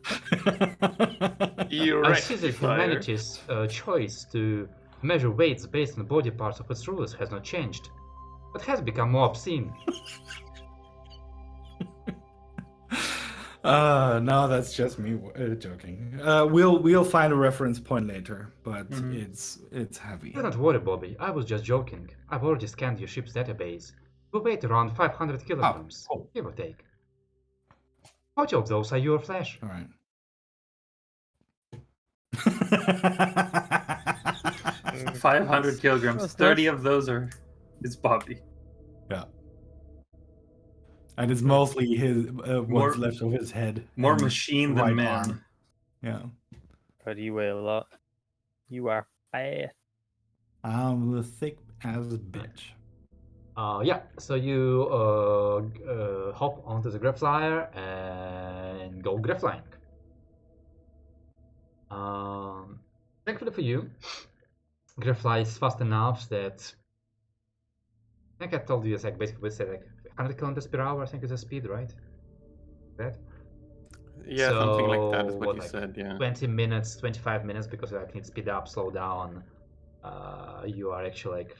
Speaker 1: I see that humanity's choice to measure weights based on body parts of its rulers has not changed, but has become more obscene.
Speaker 6: No, that's just me joking. We'll find a reference point later, but it's heavy.
Speaker 1: Do not worry, Bobby. I was just joking. I've already scanned your ship's database. We weigh around 500 kilograms, give or take. How much of those are your flesh?
Speaker 6: All right.
Speaker 2: 500 kilograms. 30 of those is Bobby.
Speaker 6: Yeah. And it's mostly his what's left of his head.
Speaker 2: More machine than man.
Speaker 6: Arm. Yeah.
Speaker 3: But you weigh a lot. You are fat.
Speaker 6: I'm the thick as a bitch.
Speaker 1: Yeah, so you hop onto the graph flyer and go graph flying. Thankfully for you, graph fly is fast enough that I think I told you it's like basically say like 100 kilometers per hour. I think is the speed, right? That.
Speaker 4: Yeah,
Speaker 1: So,
Speaker 4: something like that is what you
Speaker 1: like
Speaker 4: said. Yeah.
Speaker 1: 20 minutes, 25 minutes because you like need speed up, slow down. You are actually like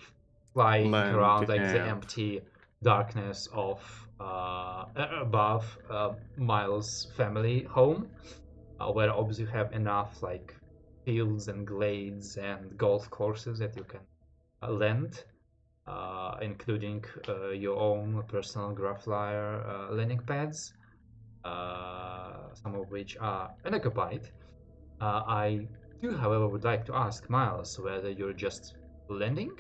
Speaker 1: flying around like the empty darkness of above Miles' family home, where obviously you have enough like fields and glades and golf courses that you can lend, including your own personal Graflyer landing pads, some of which are unoccupied. I do, however, would like to ask Miles whether you're just landing.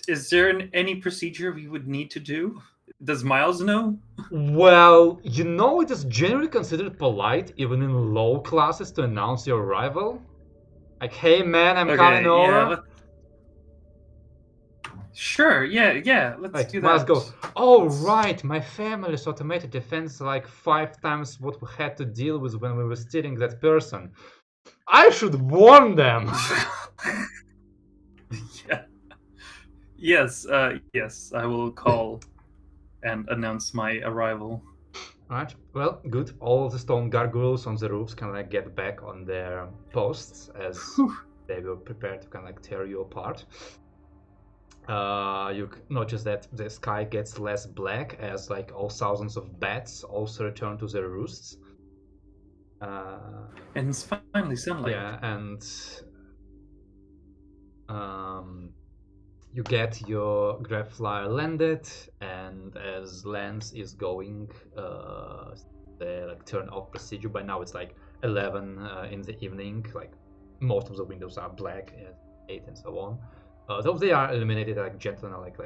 Speaker 2: Is there any procedure we would need to do? Does Miles know?
Speaker 1: Well, you know it is generally considered polite, even in low classes, to announce your arrival. Like, hey man, I'm coming over.
Speaker 2: Sure, yeah, let's
Speaker 1: Like,
Speaker 2: do
Speaker 1: Miles
Speaker 2: that.
Speaker 1: goes, oh right, my family's automated defense like 5 times what we had to deal with when we were stealing that person. I should warn them.
Speaker 2: Yeah. Yes, I will call and announce my arrival.
Speaker 1: Alright, well, good. All the stone gargoyles on the roofs can like get back on their posts as they were prepared to kind of like tear you apart. You notice that the sky gets less black as like all thousands of bats also return to their roosts.
Speaker 2: And it's finally sunlight.
Speaker 1: Yeah, and you get your Graflyer landed, and as Lance is going, they like turn off procedure. By now it's like 11 in the evening. Like most of the windows are black, 8 and so on. Though they are illuminated like gentle, like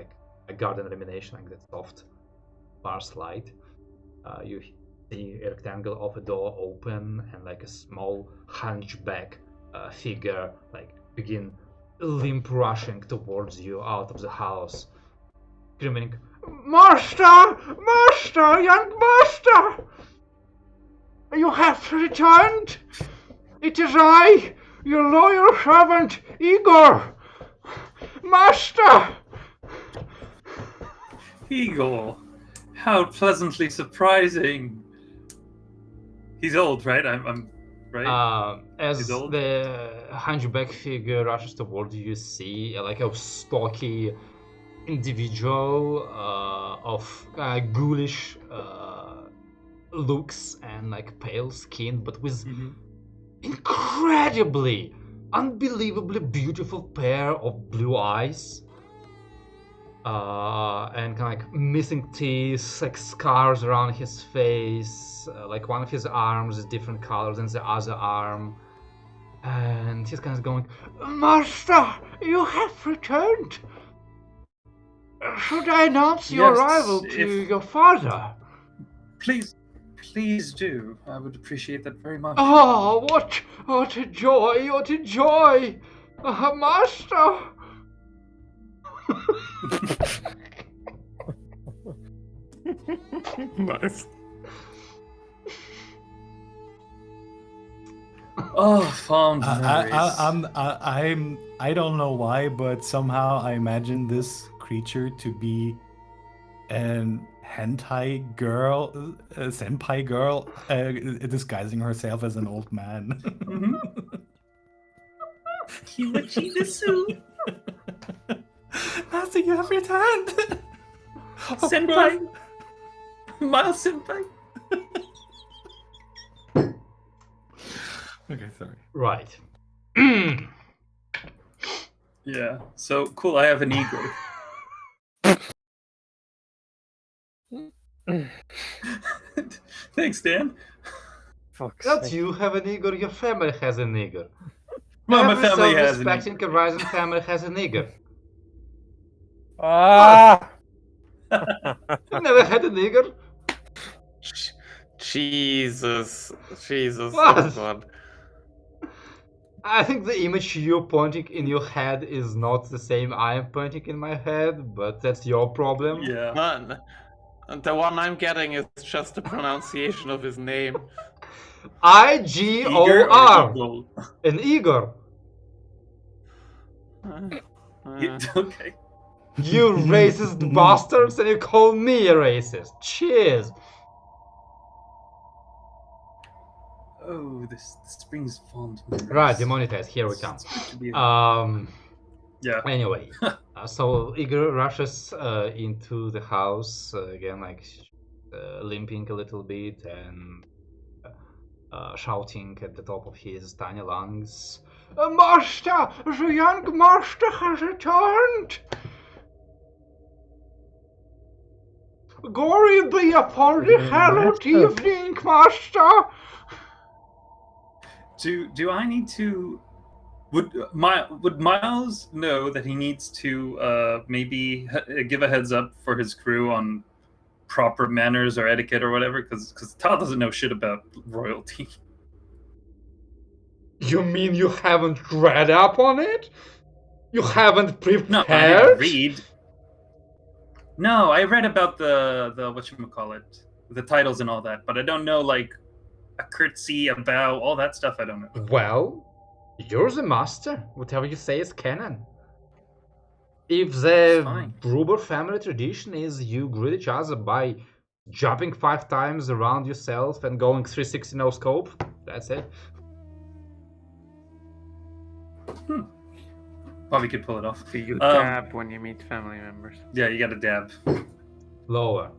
Speaker 1: a garden illumination, like that soft, sparse light. You see a rectangle of a door open, and like a small hunchback figure like begin limp rushing towards you out of the house, screaming, Mashtaa! Mashtaa! Young Mashtaa! You have returned! It is I, your loyal servant, Igor! Mashtaa!
Speaker 2: Igor, how pleasantly surprising. He's old, right? I'm right.
Speaker 1: As the hunchback figure rushes towards you, you see like a stocky individual of ghoulish looks and like pale skin, but with incredibly, unbelievably beautiful pair of blue eyes. And kind of like missing teeth, like scars around his face, like one of his arms is different colors than the other arm, and he's kind of going, Mashtaa, you have returned. Should I announce your arrival to your father?
Speaker 2: Please do. I would appreciate that very much.
Speaker 1: Oh, what a joy, what a joy, Mashtaa.
Speaker 4: Nice.
Speaker 2: Oh, fond memories.
Speaker 6: I don't know why, but somehow I imagine this creature to be an hentai girl, a senpai girl, disguising herself as an old man.
Speaker 2: Kiwachi
Speaker 6: Master, you have returned!
Speaker 2: Senpai! Miles Senpai!
Speaker 6: Okay, sorry.
Speaker 1: Right.
Speaker 2: Yeah, so cool, I have an Igor. Thanks, Dan.
Speaker 3: Fuck's
Speaker 1: Not
Speaker 3: sake.
Speaker 1: you have an Igor, your family has an Igor.
Speaker 2: Well, my
Speaker 1: Every
Speaker 2: family has an
Speaker 1: self-respecting Horizon family has an Igor.
Speaker 3: Ah!
Speaker 1: You never had an Igor?
Speaker 4: Jesus.
Speaker 1: What?
Speaker 4: Oh God.
Speaker 1: I think the image you're pointing in your head is not the same I am pointing in my head, but that's your problem.
Speaker 2: Yeah.
Speaker 4: None. The one I'm getting is just the pronunciation of his name.
Speaker 1: I-G-O-R.
Speaker 2: Igor.
Speaker 1: An Igor.
Speaker 2: Okay.
Speaker 1: You racist bastards, and you call me a racist. Cheers.
Speaker 2: Oh, this brings fond memories.
Speaker 1: Right, demonetized. Here we come.
Speaker 2: It's good to be Yeah.
Speaker 1: Anyway, so Igor rushes into the house again, like limping a little bit and shouting at the top of his tiny lungs, "Mashtaa! The young Mashtaa has returned! Glory be upon the hallowed evening, Mashtaa!"
Speaker 2: Do I need to? Would Miles know that he needs to maybe give a heads up for his crew on proper manners or etiquette or whatever? Because Todd doesn't know shit about royalty.
Speaker 1: You mean you haven't read up on it? You haven't prepared?
Speaker 2: No, I didn't read. No, I read about the whatchamacallit, the titles and all that, but I don't know like a curtsy, a bow, all that stuff. I don't know.
Speaker 1: Well, you're the master. Whatever you say is canon. If the
Speaker 2: Fine.
Speaker 1: Gruber family tradition is you greet each other by jumping 5 times around yourself and going 360 no scope, that's it.
Speaker 2: Probably could pull it off.
Speaker 4: So you dab when you meet family members.
Speaker 2: Yeah, you got to dab.
Speaker 1: Lower.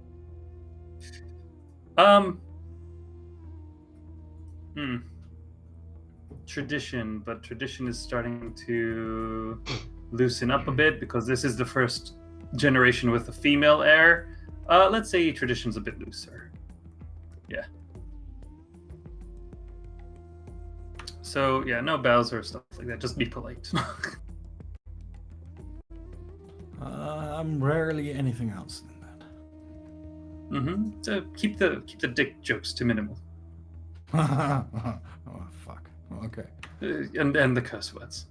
Speaker 2: Tradition, but tradition is starting to loosen up a bit because this is the first generation with a female heir. Let's say tradition's a bit looser. Yeah. So yeah, no bows or stuff like that. Just be polite.
Speaker 6: I'm rarely anything else than that.
Speaker 2: So keep the dick jokes to minimal.
Speaker 6: Oh fuck. Okay.
Speaker 2: And the curse words.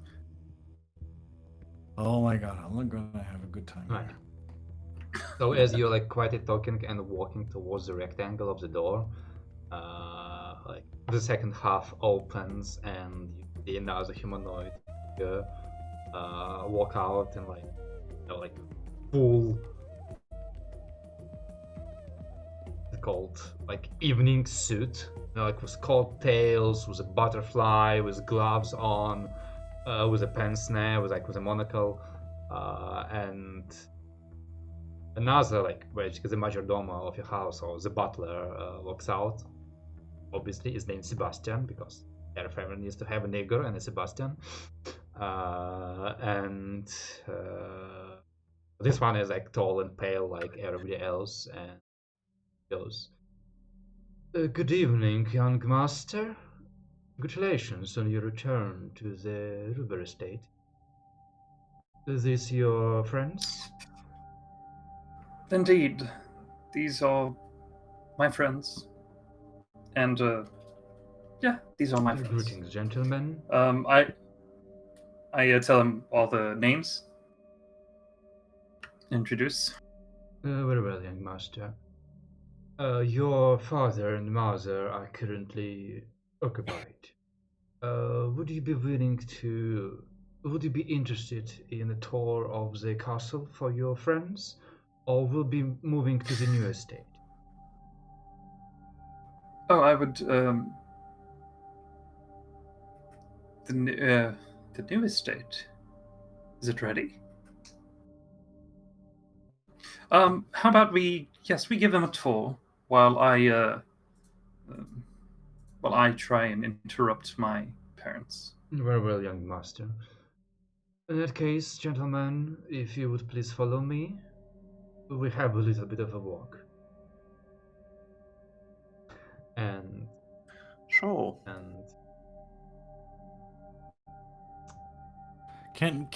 Speaker 6: Oh my god, I'm not gonna have a good time.
Speaker 1: Right. So as you're like quietly talking and walking towards the rectangle of the door, like the second half opens and you see another humanoid walk out and like full called like evening suit, like with coattails, with a butterfly, with gloves on, with a pince nez, with a monocle, and another like basically the majordomo of your house or the butler walks out. Obviously, his name's Sebastian because every family needs to have an Igor and a Sebastian, and this one is like tall and pale like everybody else and goes, "Good evening, young master. Congratulations on your return to the River Estate. Is this your friends?"
Speaker 2: Indeed, these are my friends, and yeah, these are my friends.
Speaker 1: Greetings, gentlemen.
Speaker 2: I tell him all the names. Introduce.
Speaker 1: Very well, young master. Your father and mother are currently occupied. Would you be interested in a tour of the castle for your friends, or will be moving to the new estate?
Speaker 2: Oh, I would. The new estate. Is it ready? How about we give them a tour while I try and interrupt my parents.
Speaker 1: Very well, young master. In that case, gentlemen, if you would please follow me, we have a little bit of a walk. And
Speaker 4: Sure.
Speaker 6: Can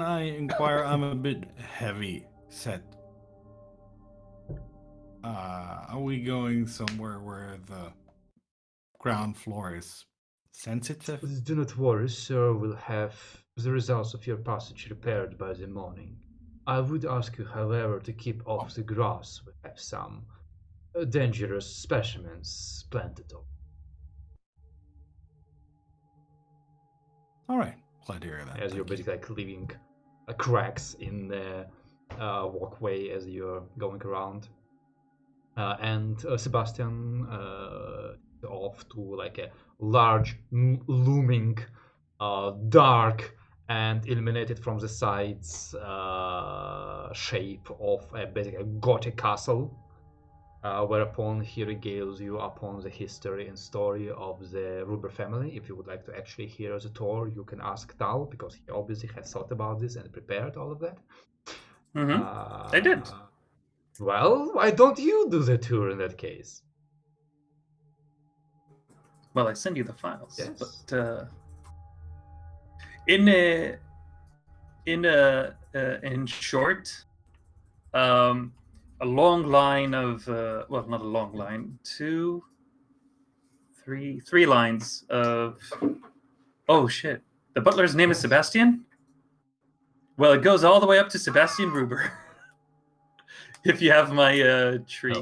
Speaker 6: I inquire? I'm a bit heavy set. Are we going somewhere where the ground floor is sensitive?
Speaker 1: Do not worry, sir. We'll have the results of your passage repaired by the morning. I would ask you, however, to keep off the grass. We have some dangerous specimens planted on.
Speaker 6: All right, glad to hear that.
Speaker 1: As you're basically like leaving cracks in the walkway as you're going around. And Sebastian off to like a large, looming, dark and illuminated from the sides shape of a basically Gothic castle. Whereupon he regales you upon the history and story of the Ruber family. If you would like to actually hear the tour, you can ask Tal, because he obviously has thought about this and prepared all of that.
Speaker 2: I did.
Speaker 1: Well, why don't you do the tour in that case?
Speaker 2: Well, I send you the files,
Speaker 1: Yes.
Speaker 2: but in short, a long line of well, not a long line, three lines of. Oh shit! The butler's name is Sebastian. Well, it goes all the way up to Sebastian Ruber. If you have my tree,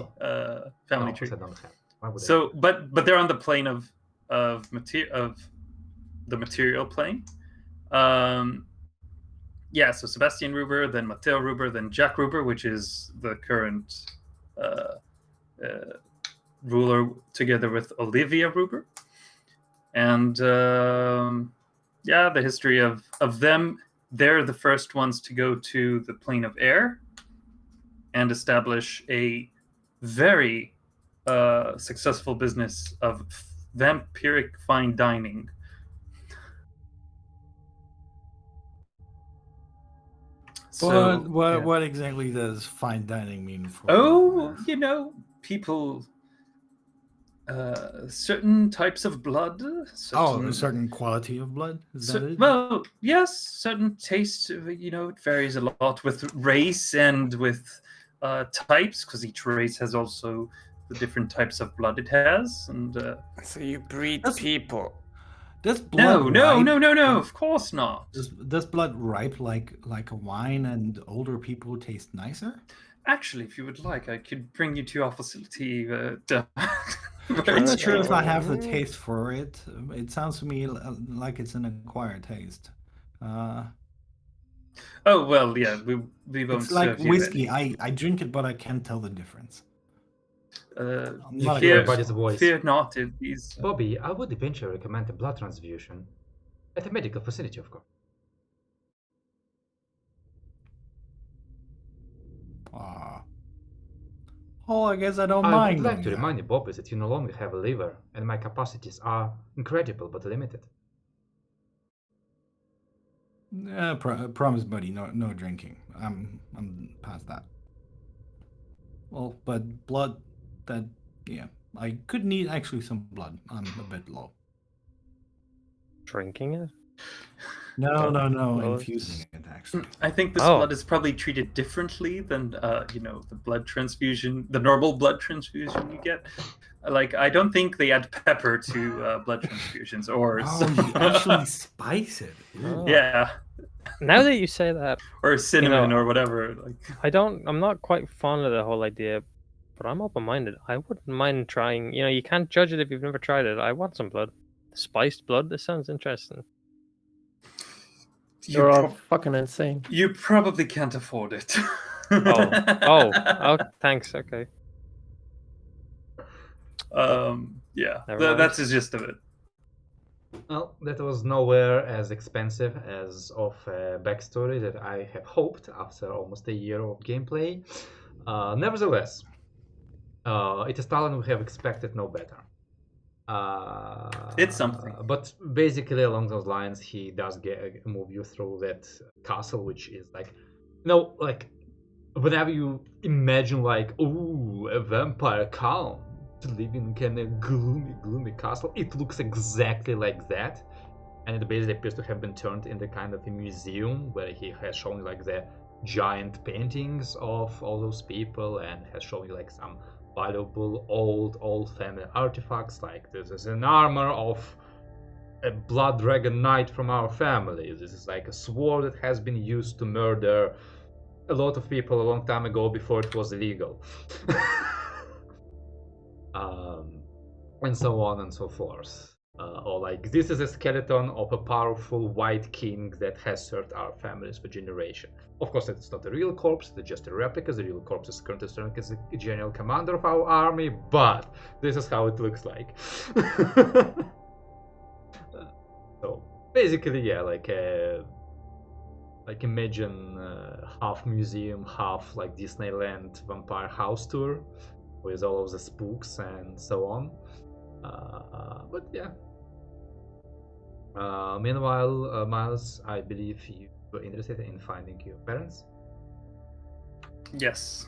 Speaker 2: family
Speaker 1: No,
Speaker 2: tree.
Speaker 1: I don't have. Why would I
Speaker 2: So,
Speaker 1: do that?
Speaker 2: but they're on the plane of the material plane. Yeah, so Sebastian Ruber, then Matteo Ruber, then Jack Ruber, which is the current ruler, together with Olivia Ruber. And yeah, the history of them. They're the first ones to go to the plane of air and establish a very successful business of vampiric fine dining. So,
Speaker 6: What exactly does fine dining mean for?
Speaker 2: Oh, you know, people. Certain types of blood.
Speaker 6: A certain quality of blood. Is that it?
Speaker 2: Well, yes, certain taste. You know, it varies a lot with race and with types, because each race has also the different types of blood it has. And
Speaker 4: So you breed people.
Speaker 6: Does blood
Speaker 2: no, of course not.
Speaker 6: Does blood ripe like a wine, and older people taste nicer?
Speaker 2: Actually, if you would like, I could bring you to our facility.
Speaker 6: I'm not sure if I have the taste for it. It sounds to me like it's an acquired taste.
Speaker 2: Oh well, yeah, we won't.
Speaker 6: It's like
Speaker 2: serve you
Speaker 6: whiskey. I drink it, but I can't tell the difference.
Speaker 1: You hear everybody's voice.
Speaker 2: Fear not, it is.
Speaker 1: Bobby, I would eventually recommend a blood transfusion at a medical facility, of course.
Speaker 6: Oh, I guess I don't
Speaker 1: I
Speaker 6: mind.
Speaker 1: would like to remind you, Bobby, that you no longer have a liver, and my capacities are incredible but limited.
Speaker 6: Promise, buddy. No drinking. I'm past that. Well, but blood. Yeah. I could need actually some blood. I'm a bit low.
Speaker 3: Drinking it?
Speaker 6: No.
Speaker 3: Well,
Speaker 6: Infusing it, actually.
Speaker 2: I think this blood is probably treated differently than the blood transfusion, the normal blood transfusion you get. Like, I don't think they add pepper to blood transfusions, or
Speaker 6: you actually spice it.
Speaker 3: Oh.
Speaker 2: Yeah.
Speaker 3: Now that you say that,
Speaker 2: or cinnamon or whatever. Like,
Speaker 3: I'm not quite fond of the whole idea, but I'm open-minded. I wouldn't mind trying. You know, you can't judge it if you've never tried it. I want some blood, spiced blood. This sounds interesting.
Speaker 5: You're all fucking insane.
Speaker 2: You probably can't afford it.
Speaker 3: oh, thanks. Okay.
Speaker 2: Yeah,
Speaker 3: Never
Speaker 2: that's the gist of it.
Speaker 1: Well, that was nowhere as expensive as of a backstory that I have hoped after almost a year of gameplay. Nevertheless, it is talent we have expected no better.
Speaker 2: It's something.
Speaker 1: But basically along those lines, he does move you through that castle, which is like, like whenever you imagine like, ooh, a vampire count living in a gloomy castle, it looks exactly like that. And it basically appears to have been turned into kind of a museum where he has shown like the giant paintings of all those people, and has shown you like some valuable old family artifacts, like this is an armor of a blood dragon knight from our family. This is like a sword that has been used to murder a lot of people a long time ago before it was illegal. And so on and so forth. Or like, this is a skeleton of a powerful white king that has served our families for generations. Of course, it's not a real corpse, it's just a replica. The real corpse is currently serving as the general commander of our army, but this is how it looks like. So, basically, yeah, like like imagine half museum, half like Disneyland vampire house tour with all of the spooks and so on. But yeah. Meanwhile, Miles, I believe you were interested in finding your parents.
Speaker 2: Yes.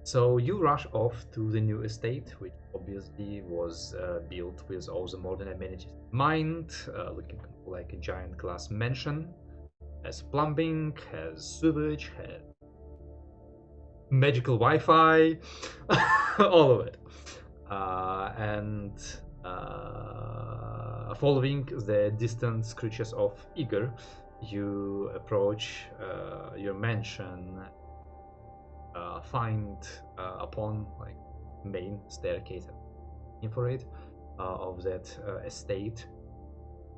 Speaker 1: So you rush off to the new estate, which obviously was built with all the modern amenities in mind, looking like a giant glass mansion. Has plumbing, has sewage, has magical Wi-Fi, all of it. And following the distant screeches of Igor, you approach your mansion. Find upon like main staircase for it of that estate,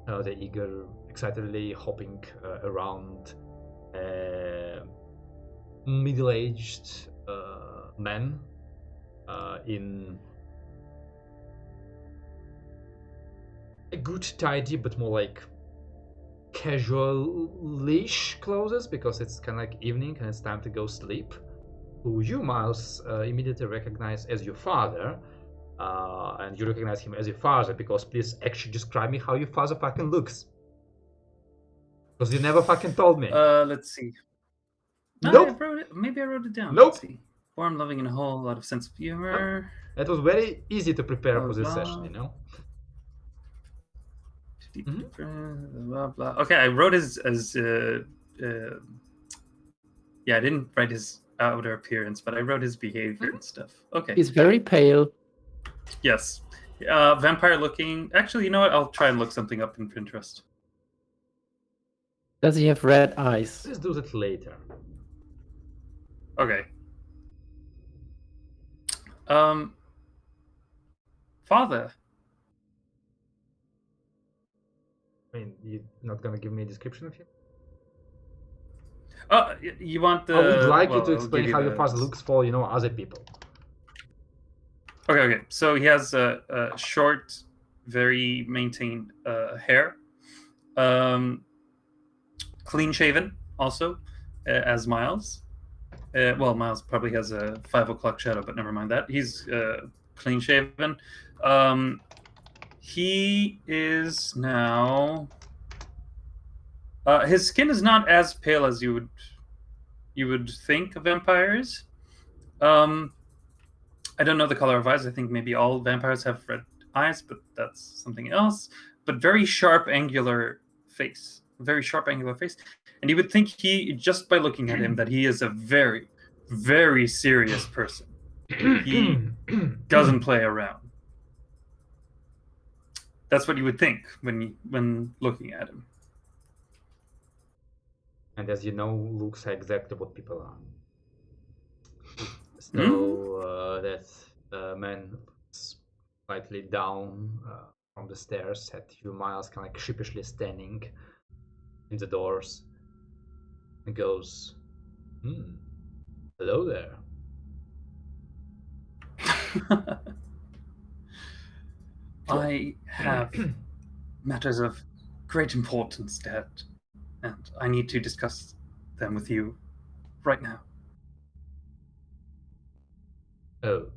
Speaker 1: the eager excitedly hopping around middle-aged man in a good tidy but more like casual-ish clothes, because it's kind of like evening and it's time to go sleep, who you, Miles, immediately recognize as your father, and you recognize him as your father because please actually describe me how your father fucking looks, because you never fucking told me.
Speaker 2: Let's see.
Speaker 1: Nope.
Speaker 2: Maybe I wrote it down.
Speaker 1: Nope.
Speaker 2: Let's see. Warm, loving, and a whole lot of sense of humor.
Speaker 1: It was very easy to prepare
Speaker 2: Blah,
Speaker 1: for this
Speaker 2: blah.
Speaker 1: session, you know.
Speaker 2: Blah, blah. Okay, I wrote his as yeah, I didn't write his outer appearance, but I wrote his behavior and stuff. Okay.
Speaker 5: He's very pale.
Speaker 2: Yes. Vampire looking. Actually, you know what? I'll try and look something up in Pinterest.
Speaker 5: Does he have red eyes?
Speaker 1: Let's do that later.
Speaker 2: Okay. Father.
Speaker 1: I mean, you're not gonna give me a description of him?
Speaker 2: You want the?
Speaker 1: I would like you
Speaker 2: well,
Speaker 1: to
Speaker 2: I'll
Speaker 1: explain
Speaker 2: give
Speaker 1: how
Speaker 2: you
Speaker 1: your
Speaker 2: the-
Speaker 1: father looks for, you know, other people.
Speaker 2: Okay. So he has a short, very maintained hair, clean shaven, also as Miles. Well, Miles probably has a 5 o'clock shadow, but never mind that. He's clean shaven. He is now. His skin is not as pale as you would think of vampires. I don't know the color of eyes. I think maybe all vampires have red eyes, but that's something else. But very sharp, angular face. Very sharp, angular face. And you would think just by looking at him, that he is a very, very serious person. He doesn't play around. That's what you would think when looking at him.
Speaker 1: And as you know, looks are exactly what people are. So that man looks slightly down from the stairs at you, Miles, kind of like sheepishly standing in the doors, and goes, hello there.
Speaker 2: I have matters of great importance, Dad, and I need to discuss them with you right now.
Speaker 1: Oh,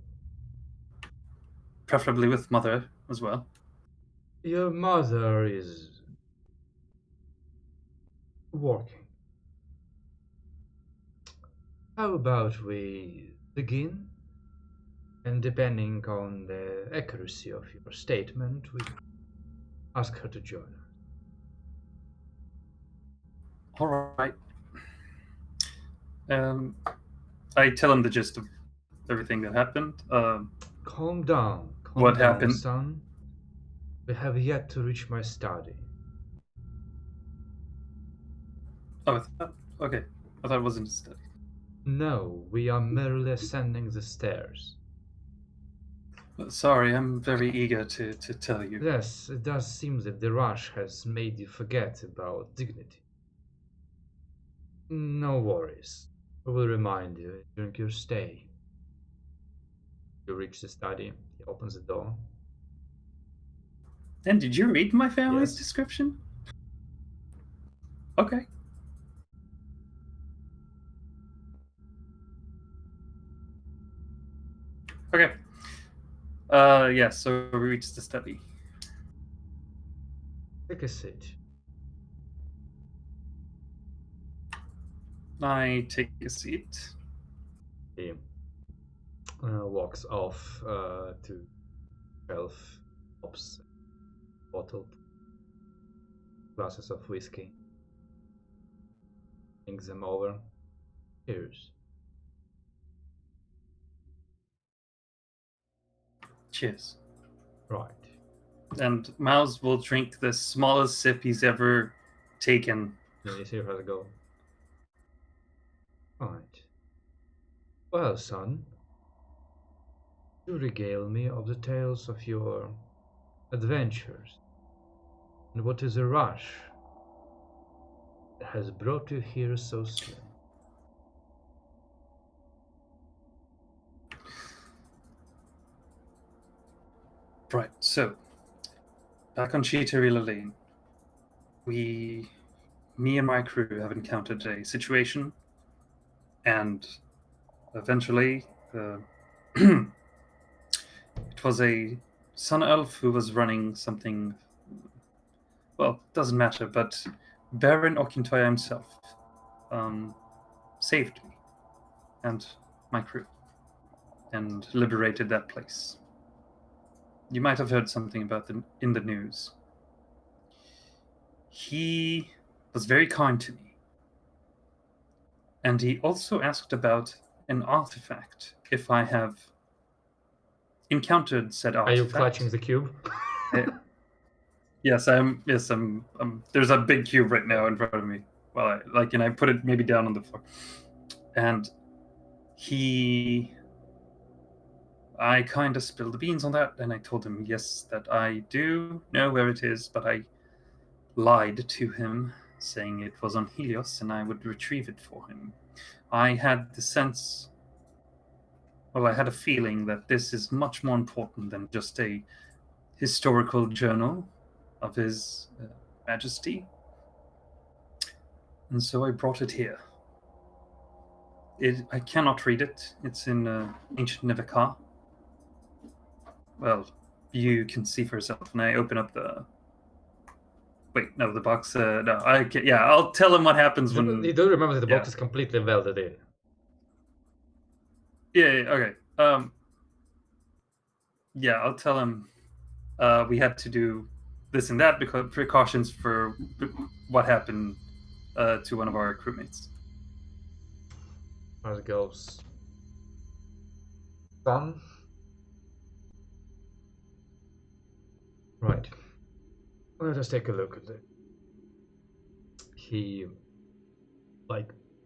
Speaker 2: Preferably with Mother as well.
Speaker 1: your mother is working. How about we begin? And depending on the accuracy of your statement, we ask her to join us.
Speaker 2: All right. I tell him the gist of everything that happened.
Speaker 1: Calm down.
Speaker 2: What
Speaker 1: Calm down,
Speaker 2: happened?
Speaker 1: son? We have yet to reach my study.
Speaker 2: Oh, okay. I thought it wasn't a study.
Speaker 1: No, we are merely ascending the stairs.
Speaker 2: Sorry, I'm very eager to tell you.
Speaker 1: Yes, it does seem that the rush has made you forget about dignity. No worries. We will remind you during your stay. You reach the study. He opens the door.
Speaker 2: And did you read my family's
Speaker 1: Yes.
Speaker 2: description? Okay. Okay. Yeah, so we reached the study.
Speaker 1: Take a seat.
Speaker 2: I take a seat.
Speaker 1: He walks off to shelf, pops bottled glasses of whiskey, brings them over. Cheers.
Speaker 2: Cheers.
Speaker 1: Right.
Speaker 2: And Miles will drink the smallest sip he's ever taken.
Speaker 1: Yeah, you see how to go. Right. Well, son, you regale me of the tales of your adventures, and what is the rush that has brought you here so soon?
Speaker 2: Right, so back on Cheetarilla Lane, me and my crew have encountered a situation, and eventually, it was a sun elf who was running something. Well, doesn't matter, but Baron Okintoya himself saved me and my crew and liberated that place. You might have heard something about them in the news. He was very kind to me. And he also asked about an artifact, if I have encountered said
Speaker 1: Are
Speaker 2: artifact.
Speaker 1: you clutching the cube?
Speaker 2: Yes, I'm. Yes, I'm. There's a big cube right now in front of me. Well, and I put it maybe down on the floor. And I kind of spilled the beans on that, and I told him, yes, that I do know where it is, but I lied to him, saying it was on Helios, and I would retrieve it for him. I had the sense, I had a feeling that this is much more important than just a historical journal of His Majesty. And so I brought it here. I cannot read it. It's in ancient Nivaka. Well, you can see for yourself. And I open up the... Wait, no, the box... no, I can... Yeah, I'll tell him what happens when...
Speaker 1: You do remember that the box
Speaker 2: Yeah.
Speaker 1: is completely welded in.
Speaker 2: Yeah, okay. Yeah, I'll tell him we had to do this and that because precautions for what happened to one of our crewmates.
Speaker 1: As it goes. Son? Right. Let us take a look at it. He,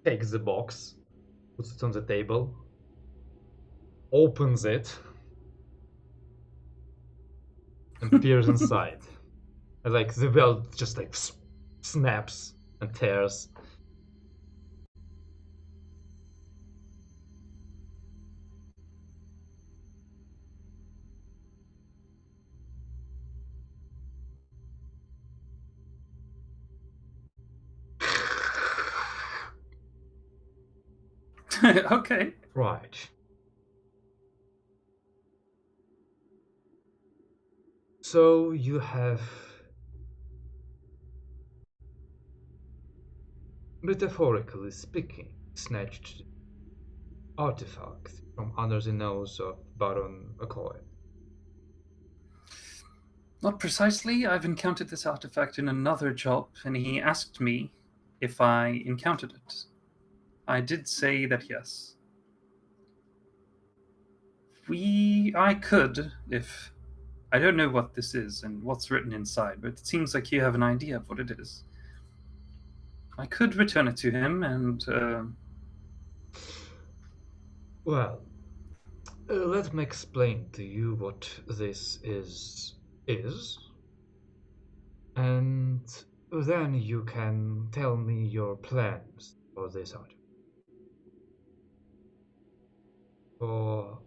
Speaker 1: takes the box, puts it on the table, opens it, and peers inside. And, the weld just, snaps and tears.
Speaker 2: Okay.
Speaker 1: Right. So you have, metaphorically speaking, snatched artifact from under the nose of Baron Okoye.
Speaker 2: Not precisely. I've encountered this artifact in another job, and he asked me if I encountered it. I did say that yes. I could, if... I don't know what this is and what's written inside, but it seems like you have an idea of what it is. I could return it to him and...
Speaker 1: Well, let me explain to you what this is, and then you can tell me your plans for this artifact. For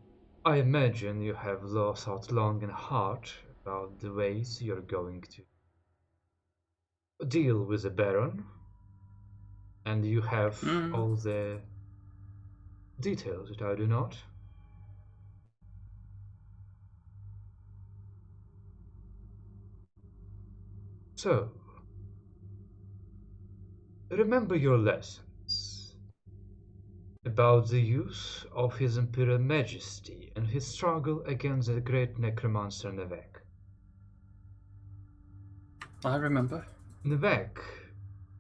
Speaker 1: I imagine you have thought long and hard about the ways you're going to deal with the Baron, and you have all the details that I do not. So, remember your lessons about the use of His Imperial Majesty and his struggle against the great necromancer Nevek.
Speaker 2: I remember.
Speaker 1: Nevek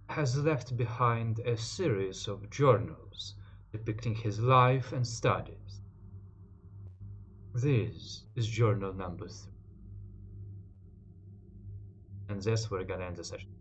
Speaker 1: has left behind a series of journals depicting his life and studies. This is journal number 3. And that's where we're gonna end the session.